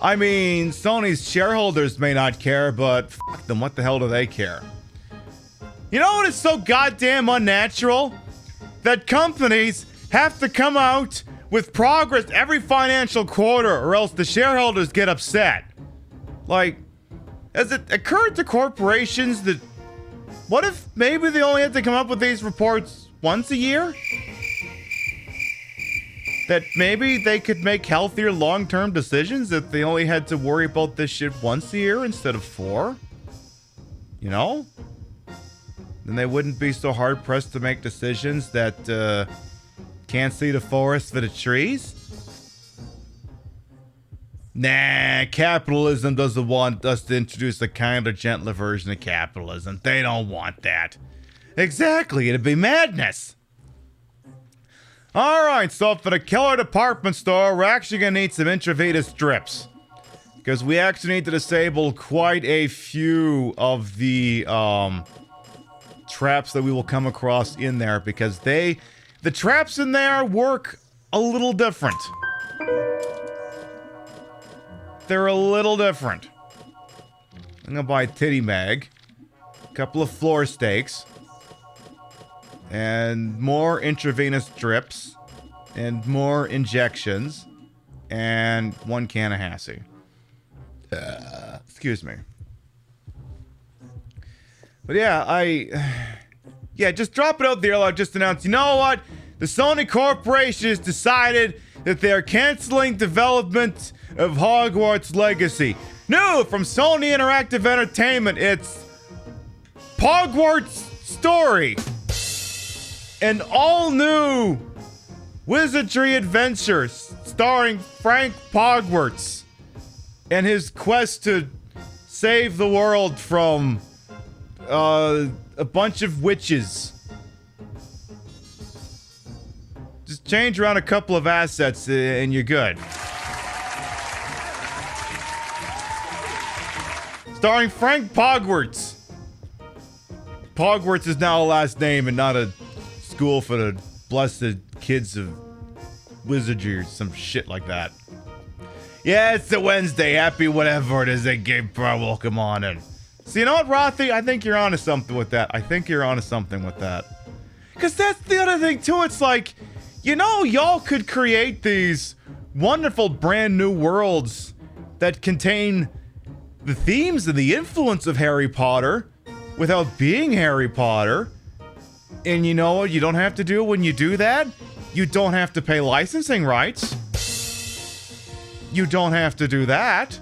I mean, Sony's shareholders may not care, but fuck them. What the hell do they care? You know what is so goddamn unnatural? That companies have to come out with progress every financial quarter or else the shareholders get upset. Like, has it occurred to corporations that what if maybe they only have to come up with these reports once a year? That maybe they could make healthier long-term decisions if they only had to worry about this shit once a year instead of 4? You know? Then they wouldn't be so hard-pressed to make decisions that can't see the forest for the trees? Nah, capitalism doesn't want us to introduce a kinder, gentler version of capitalism. They don't want that. Exactly, it'd be madness. Alright, so for the killer department store, we're actually gonna need some intravenous drips. Because we actually need to disable quite a few of the, traps that we will come across in there, because the traps in there work a little different. They're a little different. I'm gonna buy a titty mag. couple of floor steaks, and more intravenous drips, and more injections, and 1 can of Hassie. Excuse me. But yeah, just drop it out there. I'll just announce, you know what? The Sony Corporation has decided that they are canceling development of Hogwarts Legacy. New from Sony Interactive Entertainment, it's Hogwarts Story. An all-new wizardry adventure starring Frank Hogwarts and his quest to save the world from a bunch of witches. Just change around a couple of assets and you're good. Starring Frank Hogwarts. Hogwarts is now a last name and not a school for the blessed kids of wizardry or some shit like that. Yeah, it's a Wednesday. Happy whatever it is that Gabe Pro. Welcome on in. So you know what, Rothy? I think you're onto something with that. Because that's the other thing, too. It's like, you know, y'all could create these wonderful brand new worlds that contain the themes and the influence of Harry Potter without being Harry Potter. And you know what you don't have to do when you do that? You don't have to pay licensing rights. You don't have to do that.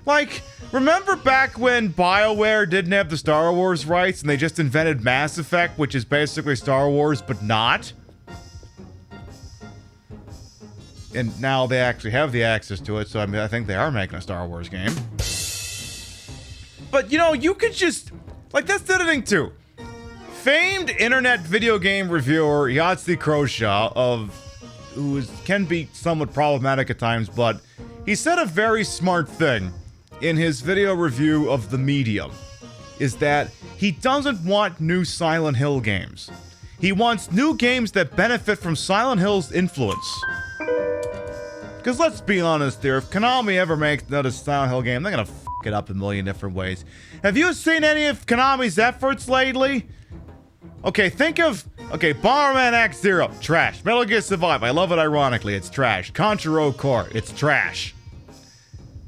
Like, remember back when BioWare didn't have the Star Wars rights and they just invented Mass Effect, which is basically Star Wars, but not? And now they actually have the access to it, so I mean, I think they are making a Star Wars game. But, you know, you could just... Like, that's the other thing, too. Famed internet video game reviewer Yahtzee Croshaw who can be somewhat problematic at times, but he said a very smart thing in his video review of The Medium, is that he doesn't want new Silent Hill games. He wants new games that benefit from Silent Hill's influence. Because let's be honest here, if Konami ever makes another Silent Hill game, they're gonna f*** it up a million different ways. Have you seen any of Konami's efforts lately? Okay, think of... Okay, Bomberman X-Zero, trash. Metal Gear Survive, I love it ironically, it's trash. Contra Road Core, it's trash.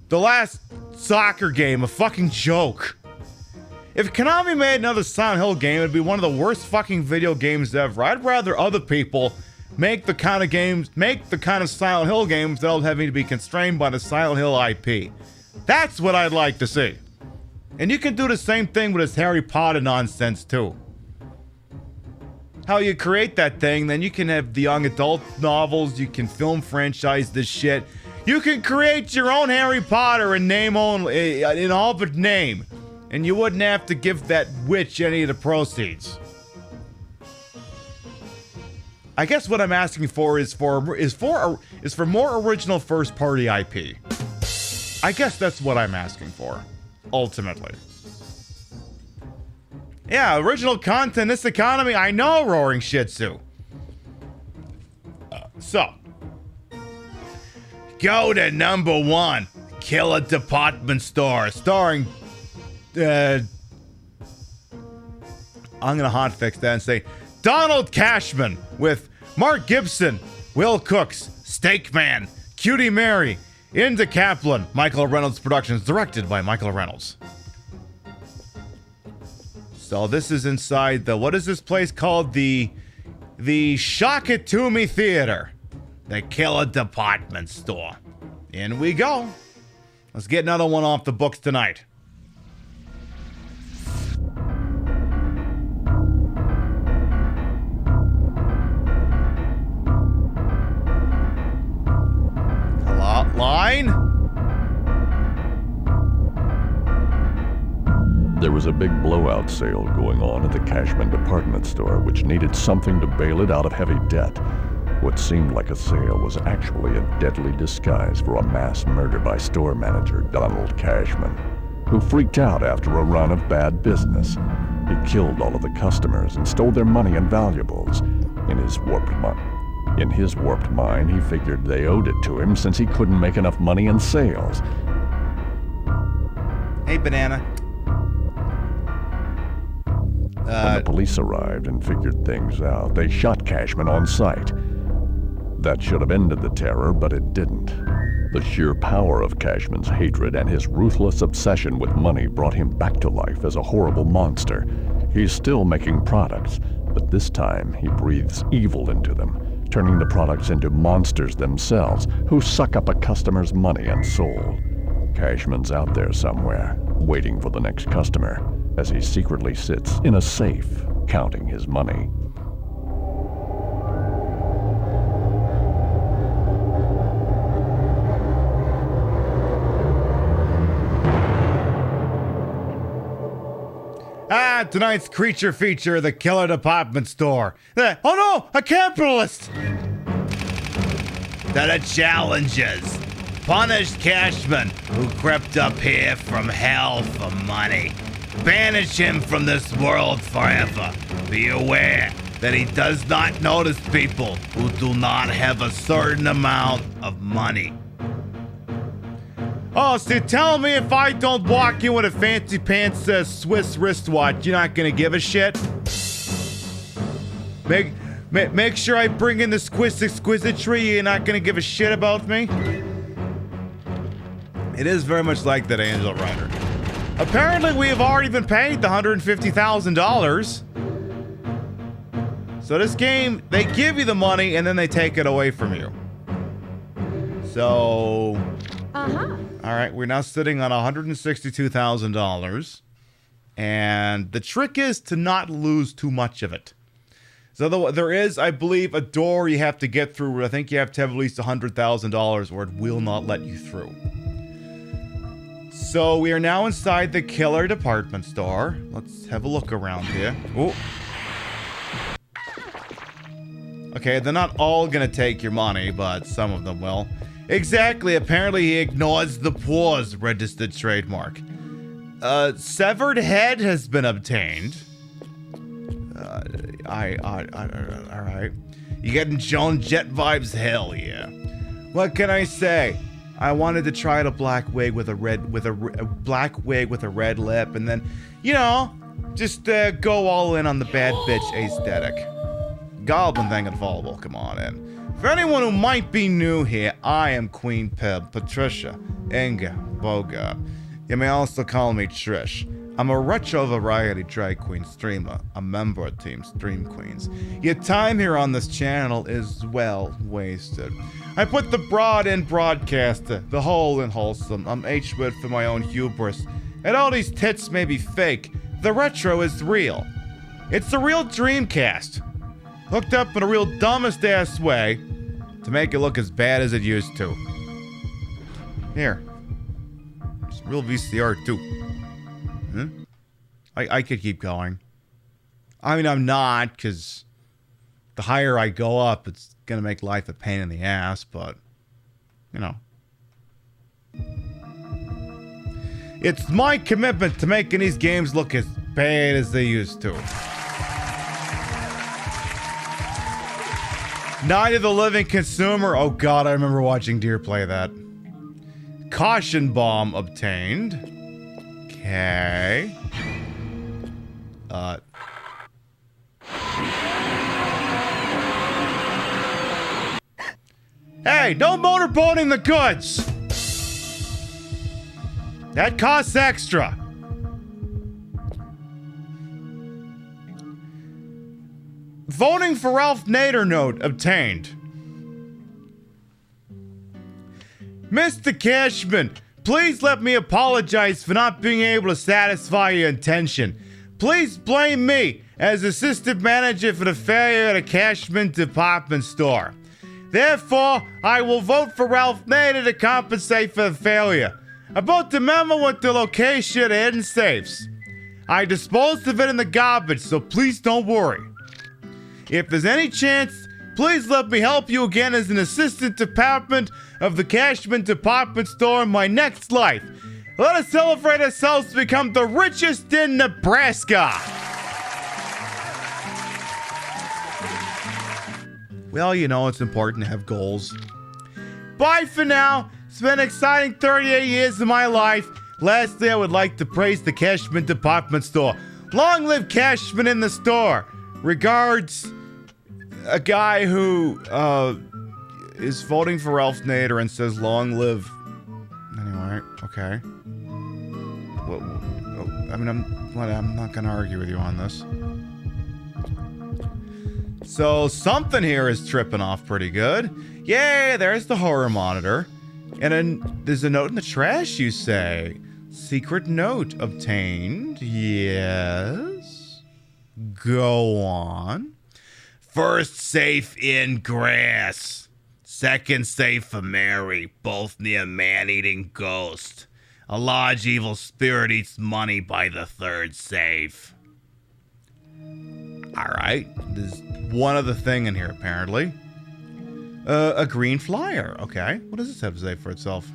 The last soccer game, a fucking joke. If Konami made another Silent Hill game, it'd be one of the worst fucking video games ever. I'd rather other people make the kind of Silent Hill games without having to be constrained by the Silent Hill IP. That's what I'd like to see. And you can do the same thing with this Harry Potter nonsense too. How you create that thing, then you can have the young adult novels, you can film franchise this shit. You can create your own Harry Potter in name only, in all but name. And you wouldn't have to give that witch any of the proceeds. I guess what I'm asking for is for more original first-party IP. I guess that's what I'm asking for, ultimately. Yeah, original content, this economy, I know, Roaring Shih Tzu. So, go to number 1, Killer Department Store, starring, I'm gonna hotfix that and say, Donald Cashman, with Mark Gibson, Will Cooks, Steakman, Cutie Mary, Inda Kaplan, Michael Reynolds Productions, directed by Michael Reynolds. So this is inside the, what is this place called? The Shock It To Me Theater. The Killer Department Store. In we go. Let's get another one off the books tonight. Line? There was a big blowout sale going on at the Cashman department store, which needed something to bail it out of heavy debt. What seemed like a sale was actually a deadly disguise for a mass murder by store manager Donald Cashman, who freaked out after a run of bad business. He killed all of the customers and stole their money and valuables. In his warped mind, he figured they owed it to him since he couldn't make enough money in sales. Hey, Banana. When the police arrived and figured things out, they shot Cashman on sight. That should have ended the terror, but it didn't. The sheer power of Cashman's hatred and his ruthless obsession with money brought him back to life as a horrible monster. He's still making products, but this time he breathes evil into them, turning the products into monsters themselves who suck up a customer's money and soul. Cashman's out there somewhere, waiting for the next customer, as he secretly sits in a safe, counting his money. Tonight's creature feature, the killer department store. Oh no, a capitalist! That it challenges punished Cashman who crept up here from hell for money. Banish him from this world forever. Be aware that he does not notice people who do not have a certain amount of money. Oh, so tell me if I don't walk in with a fancy pants Swiss wristwatch, you're not gonna give a shit? Make sure I bring in the exquisitry, you're not gonna give a shit about me? It is very much like that Angel Rider. Apparently we have already been paid the $150,000. So this game, they give you the money and then they take it away from you. So... All right, we're now sitting on $162,000, and the trick is to not lose too much of it. So there is, I believe, a door you have to get through. I think you have to have at least $100,000 or it will not let you through. So we are now inside the killer department store. Let's have a look around here. Ooh. Okay, they're not all gonna take your money, but some of them will. Exactly, apparently he ignores the pause registered trademark. Severed head has been obtained. Alright. You getting Joan Jett vibes? Hell yeah. What can I say? I wanted to try the black wig with a black wig with a red lip and then, you know, just go all in on the bad bitch aesthetic. Goblin thing involvable, come on in. For anyone who might be new here, I am Queen Pib, Patricia, Inga, Bogart. You may also call me Trish. I'm a retro variety drag queen streamer, a member of Team Stream Queens. Your time here on this channel is well wasted. I put the broad in broadcaster, the whole in wholesome. I'm H-word for my own hubris. And all these tits may be fake, the retro is real. It's the real Dreamcast. Hooked up in a real dumbest ass way to make it look as bad as it used to. Here. It's a real VCR too. Huh? I could keep going. I mean, I'm not, because the higher I go up, it's gonna make life a pain in the ass, but, you know. It's my commitment to making these games look as bad as they used to. Night of the Living Consumer. Oh god, I remember watching Deer play that. Caution bomb obtained. Okay. Hey, no motorboating the goods! That costs extra. Voting for Ralph Nader note obtained. Mr. Cashman, please let me apologize for not being able to satisfy your intention. Please blame me as assistant manager for the failure at a Cashman department store. Therefore, I will vote for Ralph Nader to compensate for the failure. About the memo with the location of the hidden safes. I disposed of it in the garbage, so please don't worry. If there's any chance, please let me help you again as an assistant department of the Cashman department store in my next life. Let us celebrate ourselves to become the richest in Nebraska. Well, you know, it's important to have goals. Bye for now. It's been an exciting 38 years of my life. Lastly, I would like to praise the Cashman department store. Long live Cashman in the store. Regards, a guy who is voting for Ralph Nader and says long live. Anyway, okay. I mean, I'm not gonna argue with you on this. So something here is tripping off pretty good. Yay, there's the horror monitor. And then there's a note in the trash, you say. Secret note obtained. Yes. Go on. First safe in grass. Second safe for Mary. Both near man-eating ghost. A large evil spirit eats money by the third safe. Alright. There's one other thing in here, apparently. A green flyer. Okay. What does this have to say for itself?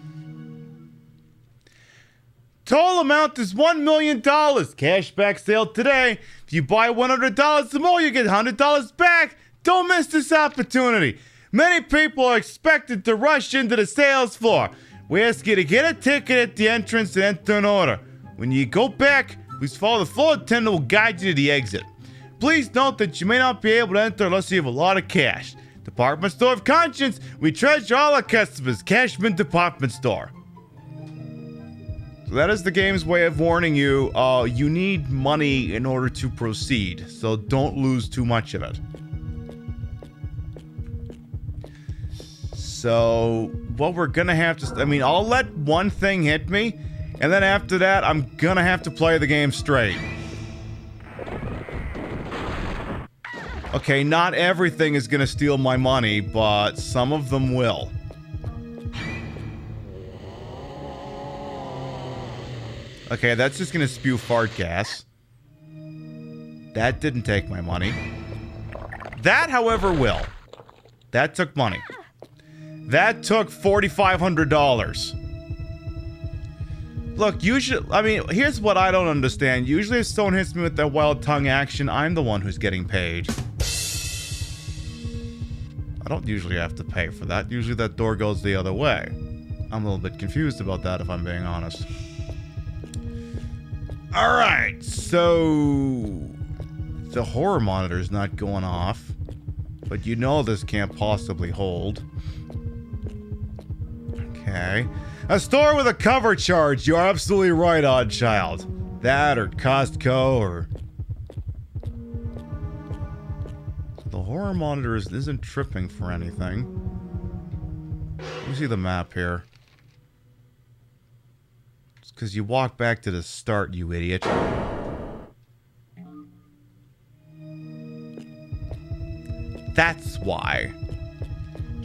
Total amount is $1 million. Cashback sale today. If you buy $100 or more, you get $100 back. Don't miss this opportunity. Many people are expected to rush into the sales floor. We ask you to get a ticket at the entrance and enter an order. When you go back, please follow the floor attendant who will guide you to the exit. Please note that you may not be able to enter unless you have a lot of cash. Department Store of Conscience, we treasure all our customers. Cashman Department Store. So that is the game's way of warning you, you need money in order to proceed, so don't lose too much of it. So, what we're gonna have to, I'll let one thing hit me, and then after that, I'm gonna have to play the game straight. Okay, not everything is gonna steal my money, but some of them will. Okay, that's just gonna spew fart gas. That didn't take my money. That, however, will. That took money. That took $4,500. Look, usually, here's what I don't understand. Usually if someone hits me with that wild tongue action, I'm the one who's getting paid. I don't usually have to pay for that. Usually that door goes the other way. I'm a little bit confused about that, if I'm being honest. Alright, so... the horror monitor's not going off. But you know this can't possibly hold. Okay. A store with a cover charge. You're absolutely right, odd child. That or Costco or... the horror monitor isn't tripping for anything. Let me see the map here. It's because you walk back to the start, you idiot. That's why.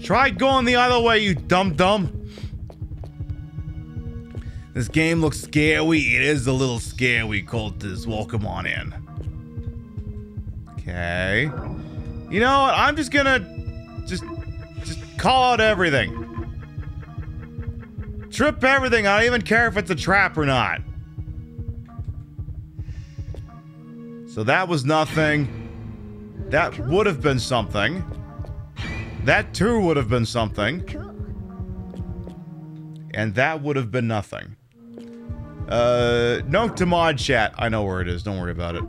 Try going the other way, you dum-dum. This game looks scary. It is a little scary, cultists. Welcome on in. Okay. You know what? I'm just gonna... Just call out everything. Trip everything. I don't even care if it's a trap or not. So that was nothing. That would have been something. That too would have been something. And that would have been nothing. Note to mod chat. I know where it is. Don't worry about it.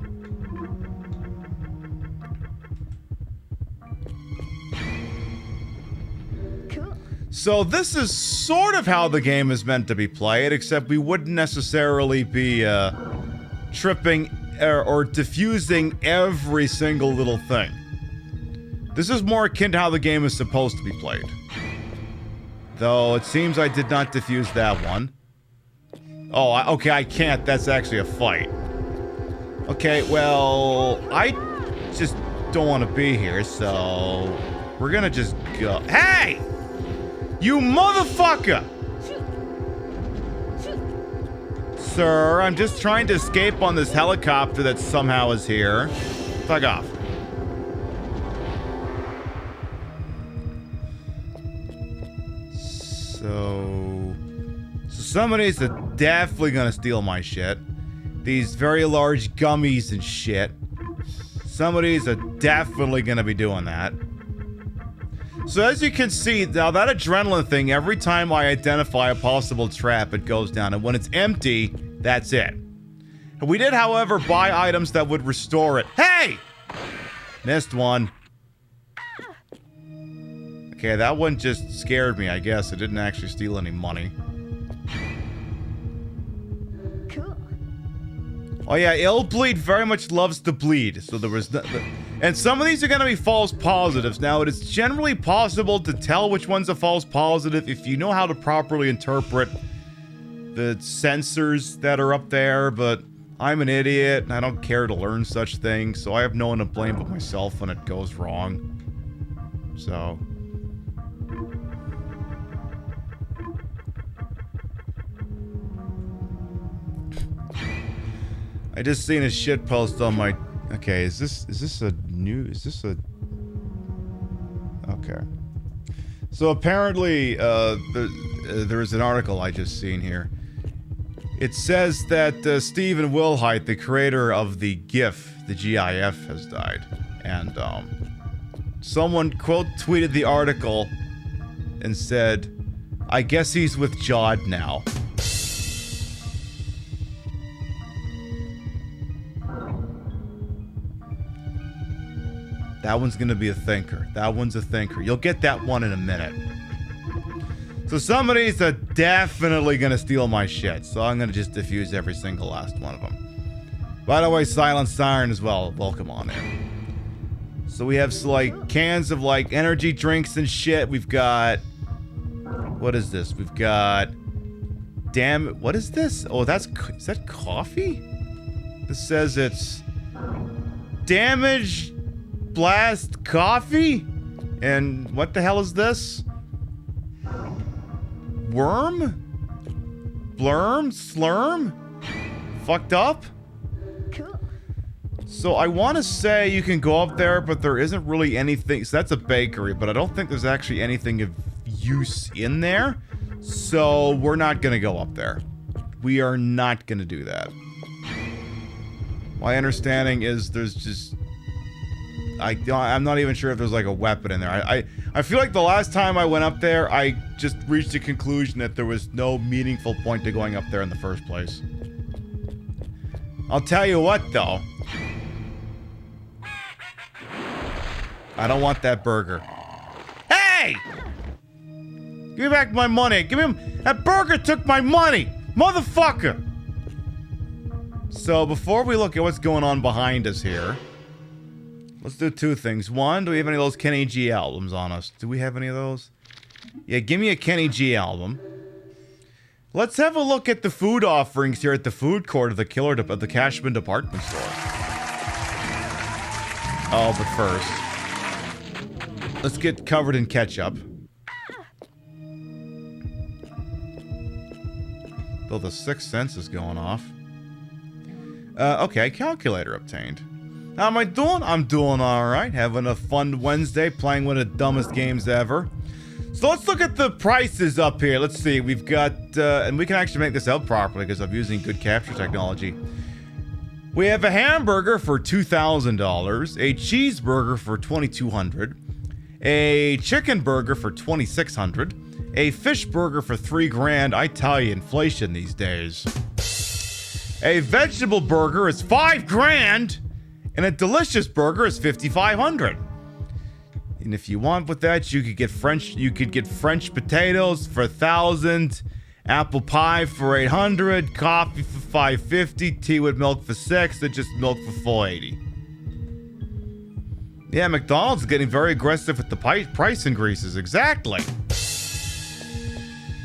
So this is sort of how the game is meant to be played, except we wouldn't necessarily be, tripping or diffusing every single little thing. This is more akin to how the game is supposed to be played. Though it seems I did not diffuse that one. Oh, okay, I can't. That's actually a fight. Okay, well, I just don't want to be here, so we're gonna just go. Hey! You motherfucker! Sir, I'm just trying to escape on this helicopter that somehow is here. Fuck off. So somebody's definitely gonna steal my shit. These very large gummies and shit. Somebody's definitely gonna be doing that. So as you can see, now that adrenaline thing, every time I identify a possible trap, it goes down. And when it's empty, that's it. We did, however, buy items that would restore it. Hey! Missed one. Okay, that one just scared me, I guess. It didn't actually steal any money. Cool. Oh yeah, Illbleed very much loves to bleed. So there was... And some of these are going to be false positives. Now, it is generally possible to tell which one's a false positive if you know how to properly interpret the sensors that are up there, but I'm an idiot and I don't care to learn such things, so I have no one to blame but myself when it goes wrong. So... I just seen a shit post on my... Okay, is this a new... Is this a... Okay. So apparently, there is an article I just seen here. It says that Stephen Wilhite, the creator of the GIF, the GIF, has died. And, someone quote tweeted the article and said, I guess he's with Jod now. That one's gonna be a thinker. That one's a thinker. You'll get that one in a minute. So somebody's definitely gonna steal my shit. So I'm gonna just defuse every single last one of them. By the way, Silent Siren as well. Welcome on in. So we have like cans of like energy drinks and shit. We've got... What is this? We've got... Damn... What is this? Oh, that's... Is that coffee? This says it's... Damage... Blast coffee? And what the hell is this? Worm? Blurm? Slurm? Fucked up? Cool. So I want to say you can go up there, but there isn't really anything. So that's a bakery, but I don't think there's actually anything of use in there. So we're not going to go up there. We are not going to do that. My understanding is there's just... I'm not even sure if there's like a weapon in there. I feel like the last time I went up there, I just reached the conclusion that there was no meaningful point to going up there in the first place. I'll tell you what, though. I don't want that burger. Hey! Give me back my money. Give me... That burger took my money! Motherfucker! So, before we look at what's going on behind us here... Let's do two things. One, do we have any of those Kenny G albums on us? Do we have any of those? Yeah, give me a Kenny G album. Let's have a look at the food offerings here at the food court of the Cashman department store. Oh, but first, let's get covered in ketchup. Though the sixth sense is going off. Okay, calculator obtained. How am I doing? I'm doing alright. Having a fun Wednesday, playing one of the dumbest games ever. So let's look at the prices up here. Let's see. We've got, and we can actually make this out properly because I'm using good capture technology. We have a hamburger for $2,000, a cheeseburger for $2,200, a chicken burger for $2,600, a fish burger for $3,000. I tell you, inflation these days. A vegetable burger is $5,000. And a delicious burger is $5,500. And if you want with that, you could get French potatoes for $1,000, apple pie for $800, coffee for $550, tea with milk for $6, and just milk for $4.80. Yeah, McDonald's is getting very aggressive with the price increases. Exactly.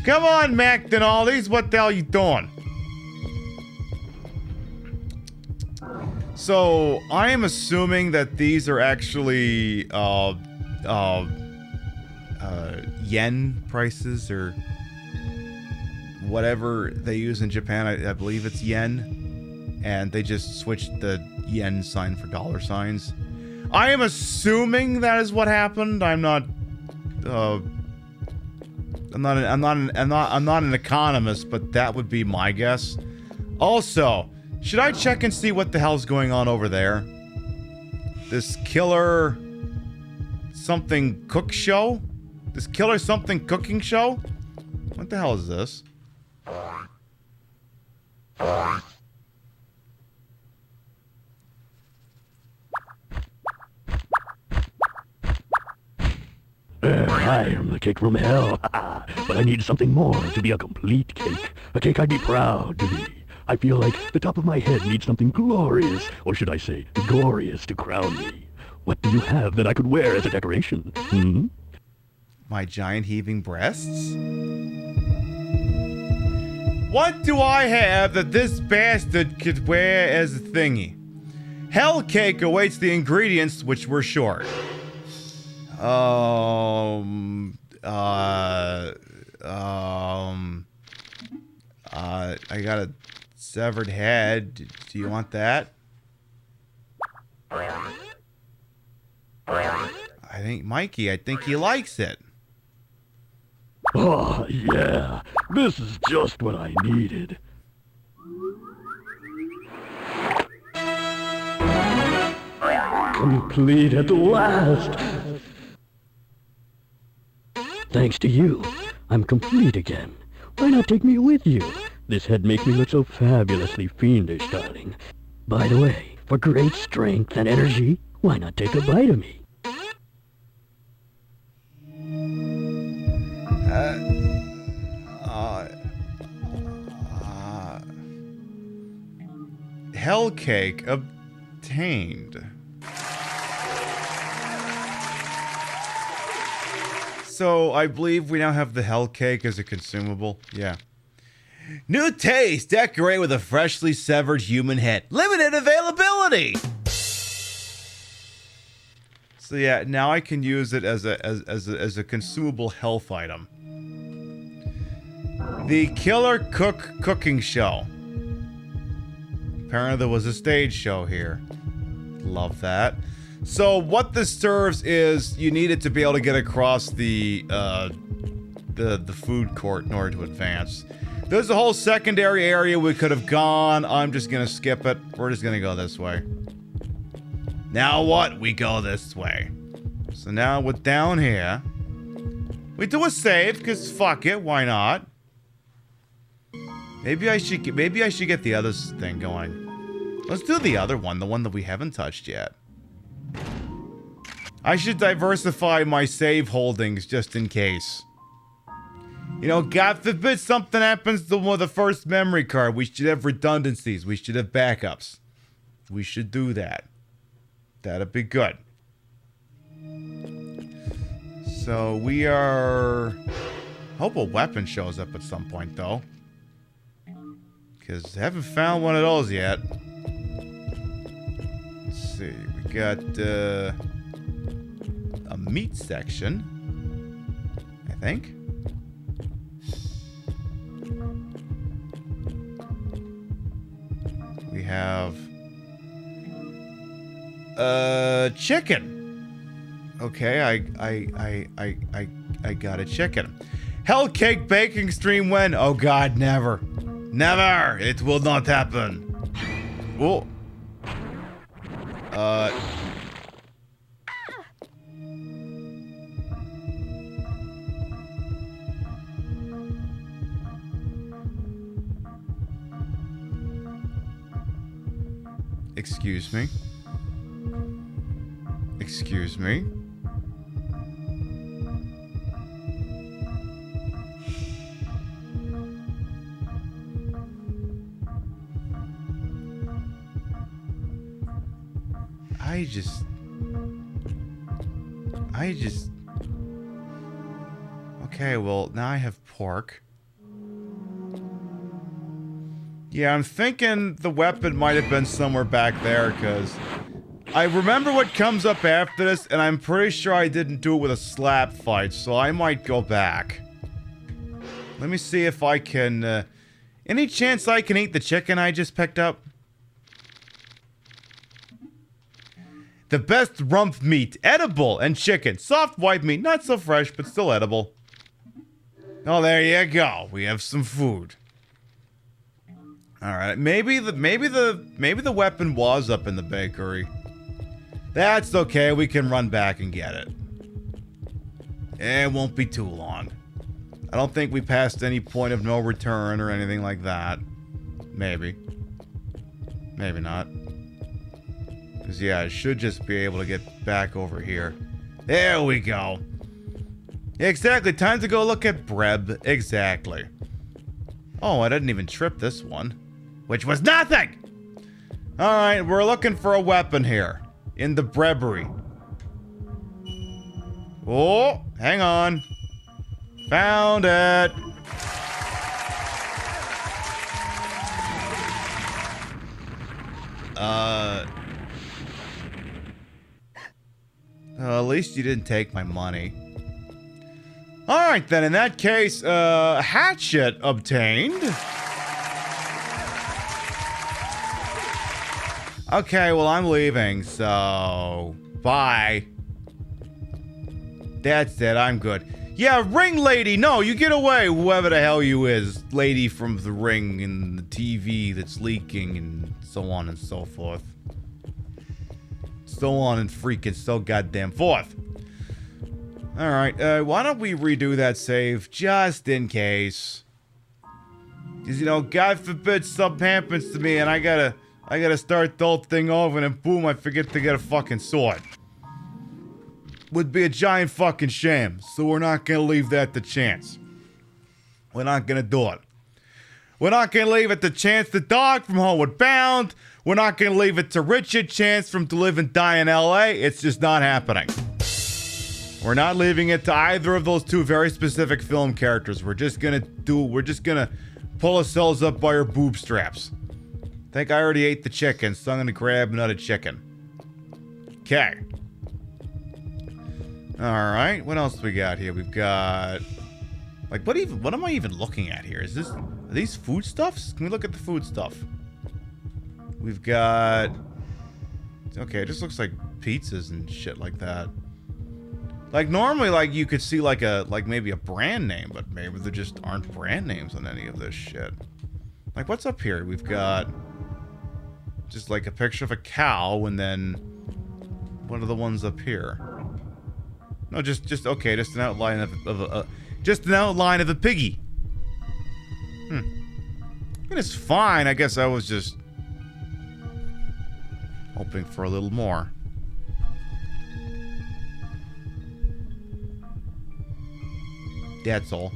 Come on, McDonald's, what the hell are you doing? So, I am assuming that these are actually, yen prices, or whatever they use in Japan. I believe it's yen, and they just switched the yen sign for dollar signs. I am assuming that is what happened. I'm not an economist, but that would be my guess. Also, should I check and see what the hell's going on over there? This killer something cook show? This killer something cooking show? What the hell is this? I am the cake from hell, but I need something more to be a complete cake. A cake I'd be proud to be. I feel like the top of my head needs something glorious, or should I say, glorious to crown me. What do you have that I could wear as a decoration? Hmm? My giant heaving breasts? What do I have that this bastard could wear as a thingy? Hell cake awaits the ingredients, which were short. I got a severed head. Do you want that? I think Mikey, I think he likes it. Oh, yeah. This is just what I needed. Complete at last. Thanks to you, I'm complete again. Why not take me with you? This head makes me look so fabulously fiendish, darling. By the way, for great strength and energy, why not take a bite of me? Hell cake obtained. So I believe we now have the hell cake as a consumable. Yeah. New taste. Decorate with a freshly severed human head. Limited availability. So yeah, now I can use it as a consumable health item. The Killer Cook Cooking Show. Apparently there was a stage show here. Love that. So what this serves is you need it to be able to get across the food court in order to advance. There's a whole secondary area we could have gone. I'm just gonna skip it. We're just gonna go this way. Now what? We go this way. So now we're down here. We do a save, cause fuck it, why not? Maybe I should get the other thing going. Let's do the other one, the one that we haven't touched yet. I should diversify my save holdings just in case. You know, God forbid something happens to one of the first memory card. We should have redundancies. We should have backups. We should do that. That'd be good. So we are... Hope a weapon shows up at some point, though. Because I haven't found one of those yet. Let's see. We got a meat section, I think. We have chicken. Okay, I got a chicken. Hell cake baking stream when? Oh God, never. Never! It will not happen. Oh. Excuse me. Excuse me. I just... Okay, well, now I have pork. Yeah, I'm thinking the weapon might have been somewhere back there, because I remember what comes up after this, and I'm pretty sure I didn't do it with a slap fight, so I might go back. Let me see if I can... any chance I can eat the chicken I just picked up? The best rump meat, edible, and chicken. Soft white meat, not so fresh, but still edible. Oh, there you go. We have some food. All right, maybe the weapon was up in the bakery. That's okay. We can run back and get it. It won't be too long. I don't think we passed any point of no return or anything like that. Maybe. Maybe not. Because, yeah, I should just be able to get back over here. There we go. Exactly. Time to go look at Breb. Exactly. Oh, I didn't even trip this one. Which was nothing! Alright, we're looking for a weapon here. In the Brebery. Oh, hang on. Found it. At least you didn't take my money. Alright then, in that case, hatchet obtained. Okay, well I'm leaving, so... Bye. That's it, I'm good. Yeah, ring lady, no, you get away, whoever the hell you is. Lady from the ring and the TV that's leaking and so on and so forth. So on and freaking so goddamn forth. Alright, why don't we redo that save just in case? Because, you know, God forbid something happens to me and I gotta start the whole thing over and then boom, I forget to get a fucking sword. Would be a giant fucking shame, so we're not gonna leave that to chance. We're not gonna do it. We're not gonna leave it to Chance the dog from Homeward Bound. We're not gonna leave it to Richard Chance from To Live and Die in LA. It's just not happening. We're not leaving it to either of those two very specific film characters. We're just gonna pull ourselves up by our boob straps. I think I already ate the chicken, so I'm gonna grab another chicken. Okay. Alright, what else we got here? We've got... Like, what am I even looking at here? Are these foodstuffs? Can we look at the food stuff? We've got... Okay, it just looks like pizzas and shit like that. Like, normally, like, you could see, like, maybe a brand name, but maybe there just aren't brand names on any of this shit. Like, what's up here? We've got... Just, like, a picture of a cow, and then... What are the ones up here? No, just okay, just an outline of just an outline of a piggy. And it's fine. I guess I was just hoping for a little more. That's all.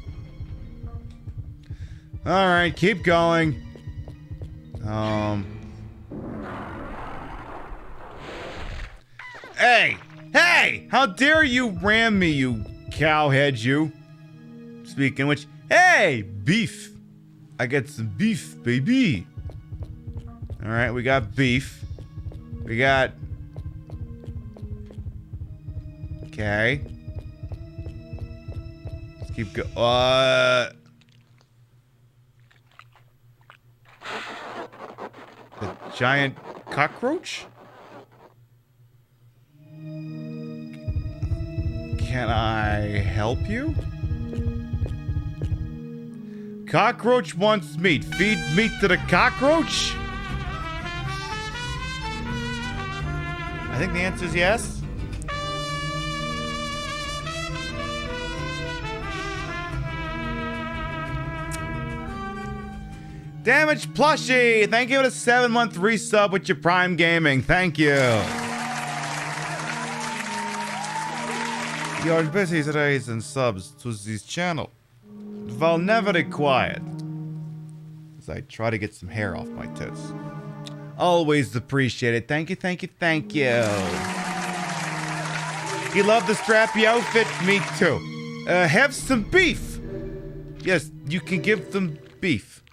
Alright, keep going. Hey! Hey! How dare you ram me, you cowhead, you? Speaking of which, hey! Beef! I got some beef, baby! Alright, we got beef. We got... Okay. Let's keep go... The giant cockroach? Can I help you? Cockroach wants meat. Feed meat to the cockroach? I think the answer is yes. Damage Plushie! Thank you for the 7-month resub with your Prime Gaming. Thank you. Your busy raise and subs to this channel will never required. As I try to get some hair off my tits. Always appreciate it. Thank you, thank you, thank you. You love the strappy outfit? Me too. Have some beef. Yes, you can give them beef.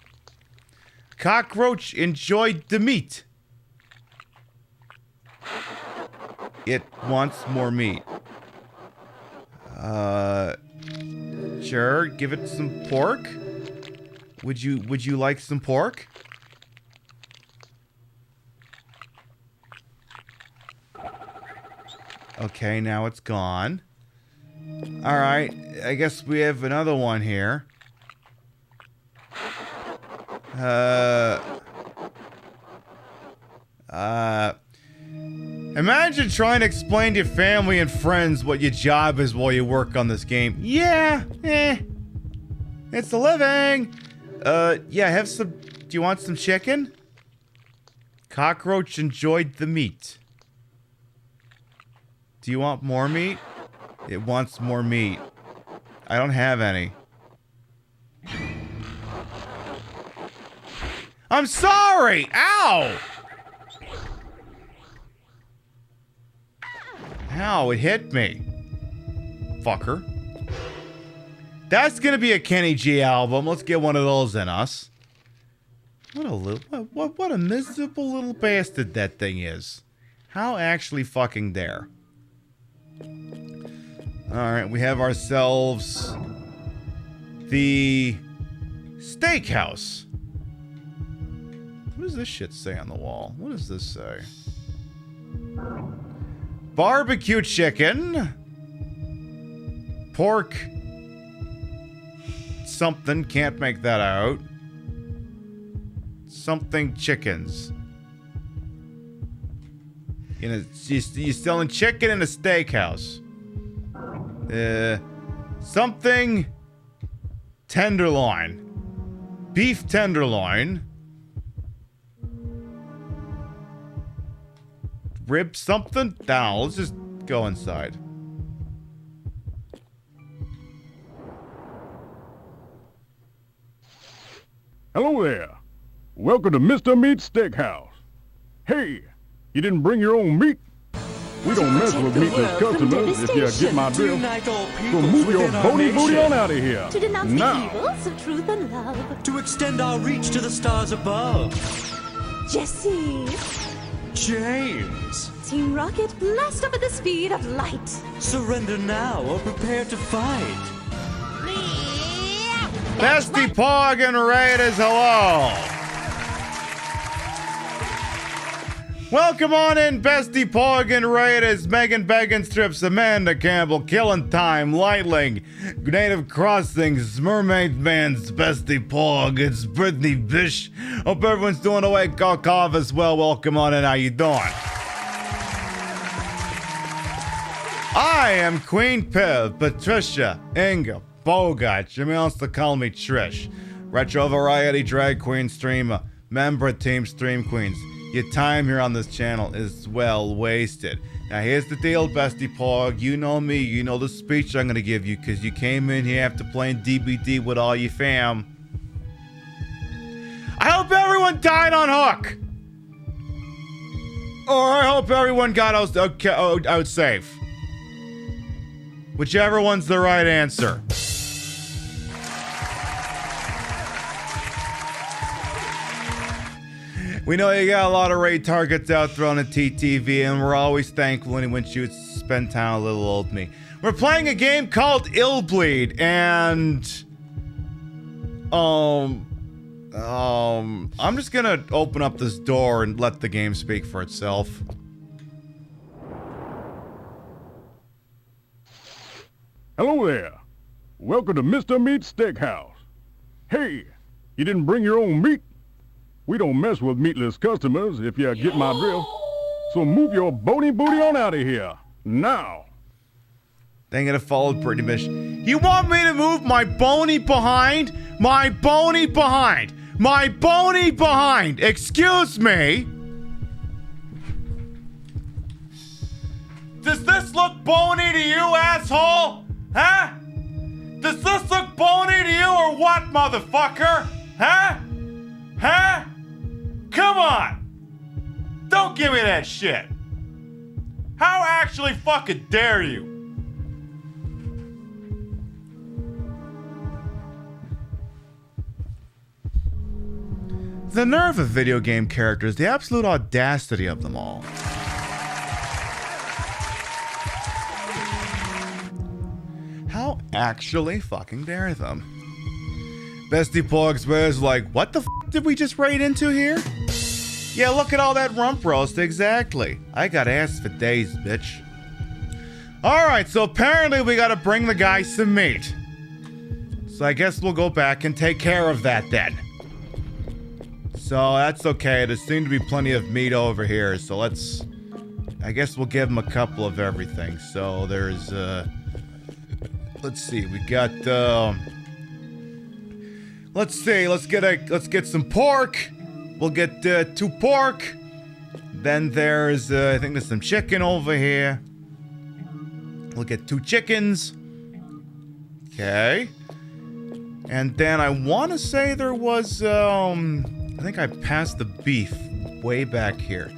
Cockroach enjoyed the meat. It wants more meat. Sure, give it some pork. Would you like some pork? Okay, now it's gone. Alright, I guess we have another one here. Imagine trying to explain to your family and friends what your job is while you work on this game. Yeah, it's a living. Yeah, have some... Do you want some chicken? Cockroach enjoyed the meat. Do you want more meat? It wants more meat. I don't have any. I'm sorry! Ow! Ow, it hit me. Fucker. That's gonna be a Kenny G album. Let's get one of those in us. What a little, what a miserable little bastard that thing is. How actually fucking dare. Alright, we have ourselves the steakhouse. What does this shit say on the wall? What does this say? Barbecue chicken. Pork. Something, can't make that out. Something chickens. You're selling chicken in a steakhouse. Something tenderloin. Beef tenderloin. Rib something? Down. Let's just go inside. Hello there. Welcome to Mr. Meat Steakhouse. Hey, you didn't bring your own meat? We don't mess with meatless customers, if you get my drill. So move your bony booty on out of here. To denounce now. the evils of truth and love. To extend our reach to the stars above. Jesse. James. Team Rocket, blast up at the speed of light. Surrender now or prepare to fight. Bestie Pog and Raiders, hello! Welcome on in, Bestie Pog and Raiders, Megan Began Strips, Amanda Campbell, Killing Time, Lightling, Native Crossings, Mermaid Bands, Bestie Pog, it's Brittany Bish. Hope everyone's doing away, cough as well. Welcome on in, how you doing? I am Queen Piv, Patricia, Inga, Bogart, you may also call me Trish. Retro Variety Drag Queen Streamer, member of Team Stream Queens. Your time here on this channel is well wasted. Now here's the deal, Bestie Pog. You know me, you know the speech I'm gonna give you, cause you came in here after playing DBD with all your fam. I hope everyone died on Hook! Or I hope everyone got out safe. Whichever one's the right answer. We know you got a lot of raid targets out there on the TTV, and we're always thankful when you would spend time a little old me. We're playing a game called Illbleed, and I'm just gonna open up this door and let the game speak for itself. Hello there. Welcome to Mr. Meat Steakhouse. Hey, you didn't bring your own meat? We don't mess with meatless customers, if you get my drill. So move your bony booty on out of here. Now. Dang it, I followed Brittany Bish. You want me to move my bony behind? My bony behind! My bony behind! Excuse me! Does this look bony to you, asshole? Huh? Does this look bony to you or what, motherfucker? Huh? Huh? Come on! Don't give me that shit! How actually fucking dare you? The nerve of video game characters, the absolute audacity of them all. How actually fucking dare them? Bestie Pogs was like, what the f did we just raid into here? Yeah, look at all that rump roast, exactly. I got ass for days, bitch. Alright, so apparently we gotta bring the guy some meat. So I guess we'll go back and take care of that then. So that's okay, there seem to be plenty of meat over here, so let's... I guess we'll give him a couple of everything. So there's, let's see, we got, let's see, let's get some pork. We'll get 2 pork. Then there's, I think there's some chicken over here. We'll get 2 chickens. Okay. And then I want to say there was, I think I passed the beef way back here.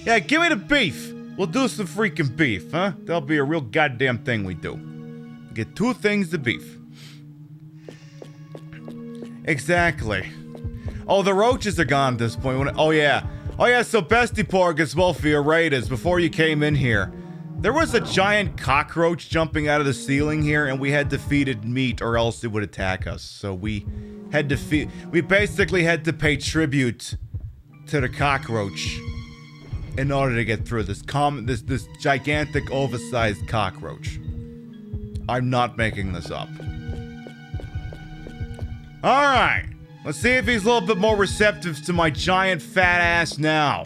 Yeah, give me the beef. We'll do some freaking beef, huh? That'll be a real goddamn thing we do. Get 2 things of beef. Exactly. Oh, the roaches are gone at this point. Oh, yeah. Oh, yeah, so Bestie Porgus, well, for your raiders, before you came in here, there was a giant cockroach jumping out of the ceiling here, and we had to feed it meat or else it would attack us. So we had to we basically had to pay tribute to the cockroach in order to get through this this gigantic oversized cockroach. I'm not making this up. Alright, let's see if he's a little bit more receptive to my giant fat ass now.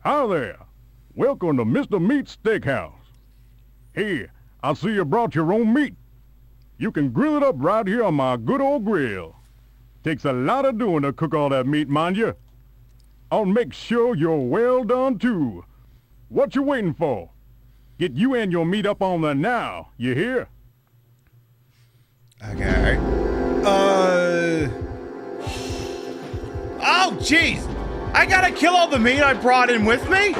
Hi there. Welcome to Mr. Meat's Steakhouse. Here, I see you brought your own meat. You can grill it up right here on my good old grill. Takes a lot of doing to cook all that meat, mind you. I'll make sure you're well done, too. What you waiting for? Get you and your meat up on there now, you hear? Okay. Oh, jeez! I gotta kill all the meat I brought in with me?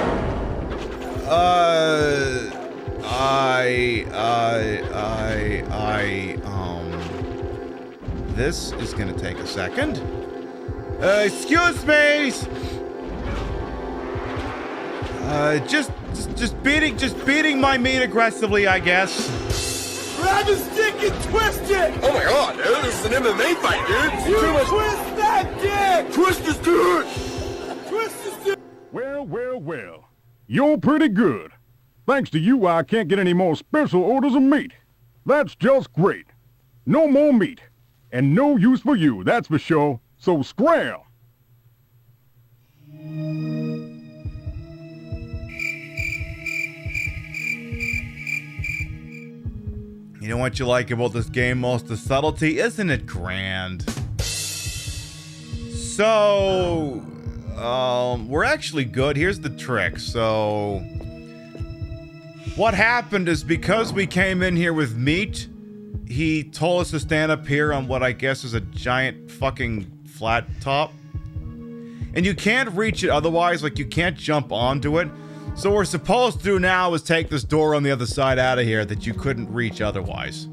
This is gonna take a second. Excuse me! Just beating my meat aggressively, I guess. Grab his dick and twist it! Oh my god, dude, this is an MMA fight, dude! You twist that dick! Twist his dick! Twist his dick! Well. You're pretty good. Thanks to you, I can't get any more special orders of meat. That's just great. No more meat. And no use for you, that's for sure. So scram! You know what you like about this game most? The subtlety, isn't it grand? So, we're actually good. Here's the trick. So, what happened is because we came in here with meat, he told us to stand up here on what I guess is a giant fucking flat top. And you can't reach it otherwise, like you can't jump onto it. So what we're supposed to do now is take this door on the other side out of here that you couldn't reach otherwise.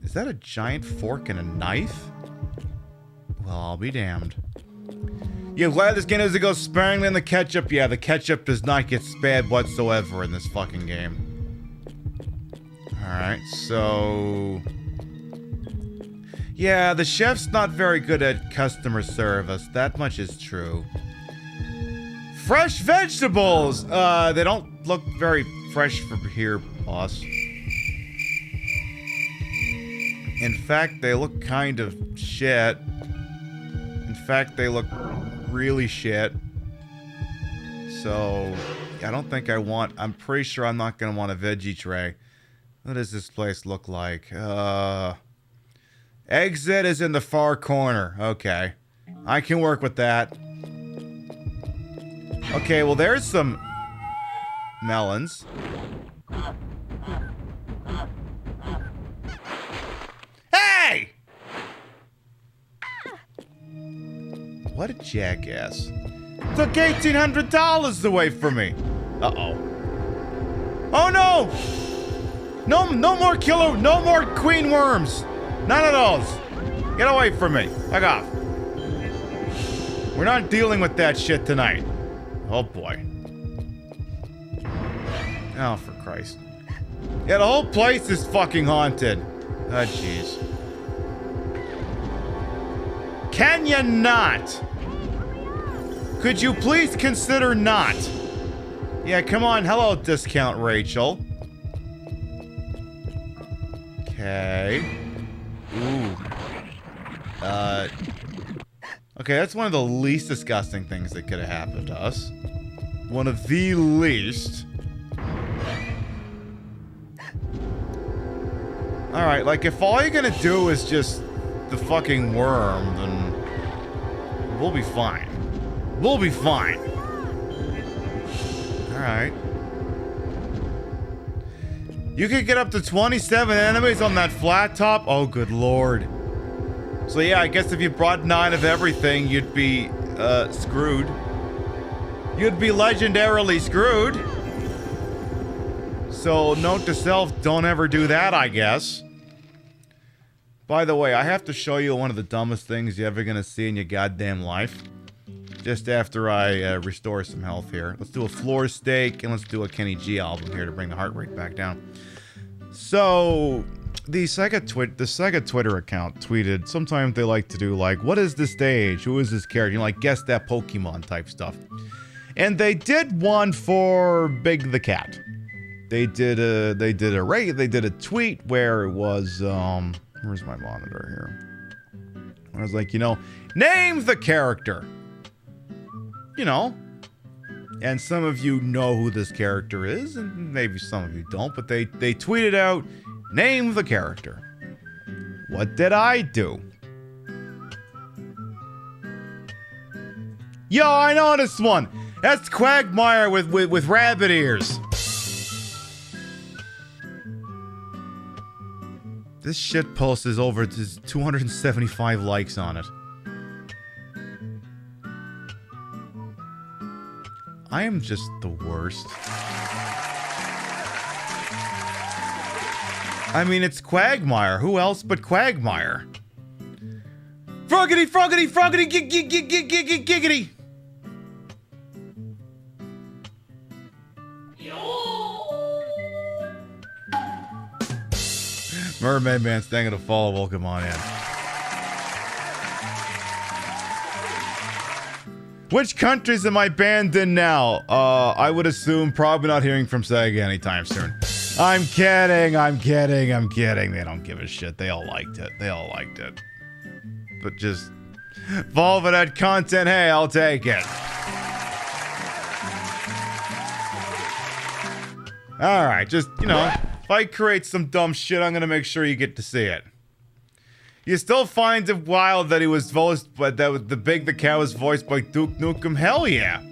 Is that a giant fork and a knife? Well, I'll be damned. You glad this game doesn't go sparingly on the ketchup? Yeah, the ketchup does not get spared whatsoever in this fucking game. Alright, so... yeah, the chef's not very good at customer service. That much is true. Fresh vegetables! They don't look very fresh from here, boss. In fact, they look kind of shit. In fact, they look really shit. So, I don't think I want... I'm pretty sure I'm not gonna want a veggie tray. What does this place look like? Exit is in the far corner. Okay. I can work with that. Okay, well, there's some melons. Hey! What a jackass. Took $1,800 away from me. Uh-oh. Oh, no! No more killer, no more queen worms. None of those. Get away from me. Back off. We're not dealing with that shit tonight. Oh boy. Oh, for Christ. Yeah, the whole place is fucking haunted. Oh, jeez. Can you not? Could you please consider not? Yeah, come on. Hello, Discount Rachel. Okay. Ooh. Okay, that's one of the least disgusting things that could have happened to us. One of the least. Alright, like, if all you're gonna do is just the fucking worm, then we'll be fine. We'll be fine. Alright. You could get up to 27 enemies on that flat top? Oh, good lord. So yeah, I guess if you brought 9 of everything, you'd be, screwed. You'd be legendarily screwed. So, note to self, don't ever do that, I guess. By the way, I have to show you one of the dumbest things you're ever gonna see in your goddamn life. Just after I restore some health here. Let's do a floor stake, and let's do a Kenny G album here to bring the heart rate back down. So, the Sega Twitter account tweeted, sometimes they like to do like, what is the stage? Who is this character? You know, like, guess that Pokemon type stuff. And they did one for Big the Cat. They did a tweet where it was, where's my monitor here? I was like, you know, name the character. You know. And some of you know who this character is, and maybe some of you don't, but they tweeted out, name the character. What did I do? Yo, I know this one. That's Quagmire with rabbit ears. This shit post is over 275 likes on it. I am just the worst. I mean, it's Quagmire. Who else but Quagmire? Froggity, froggity, froggity, giggity. Mermaid Man's thanking to follow. Welcome on in. Which countries am I banned in now? I would assume probably not hearing from Sega anytime soon. I'm kidding. They don't give a shit. They all liked it. But just Volvo that content, hey, I'll take it. Alright, just, you know, if I create some dumb shit, I'm gonna make sure you get to see it. You still find it wild that he was voiced, but that the Big the Cat was voiced by Duke Nukem? Hell yeah!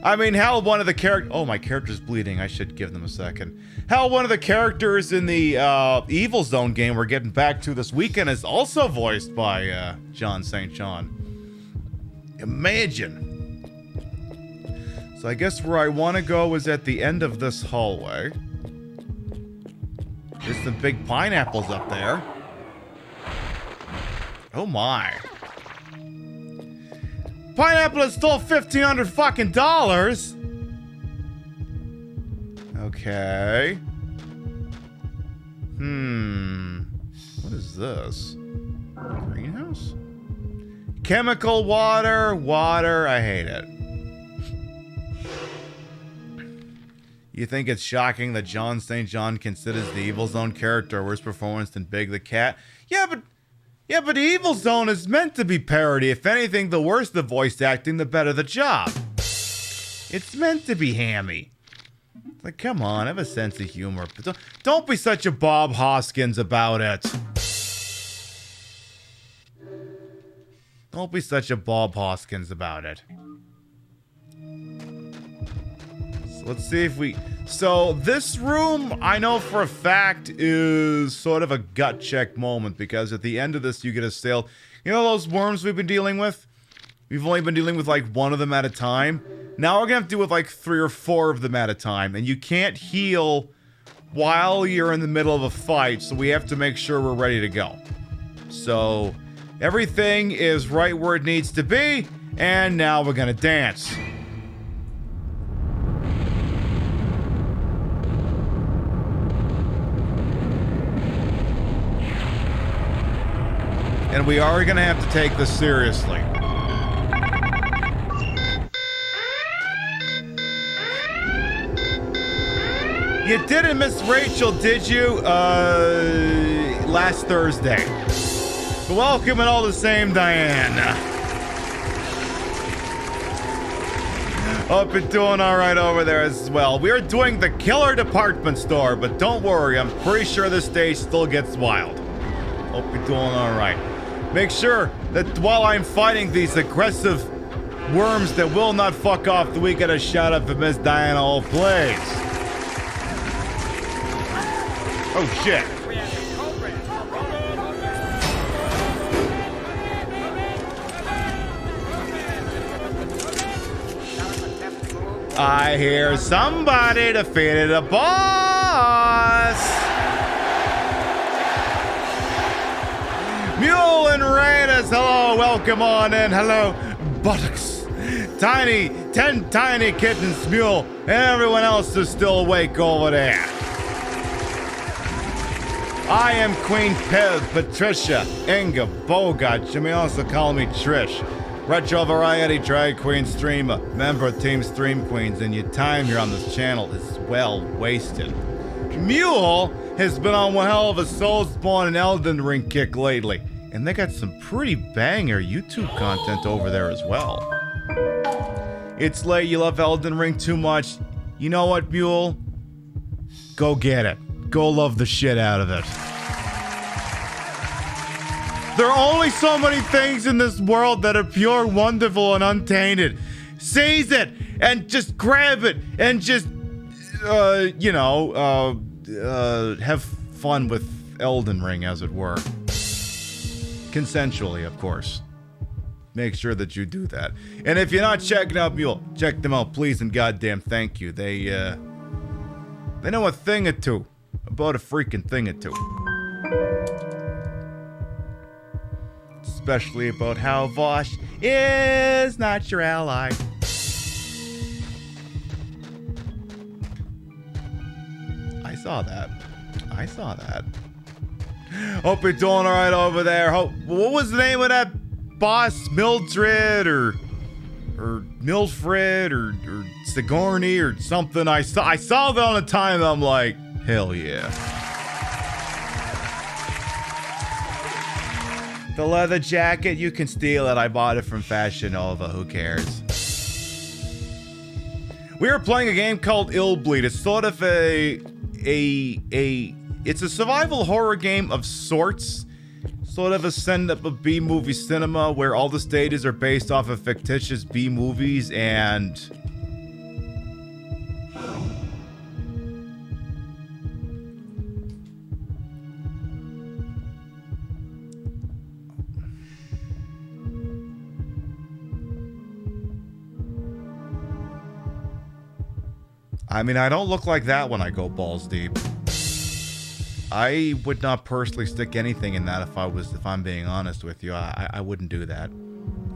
I mean, hell, one of the characters. Oh, my character's bleeding. I should give them a second. Hell, one of the characters in the Evil Zone game we're getting back to this weekend is also voiced by John St. John. Imagine. So I guess where I want to go is at the end of this hallway. There's some big pineapples up there. Oh my. Pineapple is still $1,500 fucking dollars. Okay. What is this? Greenhouse? Chemical water. I hate it. You think it's shocking that John St. John considers the Evil Zone character a worse performance than Big the Cat? Yeah, but Evil Zone is meant to be parody. If anything, the worse the voice acting, the better the job. It's meant to be hammy. Like, come on, have a sense of humor. But don't be such a Bob Hoskins about it. Don't be such a Bob Hoskins about it. So let's see if we... So this room, I know for a fact, is sort of a gut check moment, because at the end of this you get a sale. You know those worms we've been dealing with? We've only been dealing with like one of them at a time. Now we're gonna have to deal with like 3 or 4 of them at a time, and you can't heal while you're in the middle of a fight, so we have to make sure we're ready to go. So everything is right where it needs to be, and now we're gonna dance. And we are gonna have to take this seriously. You didn't miss Rachel, did you? Last Thursday. Welcome and all the same, Diane. Hope you're doing alright over there as well. We are doing the Killer Department Store, but don't worry, I'm pretty sure this stage still gets wild. Hope you're doing alright. Make sure that while I'm fighting these aggressive worms that will not fuck off, that we get a shout out for Miss Diana All Plays. Oh shit. I hear somebody defeated a boss. Mule and Raiders, hello, welcome on in. Hello, buttocks. 10 tiny kittens, Mule, and everyone else is still awake over there. I am Queen Piv, Patricia, Inga, Bogart. You may also call me Trish. Retro Variety Drag Queen Streamer, member of Team Stream Queens, and your time here on this channel is well wasted. Mule has been on one hell of a Soulspawn and Elden Ring kick lately, and they got some pretty banger YouTube content over there as well. It's late, you love Elden Ring too much. You know what, Mule? Go get it. Go love the shit out of it. There are only so many things in this world that are pure, wonderful, and untainted. Seize it and just grab it and just, have fun with Elden Ring, as it were. Consensually, of course. Make sure that you do that. And if you're not checking out Mule, check them out, please, and goddamn thank you. They know a thing or two about a freaking thing or two. Especially about how Vosh is not your ally. I saw that. Hope you're doing alright over there. What was the name of that boss? Mildred or Milfred or Sigourney or something? I saw that on the time. I'm like, hell yeah. The leather jacket, you can steal it. I bought it from Fashion Nova. Who cares? We are playing a game called Illbleed. It's sort of it's a survival horror game of sorts. Sort of a send-up of B-movie cinema where all the stages are based off of fictitious B-movies and... I mean, I don't look like that when I go balls deep. I would not personally stick anything in that if I'm being honest with you. I wouldn't do that.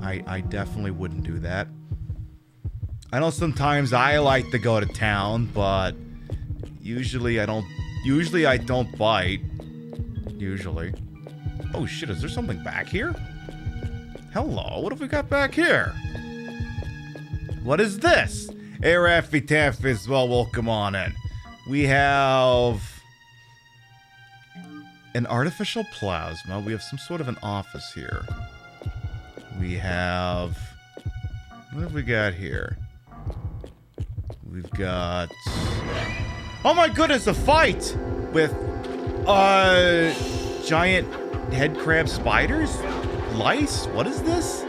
I definitely wouldn't do that. I know sometimes I like to go to town, but usually I don't bite. Usually. Oh shit, is there something back here? Hello, what have we got back here? What is this? Hey, Raffy Taffy as well, welcome on in. We have an artificial plasma. We have some sort of an office here. We have... What have we got here? We've got... Oh my goodness, a fight! With, giant head crab spiders? Lice? What is this?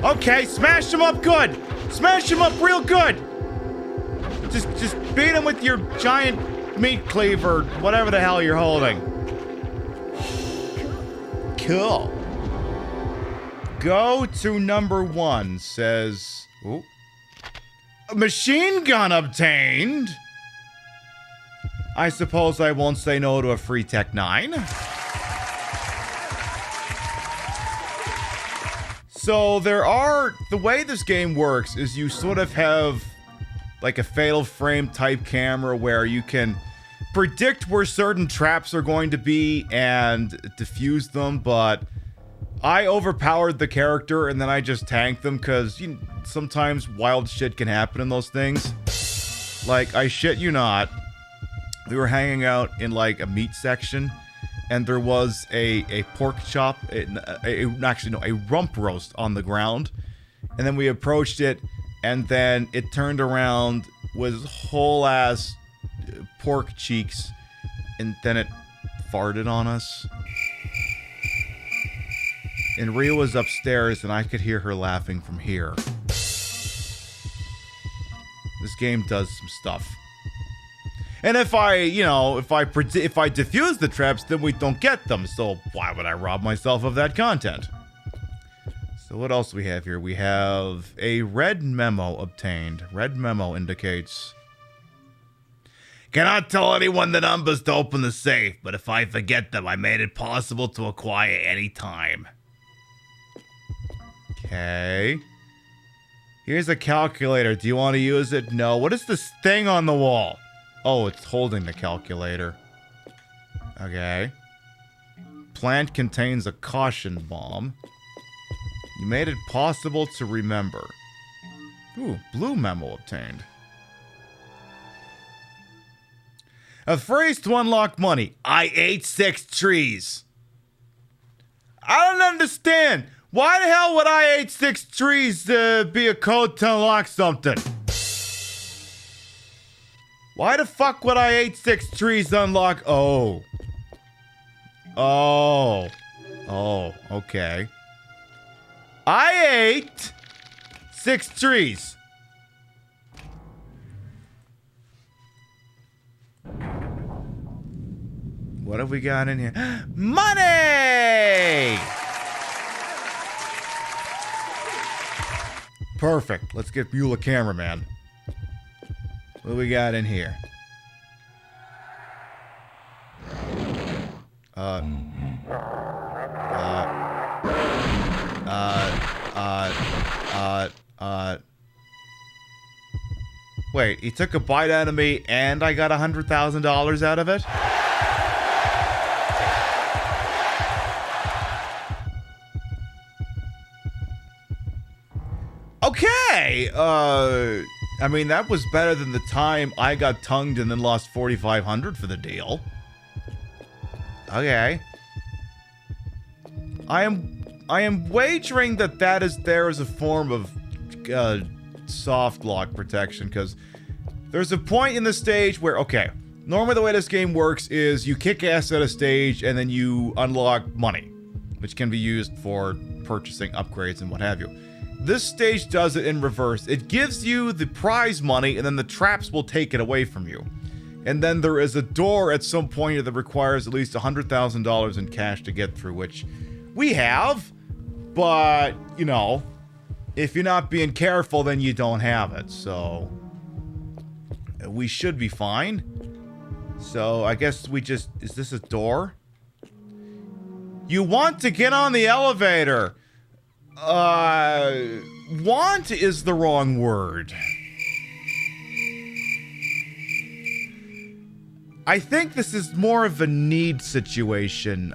Okay, smash them up good! Smash him up real good! Just beat him with your giant meat cleaver, whatever the hell you're holding. Cool. Go to number 1, says... Ooh. A machine gun obtained? I suppose I won't say no to a free Tech 9. So the way this game works is you sort of have like a Fatal Frame type camera where you can predict where certain traps are going to be and defuse them, but I overpowered the character and then I just tanked them because sometimes wild shit can happen in those things. Like, I shit you not, we were hanging out in like a meat section and there was a pork chop, a rump roast on the ground. And then we approached it, and then it turned around with whole ass pork cheeks, and then it farted on us. And Rhea was upstairs, and I could hear her laughing from here. This game does some stuff. And if I, if I defuse the traps, then we don't get them. So why would I rob myself of that content? So what else do we have here? We have a red memo obtained. Red memo indicates... Cannot tell anyone the numbers to open the safe, but if I forget them, I made it possible to acquire any time. Okay. Here's a calculator. Do you want to use it? No. What is this thing on the wall? Oh, it's holding the calculator. Okay. Plant contains a caution bomb. You made it possible to remember. Ooh, blue memo obtained. A phrase to unlock money. I ate 6 trees. I don't understand. Why the hell would I ate 6 trees be a code to unlock something? Why the fuck would I ate 6 trees to unlock? Oh. Oh. Oh, okay. I ate 6 trees. What have we got in here? Money! Perfect. Let's get Beulah cameraman. What do we got in here? Wait, he took a bite out of me and I got $100,000 out of it? Okay, I mean, that was better than the time I got tongued and then lost $4,500 for the deal. Okay. I am wagering that there is a form of soft lock protection, because there's a point in the stage where, okay, normally the way this game works is you kick ass at a stage and then you unlock money, which can be used for purchasing upgrades and what have you. This stage does it in reverse. It gives you the prize money and then the traps will take it away from you. And then there is a door at some point that requires at least $100,000 in cash to get through, which we have, but, you know, if you're not being careful, then you don't have it, so we should be fine. So I guess we just... Is this a door? You want to get on the elevator. Want is the wrong word. I think this is more of a need situation.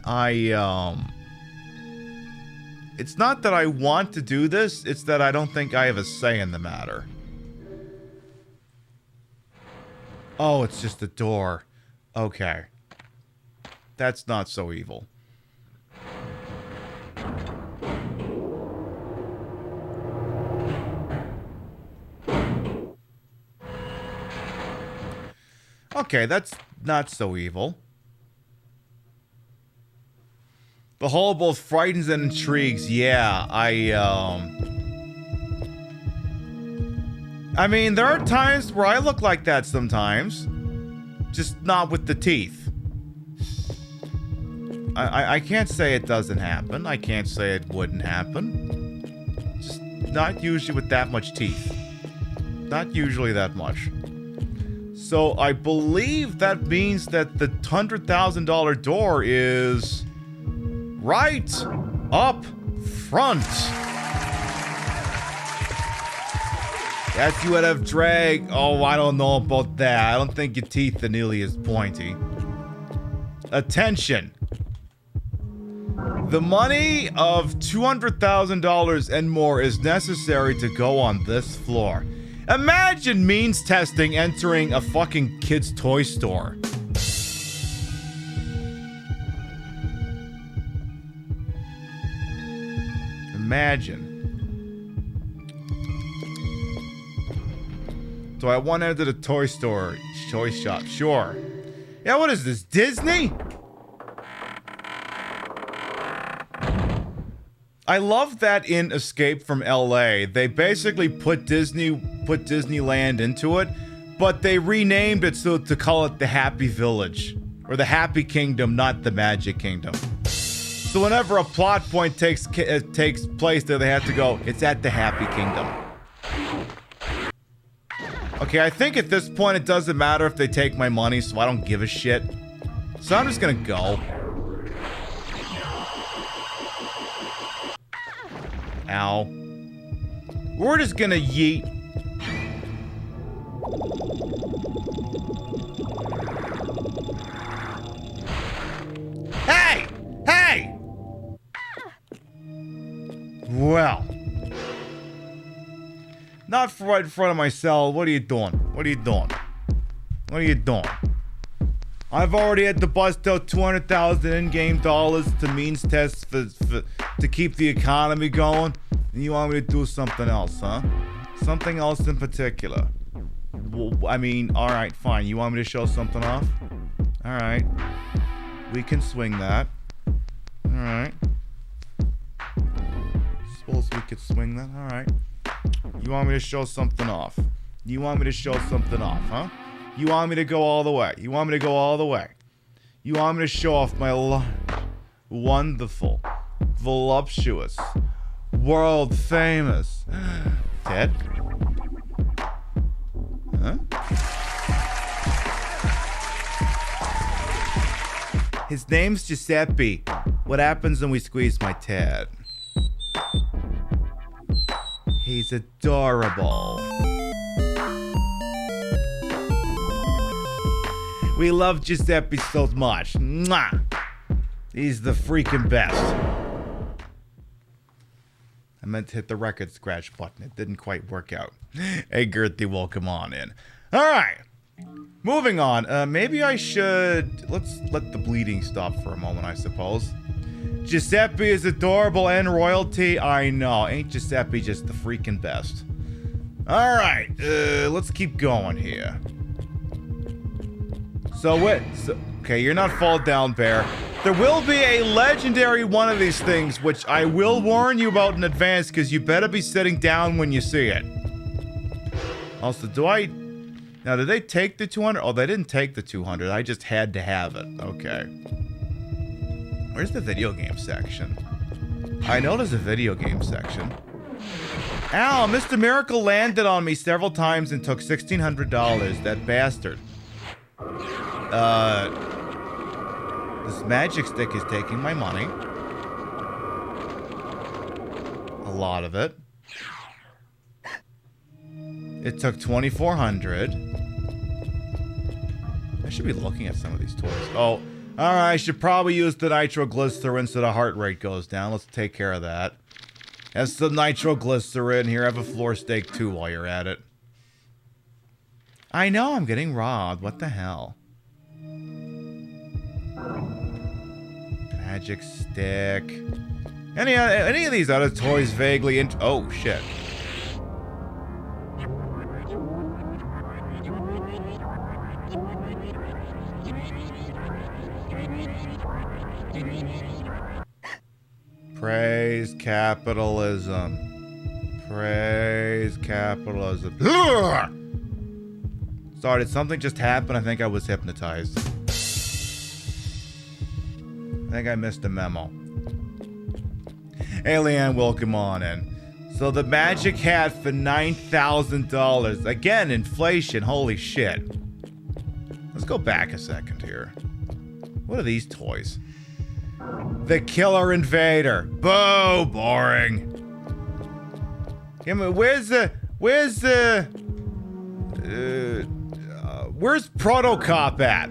It's not that I want to do this, it's that I don't think I have a say in the matter. Oh, it's just a door. Okay. That's not so evil. Okay, that's not so evil. The whole both frightens and intrigues. Yeah, I mean, there are times where I look like that sometimes. Just not with the teeth. I can't say it doesn't happen. I can't say it wouldn't happen. Just not usually with that much teeth. Not usually that much. So I believe that means that the $100,000 door is right up front. Yes, you would have drag. Oh, I don't know about that. I don't think your teeth are nearly as pointy. Attention. The money of $200,000 and more is necessary to go on this floor. Imagine means testing entering a fucking kid's toy store. Imagine. Do I want to enter the toy store? Toy shop? Sure. Yeah, what is this? Disney? I love that in Escape from LA, they basically put Disneyland into it, but they renamed it to call it the Happy Village. Or the Happy Kingdom, not the Magic Kingdom. So whenever a plot point takes place there, they have to go, it's at the Happy Kingdom. Okay, I think at this point it doesn't matter if they take my money, so I don't give a shit. So I'm just gonna go. Ow. We're just gonna yeet. Hey! Hey! Well. Not right in front of my cell. What are you doing? What are you doing? What are you doing? I've already had to bust out 200,000 in-game dollars to means tests to keep the economy going. And you want me to do something else, huh? Something else in particular. Well, I mean, alright, fine. You want me to show something off? Alright. We can swing that. Alright. Suppose we could swing that. Alright. You want me to show something off? You want me to show something off, huh? You want me to go all the way? You want me to go all the way? You want me to show off my large, wonderful, voluptuous, world famous tit? Huh? His name's Giuseppe. What happens when we squeeze my tit? He's adorable. We love Giuseppe so much. Mwah! He's the freaking best. I meant to hit the record scratch button. It didn't quite work out. Hey, Gertie, welcome on in. All right. Moving on. Maybe I should... Let's let the bleeding stop for a moment, I suppose. Giuseppe is adorable and royalty. I know. Ain't Giuseppe just the freaking best? All right. Let's keep going here. Okay, you're not Fall Down Bear. There will be a legendary one of these things, which I will warn you about in advance, because you better be sitting down when you see it. Also, now, did they take the 200? Oh, they didn't take the 200. I just had to have it. Okay. Where's the video game section? I know there's a video game section. Ow, Mr. Miracle landed on me several times and took $1,600. That bastard. This magic stick is taking my money. A lot of it. It took $2,400. I should be looking at some of these toys. Oh, alright, I should probably use the nitroglycerin so the heart rate goes down. Let's take care of that. Have some nitroglycerin. Here, have a floor steak too while you're at it. I know, I'm getting robbed. What the hell? Magic stick. Any of these other toys vaguely oh, shit. Praise capitalism. Praise capitalism. Sorry, did something just happen? I think I was hypnotized. I think I missed a memo. Alien, welcome on in. So the magic hat for $9,000. Again, inflation. Holy shit. Let's go back a second here. What are these toys? The Killer Invader. Boo! Boring. Where's Protocop at?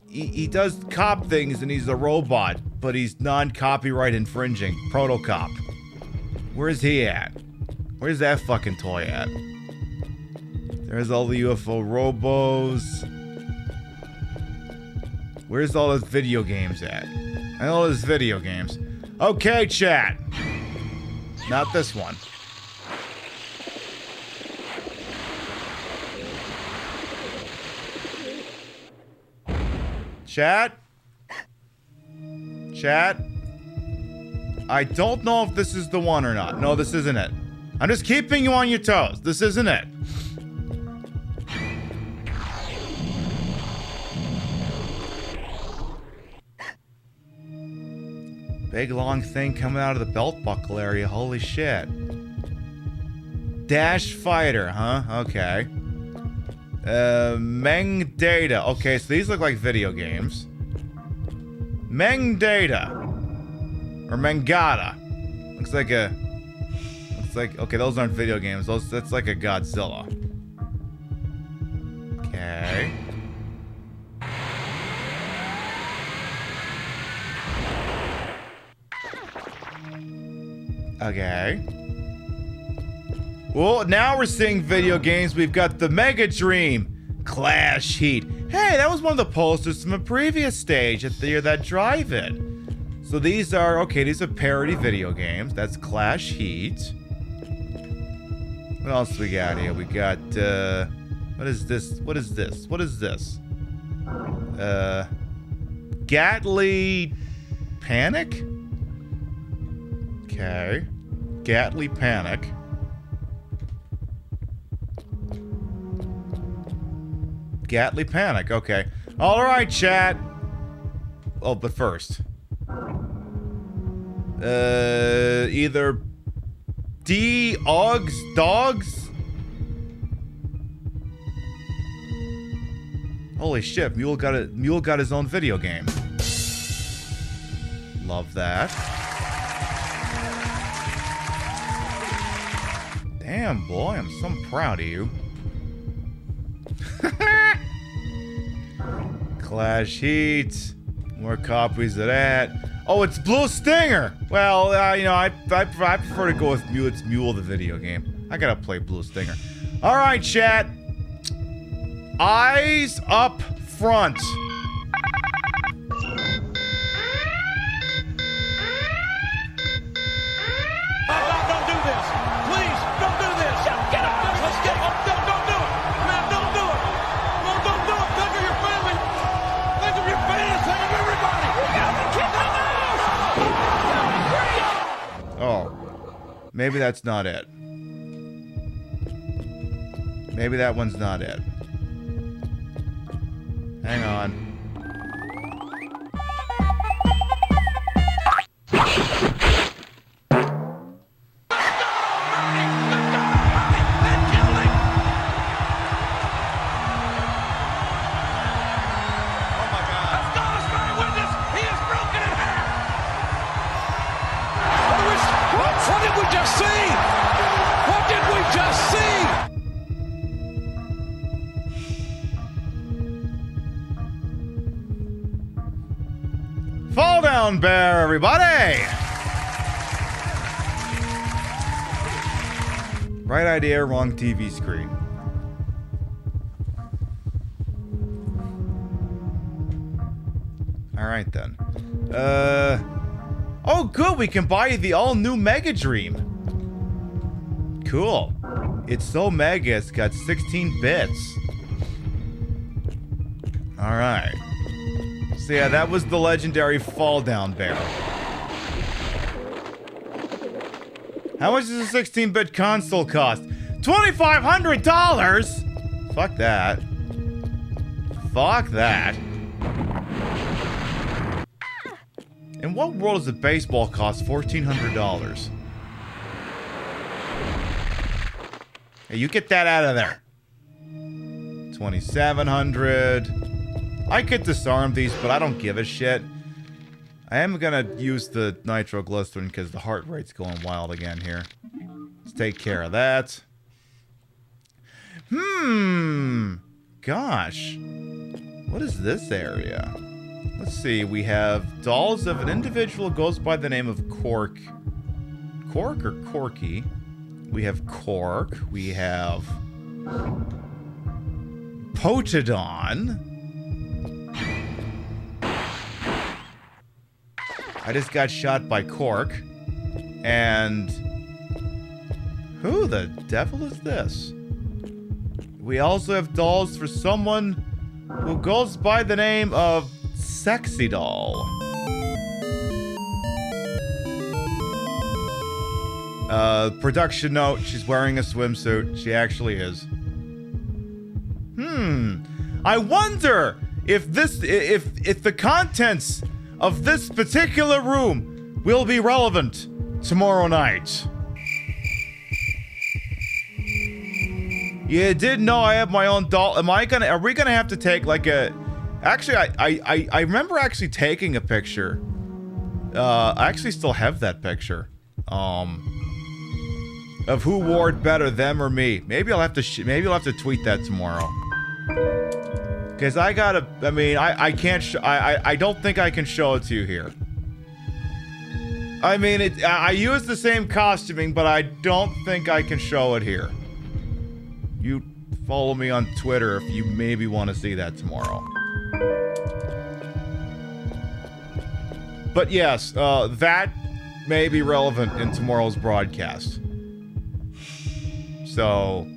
He does cop things and he's a robot, but he's non-copyright infringing. Protocop. Where's he at? Where's that fucking toy at? There's all the UFO robos. Where's all those video games at? I know there's video games. Okay, chat. Not this one. Chat? Chat? I don't know if this is the one or not. No, this isn't it. I'm just keeping you on your toes. This isn't it. Big long thing coming out of the belt buckle area. Holy shit. Dash fighter, huh? Okay. Meng Data. Okay, so these look like video games. Meng Data. Or Mengata. Looks like a... Looks like... Okay, those aren't video games. That's like a Godzilla. Okay. Okay. Well, now we're seeing video games. We've got the Mega Dream Clash Heat. Hey, that was one of the posters from a previous stage at that drive-in. So these are, okay, these are parody video games. That's Clash Heat. What else we got here? We got, what is this? What is this? What is this? Gatly Panic? Okay. Gatly Panic. Gatly Panic, okay. Alright, chat. Oh, but first. Either Dogs? Holy shit, Mule got his own video game. Love that. Damn, boy, I'm so proud of you. Clash Heat. More copies of that. Oh, it's Blue Stinger! Well, you know, I prefer to go with Mule. It's Mule, the video game. I gotta play Blue Stinger. Alright, chat. Eyes up front. Maybe that's not it. Maybe that one's not it. Hang on. Fall down, bear, everybody! Right idea, wrong TV screen. Alright then. Oh good, we can buy the all-new Mega Dream. Cool. It's so mega, it's got 16 bits. Alright. So yeah, that was the legendary Fall Down Bear. How much does a 16-bit console cost? $2,500? Fuck that. Fuck that. In what world does a baseball cost $1,400? Hey, you get that out of there. 2,700. I could disarm these, but I don't give a shit. I am gonna use the nitroglycerin because the heart rate's going wild again here. Let's take care of that. Gosh. What is this area? Let's see. We have dolls of an individual who goes by the name of Cork. Cork or Corky? We have Cork. We have Potodon. I just got shot by Cork. And who the devil is this? We also have dolls for someone who goes by the name of Sexy Doll. Production note, she's wearing a swimsuit. She actually is. I wonder if the contents of this particular room will be relevant tomorrow night. You did know I have my own doll. Are we gonna have to take like a... Actually, I remember actually taking a picture. I actually still have that picture. Of who wore it better, them or me. Maybe I'll have to tweet that tomorrow. Cause I gotta, I mean, I can't, I don't think I can show it to you here. I mean, I use the same costuming, but I don't think I can show it here. You follow me on Twitter if you maybe want to see that tomorrow. But yes, that may be relevant in tomorrow's broadcast. So,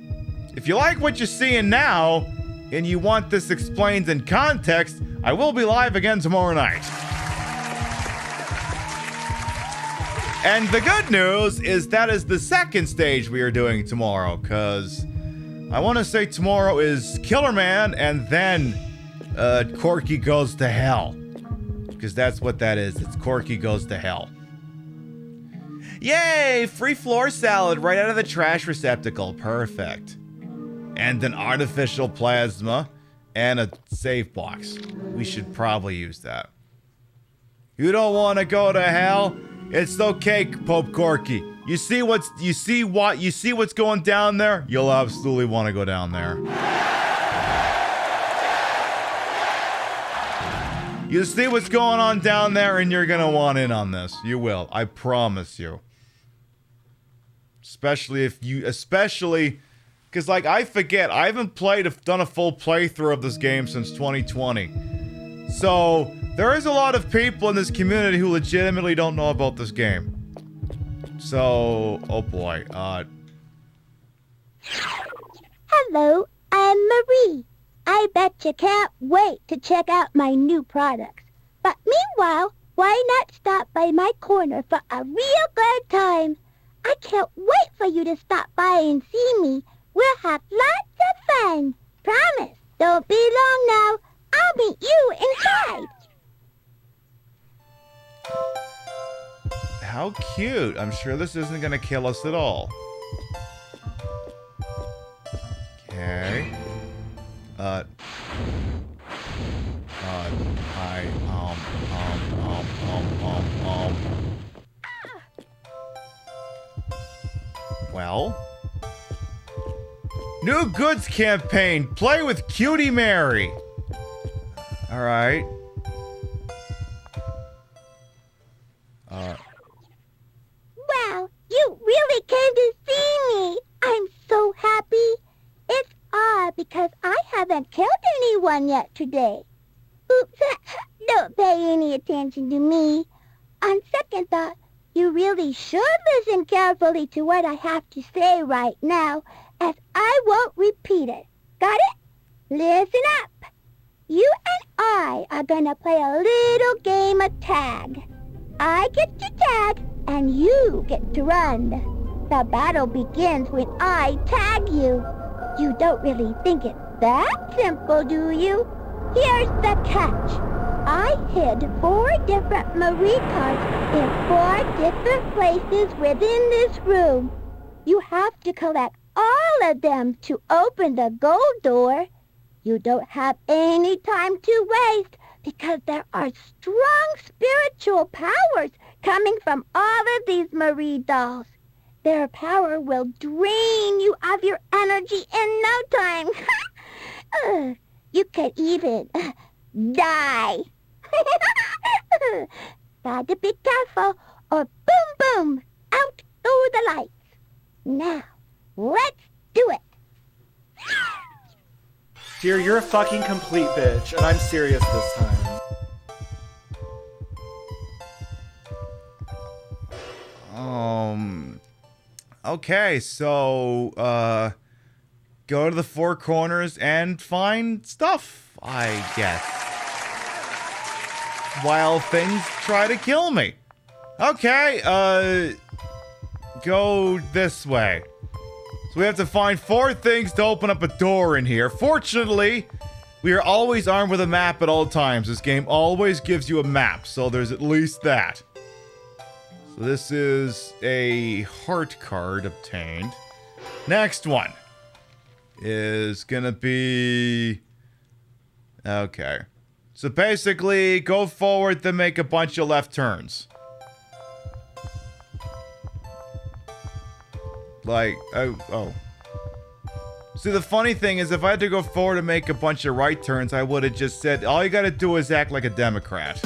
if you like what you're seeing now, and you want this explained in context, I will be live again tomorrow night. And the good news is that is the second stage we are doing tomorrow, because I want to say tomorrow is Killer Man, and then Corky Goes to Hell. Because that's what that is. It's Corky Goes to Hell. Yay! Free floor salad right out of the trash receptacle. Perfect. And an artificial plasma and a save box. We should probably use that. You don't want to go to hell? It's okay, Pope Corky. You see what's going down there? You'll absolutely want to go down there. You see what's going on down there, and you're gonna want in on this. You will. I promise you. Especially because, like, I forget, I haven't done a full playthrough of this game since 2020. So, there is a lot of people in this community who legitimately don't know about this game. So, oh boy, Hello, I'm Marie. I bet you can't wait to check out my new products. But meanwhile, why not stop by my corner for a real good time? I can't wait for you to stop by and see me. We'll have lots of fun. Promise. Don't be long now. I'll meet you inside. how cute. I'm sure this isn't gonna kill us at all. Okay. Well. New goods campaign. Play with Cutie Mary. All right. Wow, you really came to see me. I'm so happy. It's odd because I haven't killed anyone yet today. Oops, don't pay any attention to me. On second thought, you really should listen carefully to what I have to say right now, as I won't repeat it. Got it? Listen up. You and I are gonna play a little game of tag. I get to tag, and you get to run. The battle begins when I tag you. You don't really think it's that simple, do you? Here's the catch. I hid 4 different Marie cards in 4 different places within this room. You have to collect all of them to open the gold door. You don't have any time to waste because there are strong spiritual powers coming from all of these Marie dolls. Their power will drain you of your energy in no time. You could even die. Gotta be careful or boom boom, out go the lights. Now, let's do it. Dear, you're a fucking complete bitch, and I'm serious this time. Okay, so, go to the 4 corners and find stuff, I guess. While things try to kill me. Okay, go this way. So we have to find 4 things to open up a door in here. Fortunately, we are always armed with a map at all times. This game always gives you a map, so there's at least that. So this is a heart card obtained. Next one is gonna be... Okay. So basically, go forward, then make a bunch of left turns. Like, oh. See, the funny thing is, if I had to go forward and make a bunch of right turns, I would have just said, all you gotta do is act like a Democrat.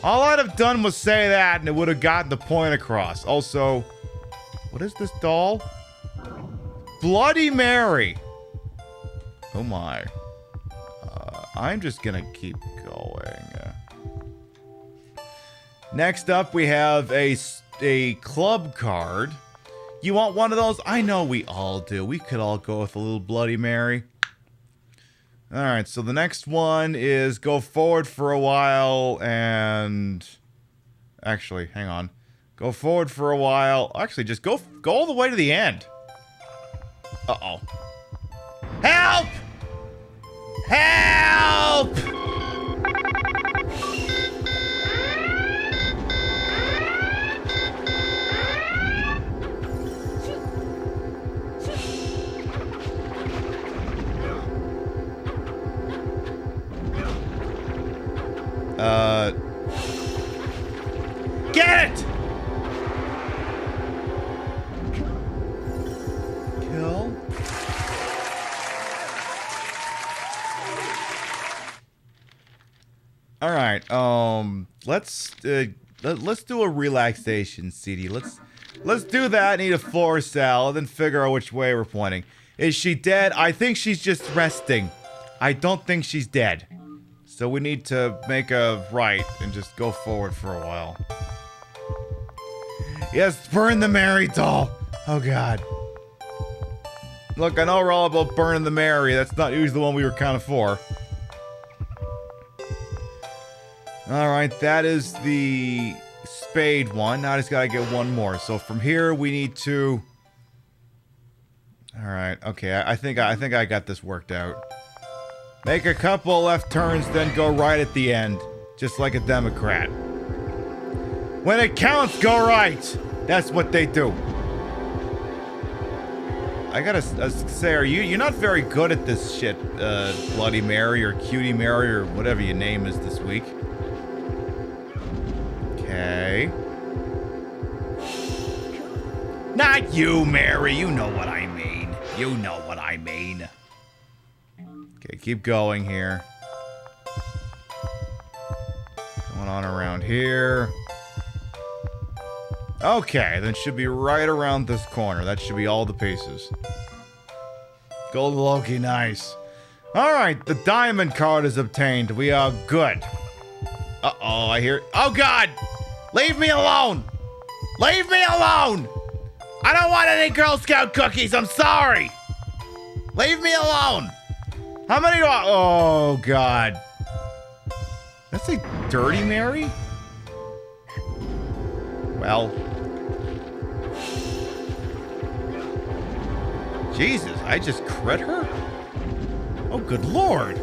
All I'd have done was say that, and it would have gotten the point across. Also, what is this doll? Bloody Mary. Oh my. I'm just gonna keep going. Next up, we have a club card. You want one of those? I know we all do. We could all go with a little Bloody Mary. Alright, so the next one is go forward for a while and... Actually, hang on. Go forward for a while. Actually, just go all the way to the end. Uh-oh. Help! Help! Get it! Kill. All right. Let's do a relaxation CD. Let's do that. Need a floor salad, then figure out which way we're pointing. Is she dead? I think she's just resting. I don't think she's dead. So we need to make a right and just go forward for a while. Yes, burn the Mary doll. Oh God. Look, I know we're all about burning the Mary. That's not usually the one we were kind of for. Alright, that is the spade one. Now I just gotta get one more. So from here we need to... Alright, okay, I think I got this worked out. Make a couple left turns, then go right at the end. Just like a Democrat. When it counts, go right! That's what they do. I gotta say, you're not very good at this shit, Bloody Mary or Cutie Mary or whatever your name is this week. Okay. Not you, Mary. You know what I mean. You know what I mean. Okay, keep going here. Going on around here. Okay, then should be right around this corner. That should be all the pieces. Gold Loki, nice. Alright, the diamond card is obtained. We are good. Uh-oh, I hear... Oh, God! Leave me alone! Leave me alone! I don't want any Girl Scout cookies, I'm sorry! Leave me alone! How many do I... Oh, God. That's a Dirty Mary? Well... Jesus, I just crit her? Oh, good Lord.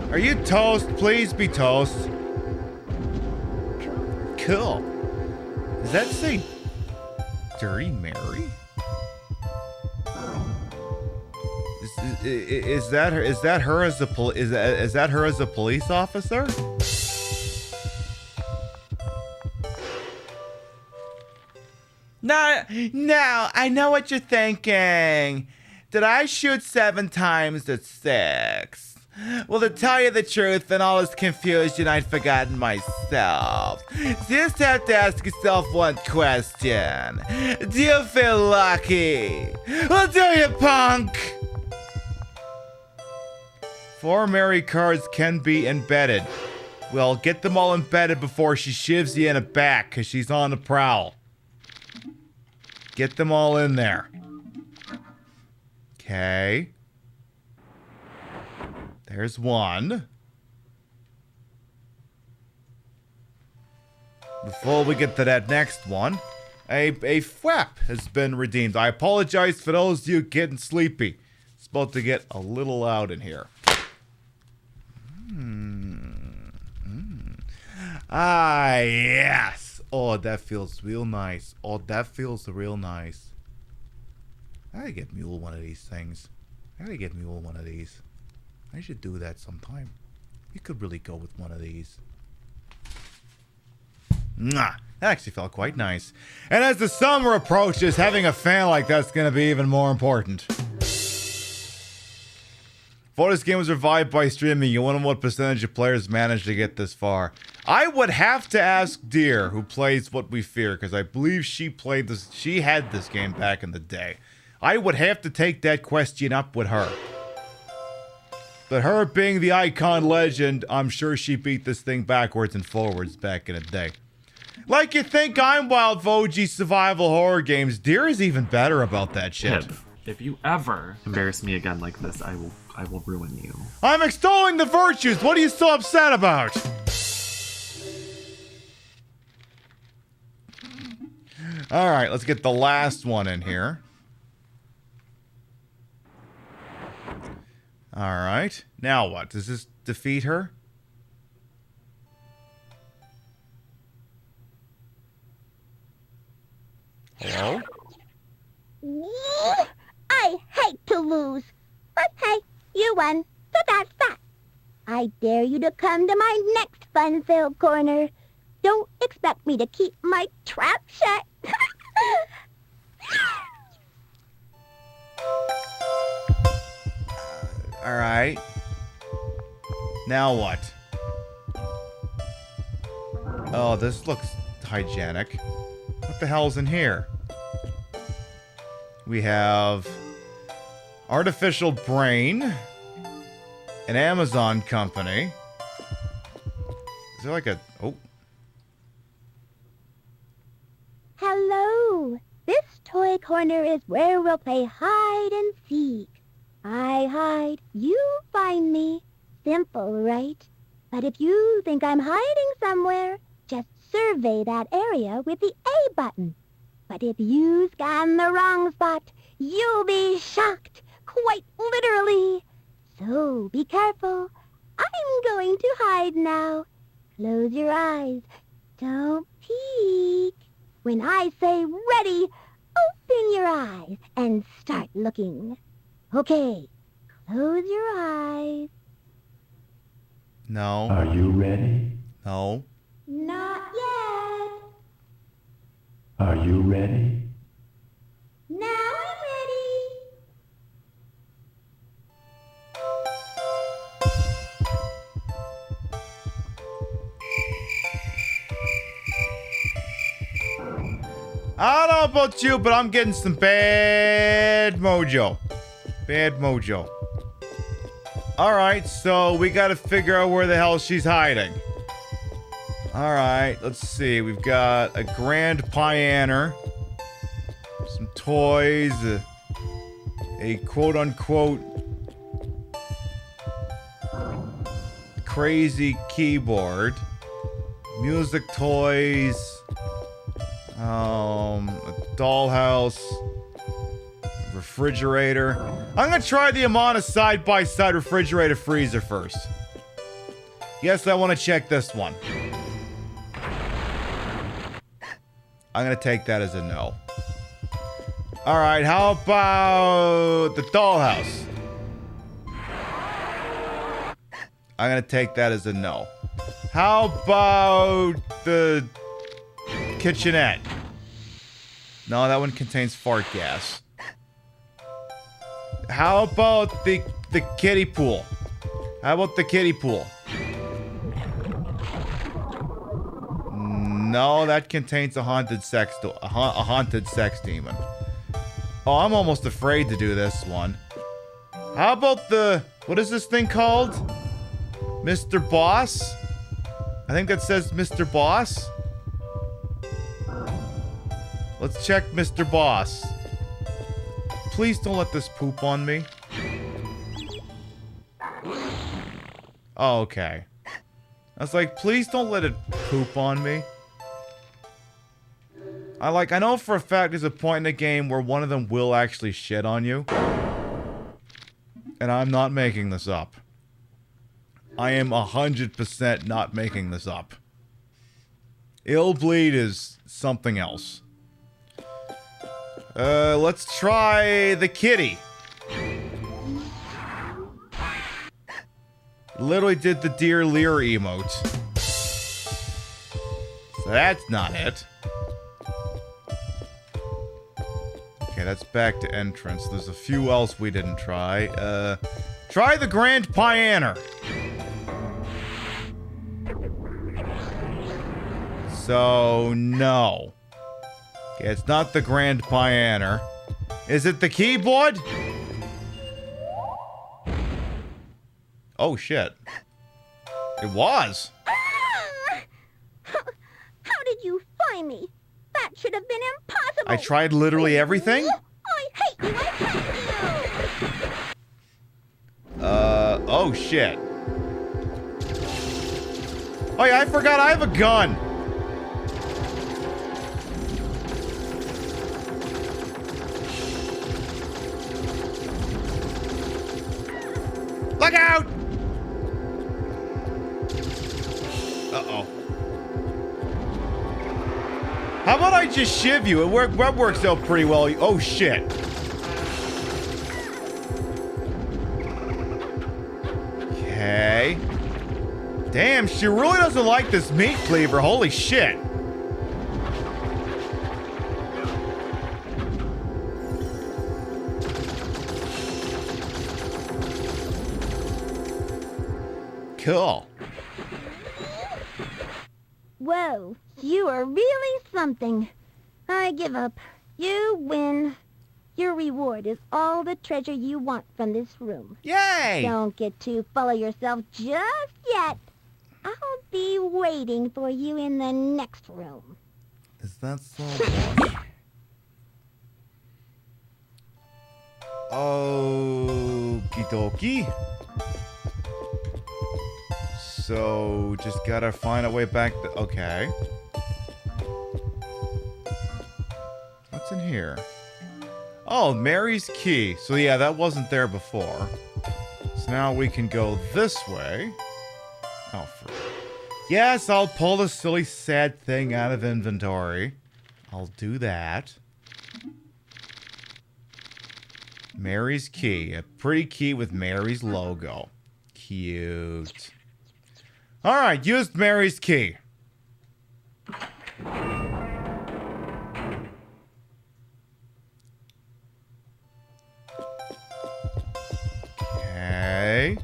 Are you toast? Please be toast. Cool. Does that say Dirty Mary? Is that her? Is that her as a is that her as a police officer? No, I know what you're thinking. Did I shoot 7 times at 6? Well, to tell you the truth, in all this confusion, I'd forgotten myself. So you just have to ask yourself one question. Do you feel lucky? Well, do you, punk? 4 Mary cards can be embedded. Well, get them all embedded before she shivs you in the back, because she's on the prowl. Get them all in there. Okay. There's one. before we get to that next one, a FWAP has been redeemed. I apologize for those of you getting sleepy. It's about to get a little loud in here. Ah, yes. Oh, that feels real nice. Oh, that feels real nice. I gotta get Mule one of these things. I should do that sometime. You could really go with one of these. Mwah. That actually felt quite nice. And as the summer approaches, having a fan like that's going to be even more important. Before this game was revived by streaming, you wonder what percentage of players managed to get this far. I would have to ask Deer, who plays What We Fear, because I believe she played this. She had this game back in the day. I would have to take that question up with her. But her being the icon legend, I'm sure she beat this thing backwards and forwards back in the day. Like you think I'm Wild Voji survival horror games, Deer is even better about that shit. If you ever embarrass me again like this, I will ruin you. I'm extolling the virtues. What are you so upset about? All right, let's get the last one in here. All right. Now what? Does this defeat her? Hello? I hate to lose. But hey, you won, so that's that. I dare you to come to my next fun-filled corner. Don't expect me to keep my trap shut. Alright. Now what? Oh, this looks hygienic. What the hell's in here? We have artificial brain, an Amazon company. Is there like a... Oh. Hello. This toy corner is where we'll play hide and seek. I hide, you find me. Simple, right? But if you think I'm hiding somewhere, just survey that area with the A button. But if you scan the wrong spot, you'll be shocked, quite literally. So be careful. I'm going to hide now. Close your eyes. Don't peek. When I say ready, open your eyes and start looking. Okay, close your eyes. No. Are you ready? No. Not yet. Are you ready? Now I'm ready. I don't know about you, but I'm getting some bad mojo. Bad mojo. Alright, so we gotta figure out where the hell she's hiding. Alright, let's see. We've got a grand piano, some toys, a quote-unquote crazy keyboard, music toys, a dollhouse, refrigerator. I'm gonna try the Amana side-by-side refrigerator freezer first. Yes, I want to check this one. I'm gonna take that as a no. Alright, how about the dollhouse? I'm gonna take that as a no. How about the kitchenette? No, that one contains fart gas. How about the kiddie pool? How about the kiddie pool? No, that contains a haunted sex demon. Oh, I'm almost afraid to do this one. How about the... What is this thing called? Mr. Boss? I think that says Mr. Boss. Let's check Mr. Boss. Please don't let this poop on me. Oh, okay. I was like, please don't let it poop on me. I know for a fact there's a point in the game where one of them will actually shit on you. And I'm not making this up. I am 100% not making this up. Illbleed is something else. Let's try the kitty. Literally did the Dear Lear emote. So that's not it. Okay, that's back to entrance. There's a few else we didn't try. Try the Grand Pianer. So, no. Okay, it's not the Grand Pianer. Is it the keyboard? Oh, shit. It was. How did you find me? That should have been impossible. I tried literally everything? I hate you. I hate you. Oh, shit. Oh, yeah, I forgot I have a gun. Look out! Uh-oh. How about I just shiv you? That works out pretty well. Oh, shit. Okay. Damn, she really doesn't like this meat cleaver. Holy shit. Cool. Whoa, you are really something. I give up. You win. Your reward is all the treasure you want from this room. Yay! Don't get too full of yourself just yet. I'll be waiting for you in the next room. Is that so much? Okie dokie. So, just gotta find a way back to... Okay. What's in here? Oh, Mary's key. So yeah, that wasn't there before. So now we can go this way. Oh, yes, I'll pull the silly sad thing out of inventory. I'll do that. Mary's key. A pretty key with Mary's logo. Cute. Alright, used Mary's key. Okay.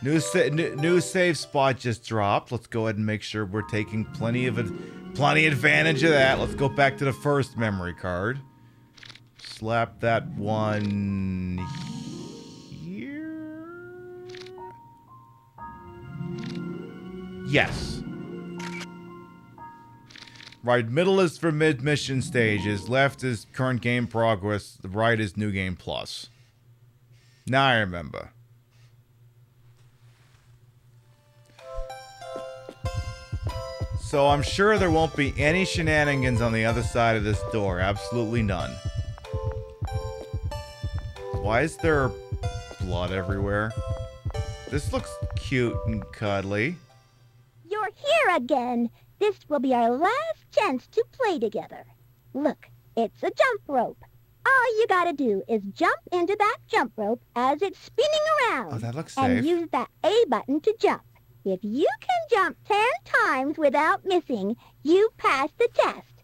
New save spot just dropped. Let's go ahead and make sure we're taking plenty advantage of that. Let's go back to the first memory card. Slap that one here. Yes. Right, middle is for mid-mission stages. Left is current game progress. The right is new game plus. Now I remember. So I'm sure there won't be any shenanigans on the other side of this door. Absolutely none. Why is there blood everywhere? This looks cute and cuddly. You're here again. This will be our last chance to play together. Look, it's a jump rope. All you gotta do is jump into that jump rope as it's spinning around. Oh, that looks and safe. use that A button to jump. If you can jump 10 times without missing, you pass the test.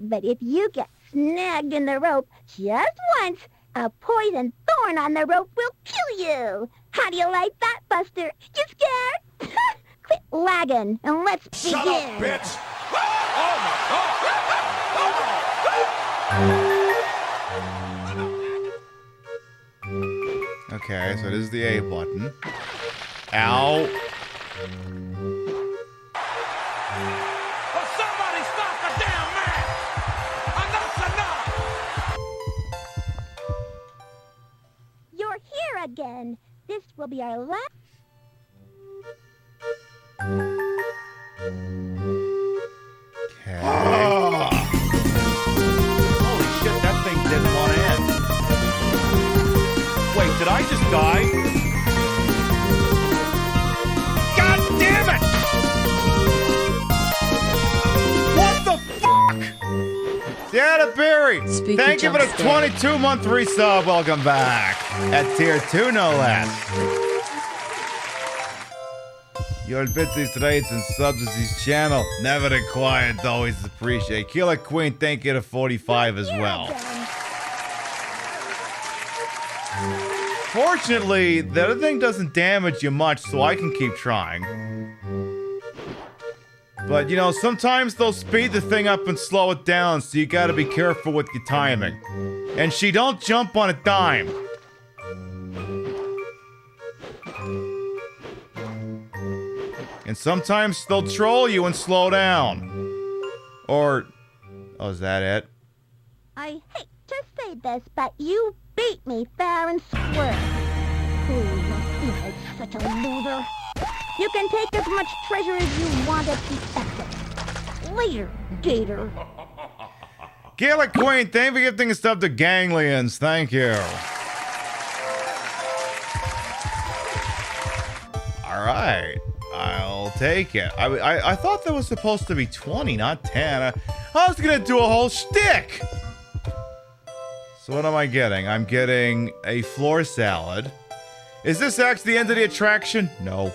But if you get snagged in the rope just once, a poison thorn on the rope will kill you. How do you like that, Buster? You scared? Quit lagging and let's begin. Shut up, bitch! Okay, so it is the A button. Ow. Well, somebody stop the damn man! Enough's enough! You're here again. This will be our last... Okay. Data Barry, Spooky thank you for the jump scare. 22-month resub. Welcome back. At tier 2, no less. Your bitsy trades and subs is his channel. Never required, always appreciate. Killer Queen, thank you to 45 as well. Fortunately, the other thing doesn't damage you much, so I can keep trying. But, you know, sometimes they'll speed the thing up and slow it down, so you gotta be careful with your timing. And she don't jump on a dime. And sometimes they'll troll you and slow down. Or... oh, is that it? I hate to say this, but you beat me fair and square. Ooh, such a loser. You can take as much treasure as you want at the exit. Later, Gator. Gaelic Queen, thank you for gifting a sub to Ganglions. Thank you. Alright. I'll take it. I thought that was supposed to be 20, not 10. I was gonna do a whole shtick! So what am I getting? I'm getting a floor salad. Is this actually the end of the attraction? No.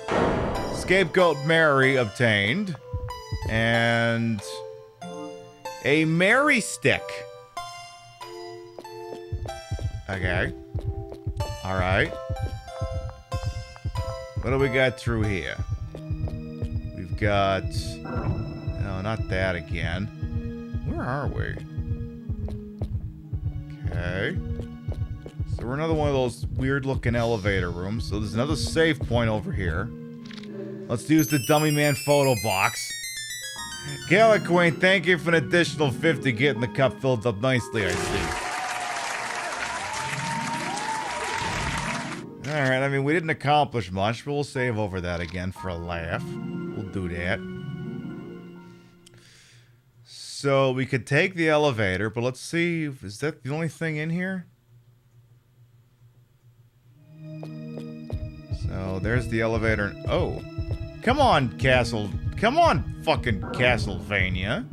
Scapegoat Mary obtained. And... a Mary stick. Okay. Alright. What do we got through here? We've got... no, not that again. Where are we? Okay. So we're another one of those weird-looking elevator rooms. So there's another save point over here. Let's use the Dummy Man photo box. Gaelic Queen, thank you for an additional 50, getting the cup filled up nicely, I see. Alright, I mean, we didn't accomplish much, but we'll save over that again for a laugh. We'll do that. So, we could take the elevator, but let's see, is that the only thing in here? So, there's the elevator. Oh. Come on, Castle. Come on, fucking Castlevania.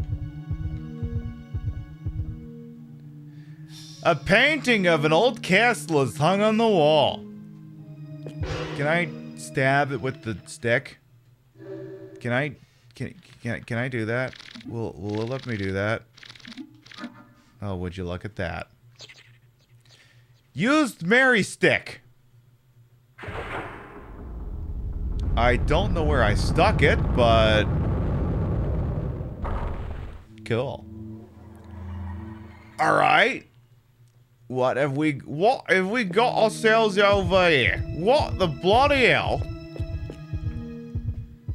A painting of an old castle is hung on the wall. Can I stab it with the stick? Can I do that? Will it let me do that? Oh, would you look at that? Used Mary stick. I don't know where I stuck it, but... cool. Alright. What have we got ourselves over here? What the bloody hell?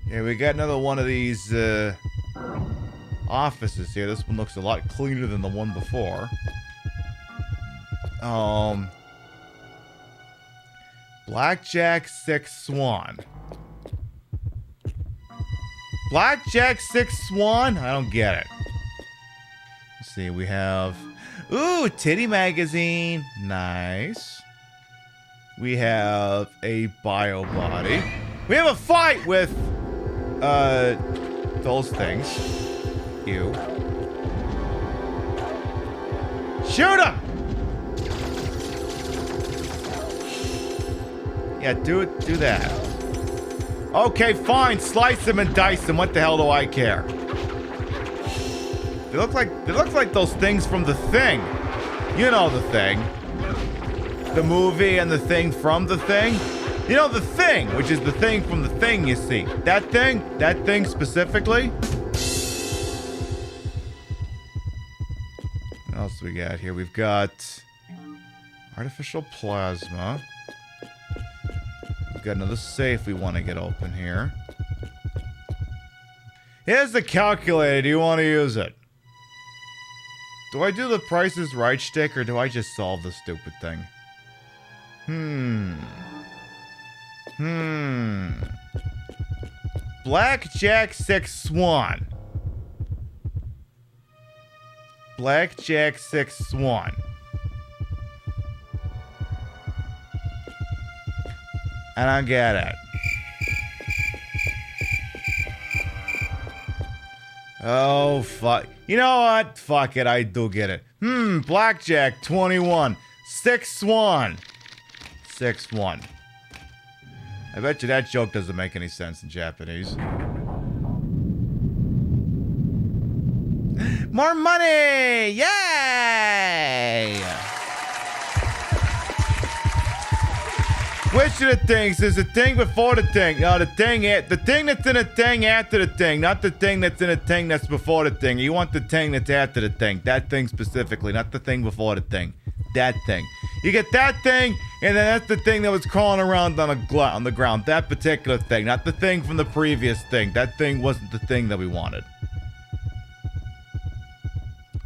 Yeah, we got another one of these, offices here. This one looks a lot cleaner than the one before. Blackjack 6 Swan. Blackjack 6 Swan? I don't get it. Let's see, we have... ooh, Titty Magazine. Nice. We have a bio body. We have a fight with... those things. Ew. Shoot him! Yeah, do that. Okay, fine. Slice them and dice them. What the hell do I care? They look like those things from The Thing. You know The Thing. The movie and The Thing from The Thing. You know The Thing, which is the thing from The Thing, you see. That thing specifically. What else do we got here? We've got artificial plasma. Got another safe we want to get open here. Here's the calculator. Do you want to use it? Do I do the Price is Right shtick, or do I just solve the stupid thing? Blackjack 6 Swan. Blackjack 6 Swan. I don't get it. Oh, fuck. You know what? Fuck it, I do get it. Blackjack, 21. 6-1. 6-1. I bet you that joke doesn't make any sense in Japanese. More money! Yay! Which of the things is the thing before the thing? No, the thing that's in a thing after the thing, not the thing that's in a thing that's before the thing. You want the thing that's after the thing. That thing specifically, not the thing before the thing. That thing. You get that thing, and then that's the thing that was crawling around on the ground. That particular thing, not the thing from the previous thing. That thing wasn't the thing that we wanted.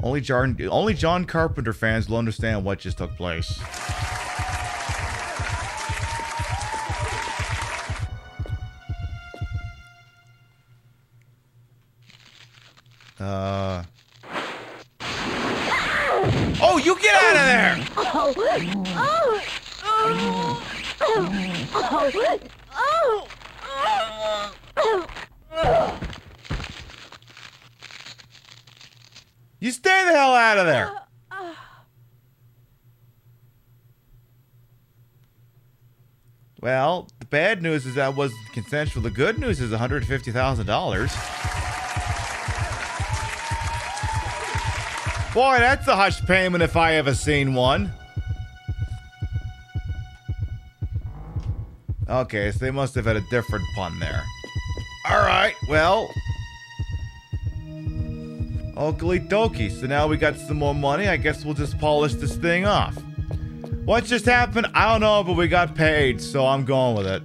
Only John Carpenter fans will understand what just took place. Oh, you get out of there! You stay the hell out of there! Well, the bad news is that was consensual. The good news is $150,000. Boy, that's a hush payment if I ever seen one. Okay, so they must have had a different pun there. Alright, well. Okie dokie, so now we got some more money. I guess we'll just polish this thing off. What just happened? I don't know, but we got paid, so I'm going with it.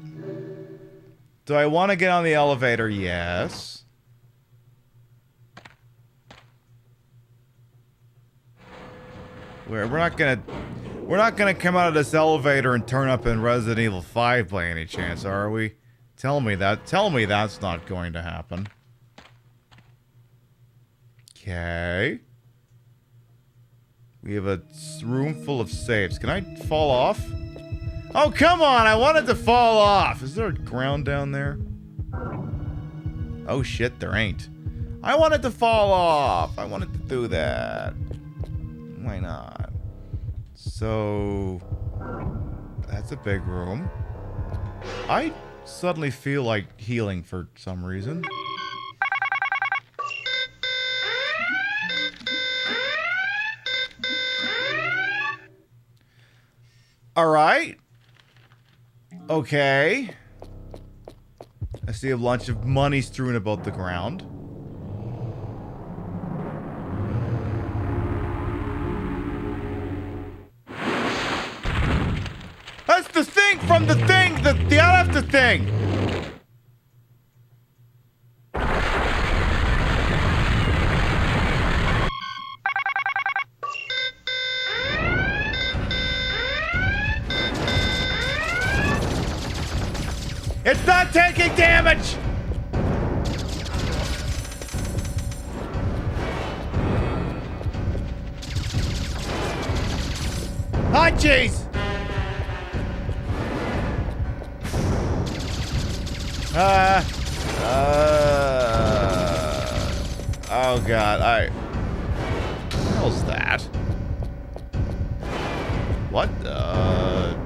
Do I want to get on the elevator? Yes. We're not gonna come out of this elevator and turn up in Resident Evil 5 by any chance, are we? Tell me that's not going to happen. Okay. We have a room full of safes. Can I fall off? Oh, come on! I wanted to fall off! Is there a ground down there? Oh shit, there ain't. I wanted to fall off! I wanted to do that. Why not? So... that's a big room. I suddenly feel like healing for some reason. Alright. Okay. I see a bunch of money strewn about the ground. That's the thing from the thing, the other thing. It's not taking damage! Ah, jeez! Oh god, what the hell's that? What the?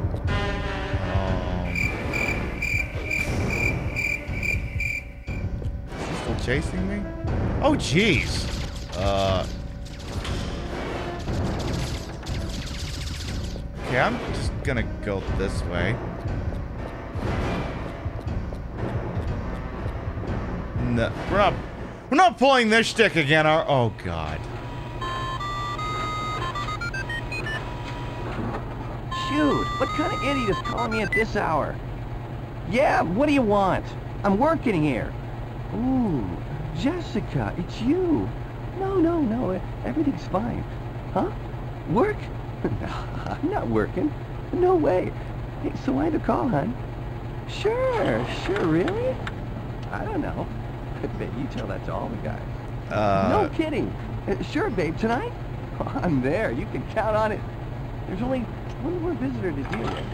Is he still chasing me? Oh jeez. Okay, I'm just gonna go this way. No, we're not pulling this shtick again, oh god. Shoot, what kind of idiot is calling me at this hour? Yeah, what do you want? I'm working here. Ooh, Jessica, it's you. No, everything's fine. Huh? Work? I'm not working. No way. Hey, so why the call, hon? Sure, really? I don't know. Bet you tell that to all the guys. No kidding. Sure, babe, tonight? Oh, I'm there. You can count on it. There's only one more visitor to deal with.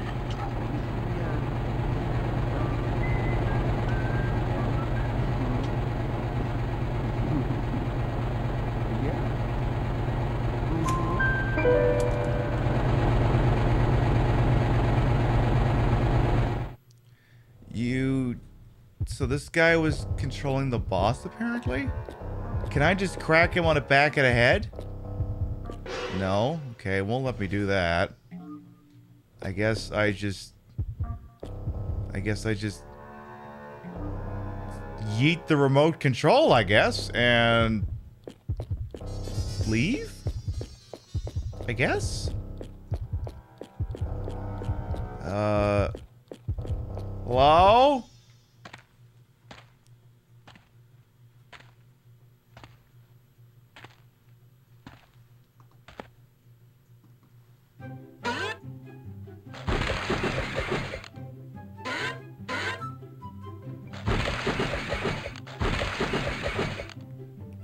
So this guy was controlling the boss, apparently? Can I just crack him on the back of the head? No? Okay, it won't let me do that. I guess I just yeet the remote control, I guess, and leave? I guess? Hello?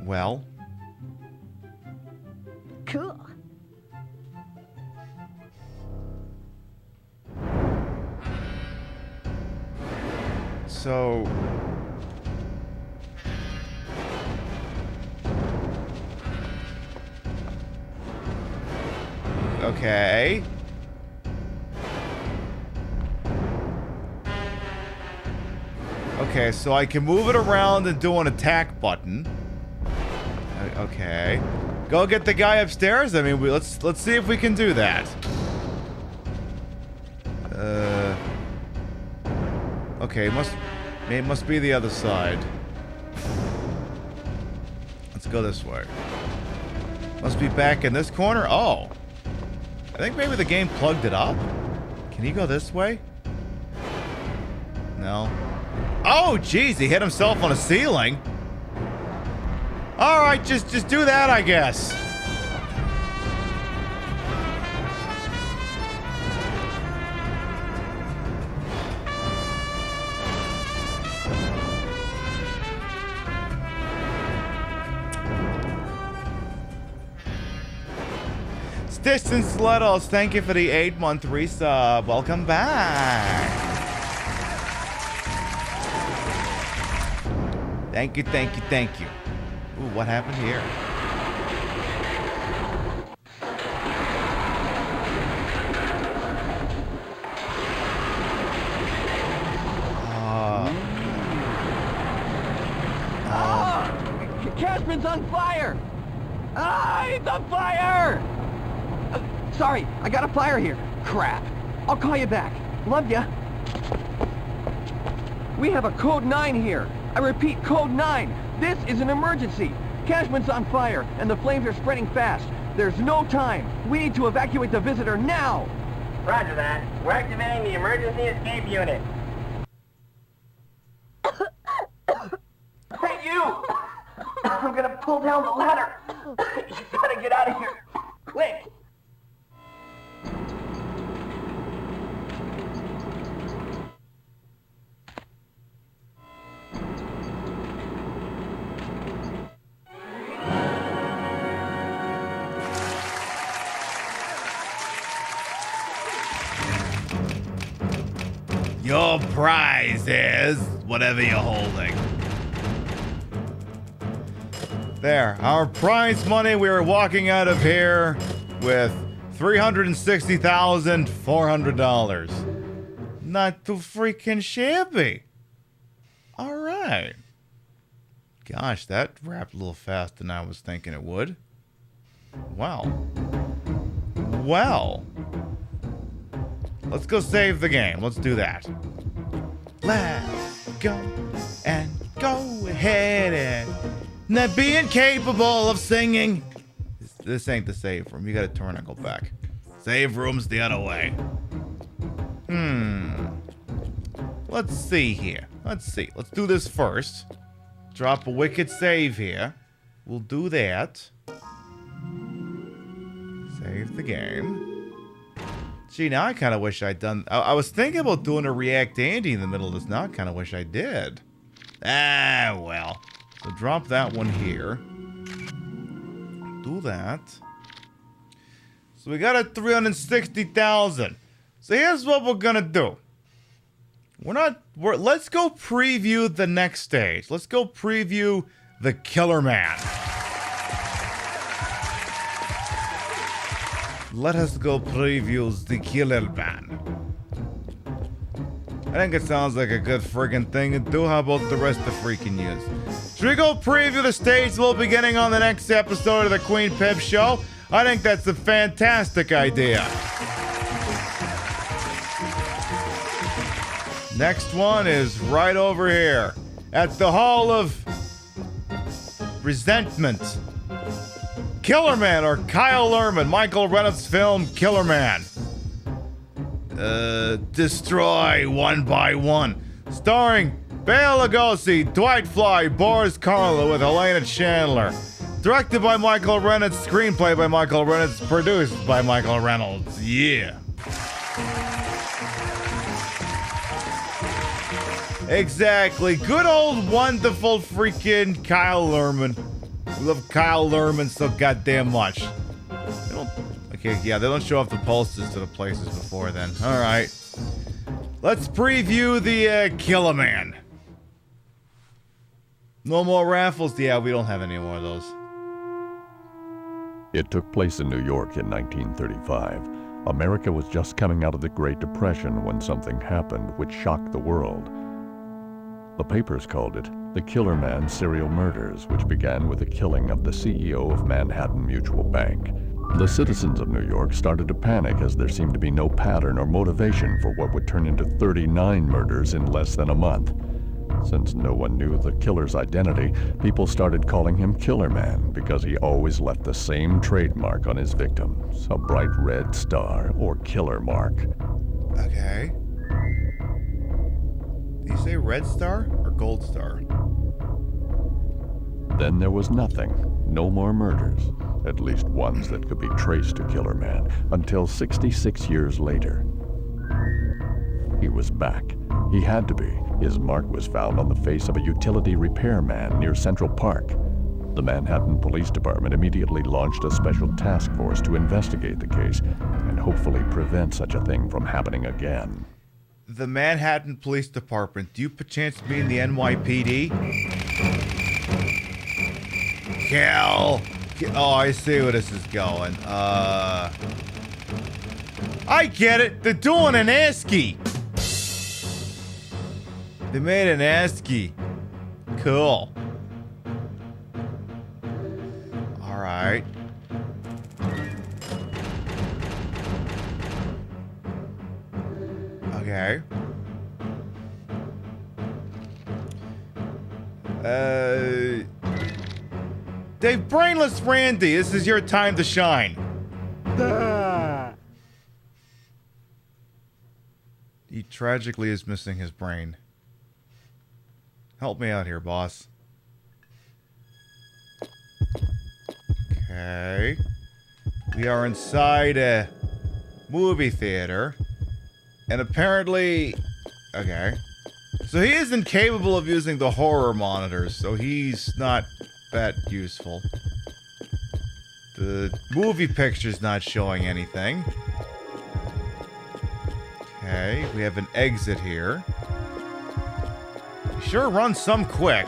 Well. Cool. So... Okay. Okay, so I can move it around and do an attack button. Okay. Go get the guy upstairs? I mean, let's see if we can do that. Okay, it must be the other side. Let's go this way. Must be back in this corner. Oh. I think maybe the game plugged it up. Can he go this way? No. Oh, jeez, he hit himself on a ceiling. All right, just do that, I guess. Distance Sluddles, thank you for the 8-month resub. Welcome back. Thank you, thank you, thank you. Ooh, what happened here? Cashman's on fire! Ah, he's on fire! Sorry, I got a fire here. Crap. I'll call you back. Love ya. We have a code 9 here. I repeat, code 9. This is an emergency. Cashman's on fire, and the flames are spreading fast. There's no time. We need to evacuate the visitor now. Roger that. We're activating the emergency escape unit. Hey, you! I'm gonna pull down the ladder. You gotta get out of here. Quick! Your prize is whatever you're holding. There, our prize money, we are walking out of here with $360,400. Not too freaking shabby. All right. Gosh, that wrapped a little faster than I was thinking it would. Wow. Well. Let's go save the game. Let's do that. Let's go and go ahead and not being capable of singing. This ain't the save room. You gotta turn and go back. Save room's the other way. Let's see here. Let's see. Let's do this first. Drop a wicked save here. We'll do that. Save the game. Gee, now I kind of wish I'd done... I was thinking about doing a React Andy in the middle of this. Now I kind of wish I did. Ah, well. So drop that one here. Do that. So we got a 360,000. So here's what we're gonna do. Let's go preview the next stage. Let's go preview the Killer Man. Let us go preview the Killer Man. I think it sounds like a good friggin' thing to do. How about the rest of freaking news? Should we go preview the stage we'll be getting on the next episode of the Queen Pib Show? I think that's a fantastic idea. Next one is right over here at the Hall of Resentment. Killer Man, or Kyle Lerman, Michael Reynolds' film Killer Man. Destroy one by one. Starring Bela Lugosi, Dwight Fly, Boris Karloff with Helena Chandler. Directed by Michael Reynolds, screenplay by Michael Reynolds, produced by Michael Reynolds. Yeah. Exactly. Good old wonderful freaking Kyle Lerman. We love Kyle Lerman so goddamn much. Okay, yeah, they don't show off the posters to the places before then. Alright. Let's preview the Killer Man. No more raffles? Yeah, we don't have any more of those. It took place in New York in 1935. America was just coming out of the Great Depression when something happened which shocked the world. The papers called it the Killer Man Serial Murders, which began with the killing of the CEO of Manhattan Mutual Bank. The citizens of New York started to panic as there seemed to be no pattern or motivation for what would turn into 39 murders in less than a month. Since no one knew the killer's identity, people started calling him Killer Man because he always left the same trademark on his victims, a bright red star or killer mark. Okay. Did you say red star or gold star? Then there was nothing. No more murders. At least ones that could be traced to Killer Man, until 66 years later. He was back. He had to be. His mark was found on the face of a utility repairman near Central Park. The Manhattan Police Department immediately launched a special task force to investigate the case and hopefully prevent such a thing from happening again. The Manhattan Police Department. Do you perchance mean the NYPD? Cal. Oh, I see where this is going. I get it. They're doing an ASCII. They made an ASCII. Cool. All right. Okay. Dave Brainless Randy, this is your time to shine. He tragically is missing his brain. Help me out here, boss. Okay. We are inside a movie theater. And apparently... Okay. So he is incapable of using the horror monitors, so he's not that useful. The movie picture's not showing anything. Okay, we have an exit here. He sure runs some quick.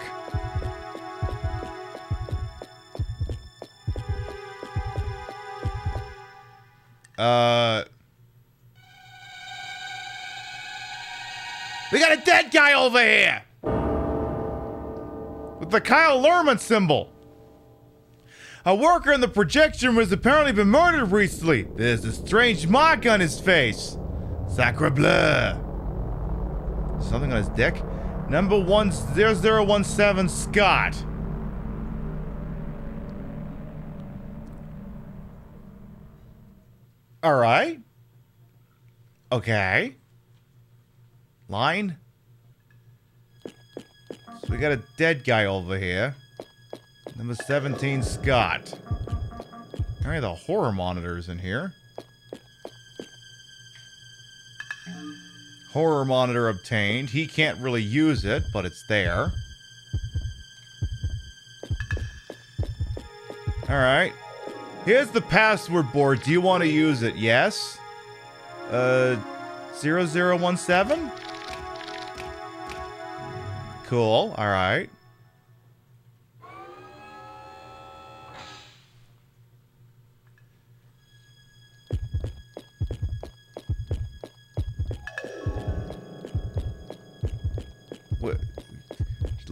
We got a dead guy over here! With the Kyle Lerman symbol. A worker in the projection room has apparently been murdered recently. There's a strange mark on his face. Sacre bleu. Something on his dick? Number 10017 Scott. Alright. Okay. Line. So we got a dead guy over here. Number 17 Scott. Alright, the horror monitor's in here. Horror monitor obtained. He can't really use it, but it's there. Alright. Here's the password board. Do you want to use it? Yes? 0017? Cool. Alright.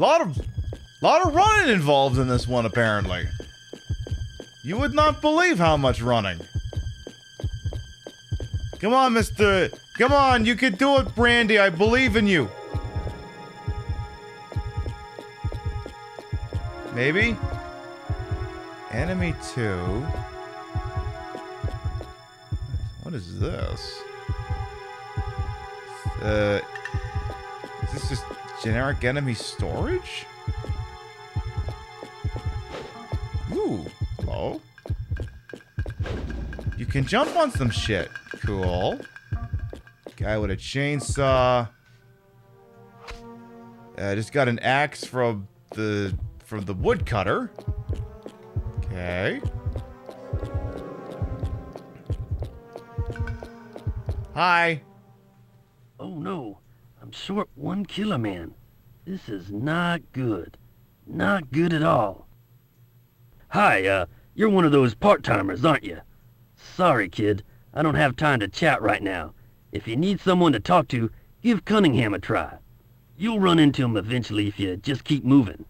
lot of running involved in this one, apparently. You would not believe how much running. Come on, mister. Come on, you can do it, Brandy. I believe in you. Maybe? Enemy 2. What is this? Is this just generic enemy storage? Ooh, hello. You can jump on some shit. Cool. Guy with a chainsaw. Just got an axe from the woodcutter. Okay. Hi. Oh no, I'm short one killer man. This is not good. Not good at all. Hi, you're one of those part-timers, aren't you? Sorry, kid. I don't have time to chat right now. If you need someone to talk to, give Cunningham a try. You'll run into him eventually if you just keep moving.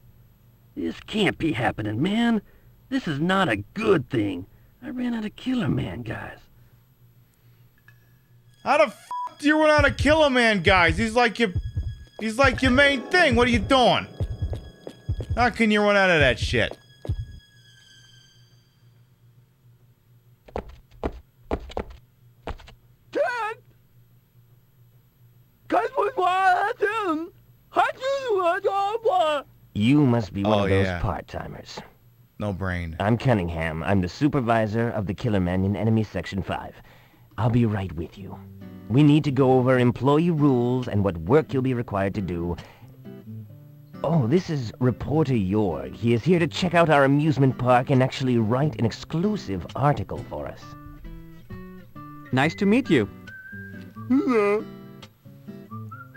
This can't be happening, man. This is not a good thing. I ran out of killer man, guys. How the f do you run out of Killer Man, guys? He's like your main thing. What are you doing? How can you run out of that shit? You must be one of those yeah. part-timers. No brain. I'm Cunningham. I'm the supervisor of the Killer Men in Enemy Section 5. I'll be right with you. We need to go over employee rules and what work you'll be required to do. Oh, this is Reporter Jorg. He is here to check out our amusement park and actually write an exclusive article for us. Nice to meet you.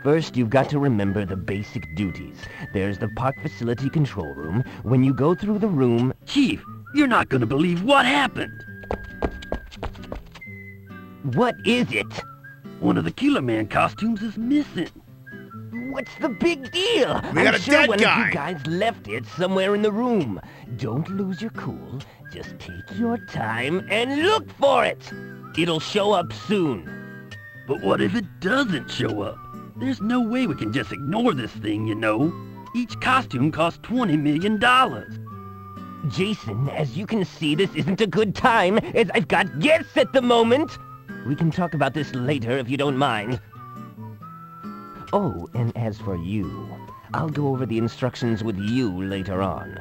First, you've got to remember the basic duties. There's the park facility control room. When you go through the room... Chief, you're not gonna believe what happened. What is it? One of the Killer Man costumes is missing. What's the big deal? We got I'm a sure dead one guy. of you guys left it somewhere in the room. Don't lose your cool. Just take your time and look for it. It'll show up soon. But what if it doesn't show up? There's no way we can just ignore this thing, you know. Each costume costs $20 million. Jason, as you can see, this isn't a good time, as I've got guests at the moment. We can talk about this later if you don't mind. Oh, and as for you, I'll go over the instructions with you later on.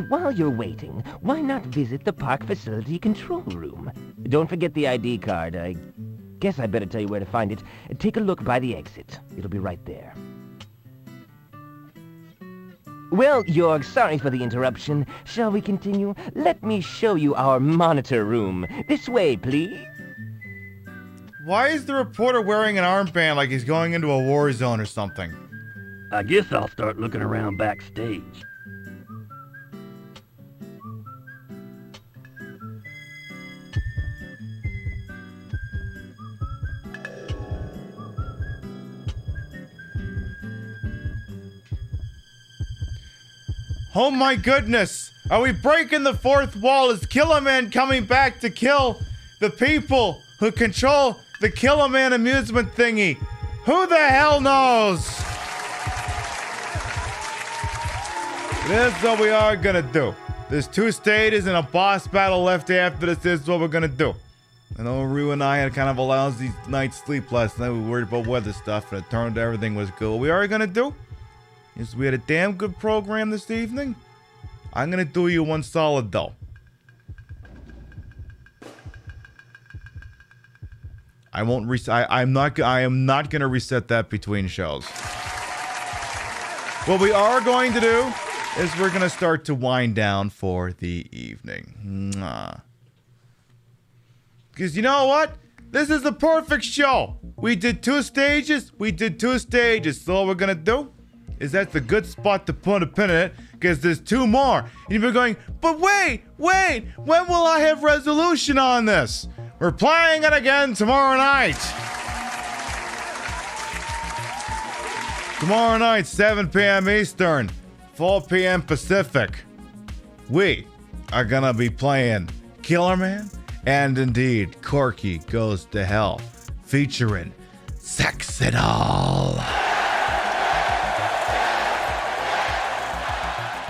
While you're waiting, why not visit the park facility control room? Don't forget the ID card. I guess I better tell you where to find it. Take a look by the exit. It'll be right there. Well, Jorg, sorry for the interruption. Shall we continue? Let me show you our monitor room. This way, please. Why is the reporter wearing an armband like he's going into a war zone or something? I guess I'll start looking around backstage. Oh my goodness! Are we breaking the fourth wall? Is Killer Man coming back to kill the people who control the Killer Man amusement thingy? Who the hell knows? This is what we are gonna do. There's 2 stages and a boss battle left after this. This is what we're gonna do. I know Rue and I had kind of a lousy night's sleep last night. We were worried about weather stuff, and it turned out everything was good. What we are gonna do is we had a damn good program this evening. I'm gonna do you one solid though. I won't I am not gonna reset that between shows. What we are going to do is we're gonna start to wind down for the evening. Because you know what? This is the perfect show. We did 2 stages. So all we're gonna do is that's a good spot to put a pin in it, because there's 2 more. And you've been going, but wait, when will I have resolution on this? We're playing it again tomorrow night. Tomorrow night, 7 p.m. Eastern, 4 p.m. Pacific, we are gonna be playing Killer Man and indeed Corky Goes to Hell, featuring Sex It All.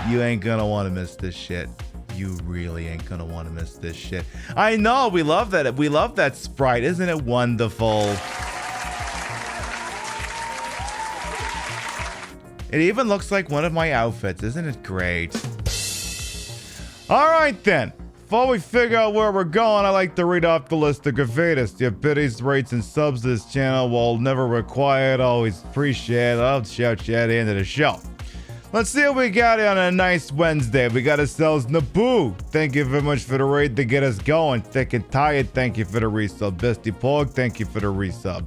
You ain't gonna want to miss this shit. You really ain't gonna want to miss this shit. I know, we love that. We love that sprite. Isn't it wonderful? It even looks like one of my outfits. Isn't it great? All right, then. Before we figure out where we're going, I like to read off the list of gratuitous. Your biddies, rates, and subs to this channel, while never required, always appreciate it. I'll shout you at the end of the show. Let's see what we got on a nice Wednesday. We got ourselves Naboo. Thank you very much for the raid to get us going. Thick and Tired, thank you for the resub. Bestie Porg, thank you for the resub.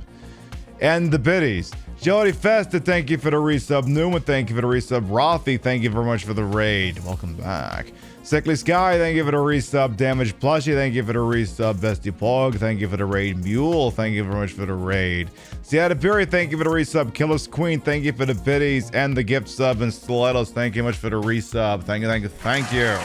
And the biddies. Jody Festa, thank you for the resub. Newman, thank you for the resub. Rothy, thank you very much for the raid. Welcome back. Sickly Sky, thank you for the resub. Damage Plushie, thank you for the resub. Bestie Pog, thank you for the raid. Mule, thank you very much for the raid. Seattle Fury, thank you for the resub. Killer's Queen, thank you for the biddies and the gift sub. And Stilettos, thank you much for the resub. Thank you, thank you, thank you.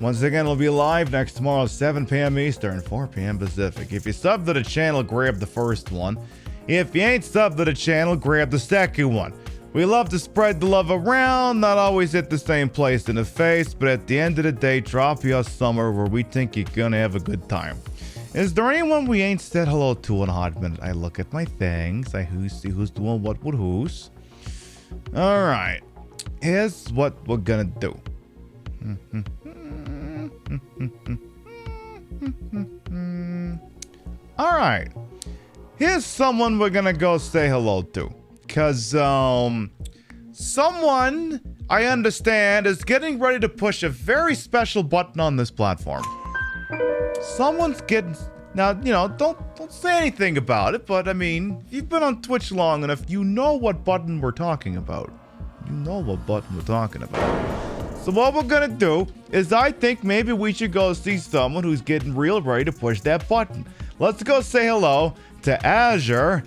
Once again, we'll be live next tomorrow, 7 p.m. Eastern, 4 p.m. Pacific. If you sub to the channel, grab the first one. If you ain't subbed to the channel, grab the second one. We love to spread the love around, not always at the same place in the face, but at the end of the day, drop your somewhere where we think you're gonna have a good time. Is there anyone we ain't said hello to in a hot minute? I look at my things, I see who's doing what with who's. Alright, here's what we're gonna do. Alright, here's someone we're gonna go say hello to. Because someone, I understand, is getting ready to push a very special button on this platform. Someone's getting... Now, you know, don't say anything about it, but I mean, if you've been on Twitch long enough, you know what button we're talking about. You know what button we're talking about. So what we're gonna do is I think maybe we should go see someone who's getting real ready to push that button. Let's go say hello to Azure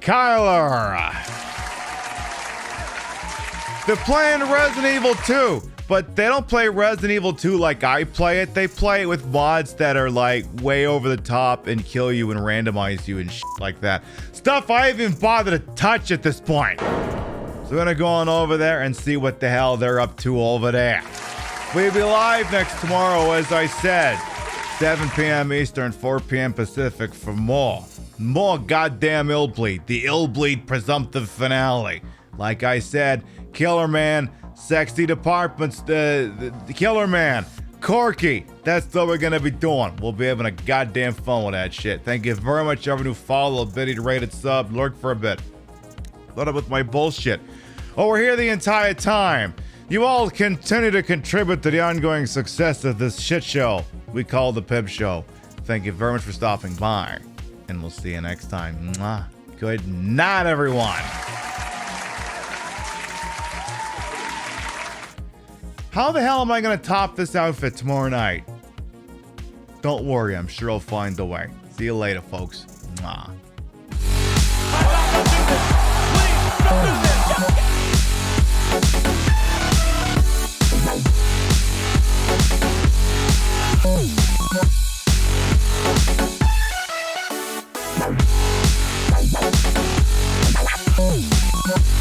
Kyler. They're playing Resident Evil 2, but they don't play Resident Evil 2 like I play it. They play it with mods that are like way over the top and kill you and randomize you and shit like that. Stuff I haven't even bothered to touch at this point. So we're gonna go on over there and see what the hell they're up to over there. We'll be live next tomorrow, as I said, 7 p.m. Eastern, 4 p.m. Pacific for more goddamn Illbleed, the Illbleed presumptive finale. Like I said, Killer Man, Sexy Departments, the Killer Man, Corky. That's what we're gonna be doing. We'll be having a goddamn fun with that shit. Thank you very much, everyone who followed, biddy, rated, sub, lurk for a bit. Put up with my bullshit. Oh, we're here the entire time. You all continue to contribute to the ongoing success of this shit show we call the Pib Show. Thank you very much for stopping by, and we'll see you next time. Mwah. Good night, everyone. How the hell am I gonna top this outfit tomorrow night? Don't worry, I'm sure I'll find a way. See you later, folks. Mwah. Thank you.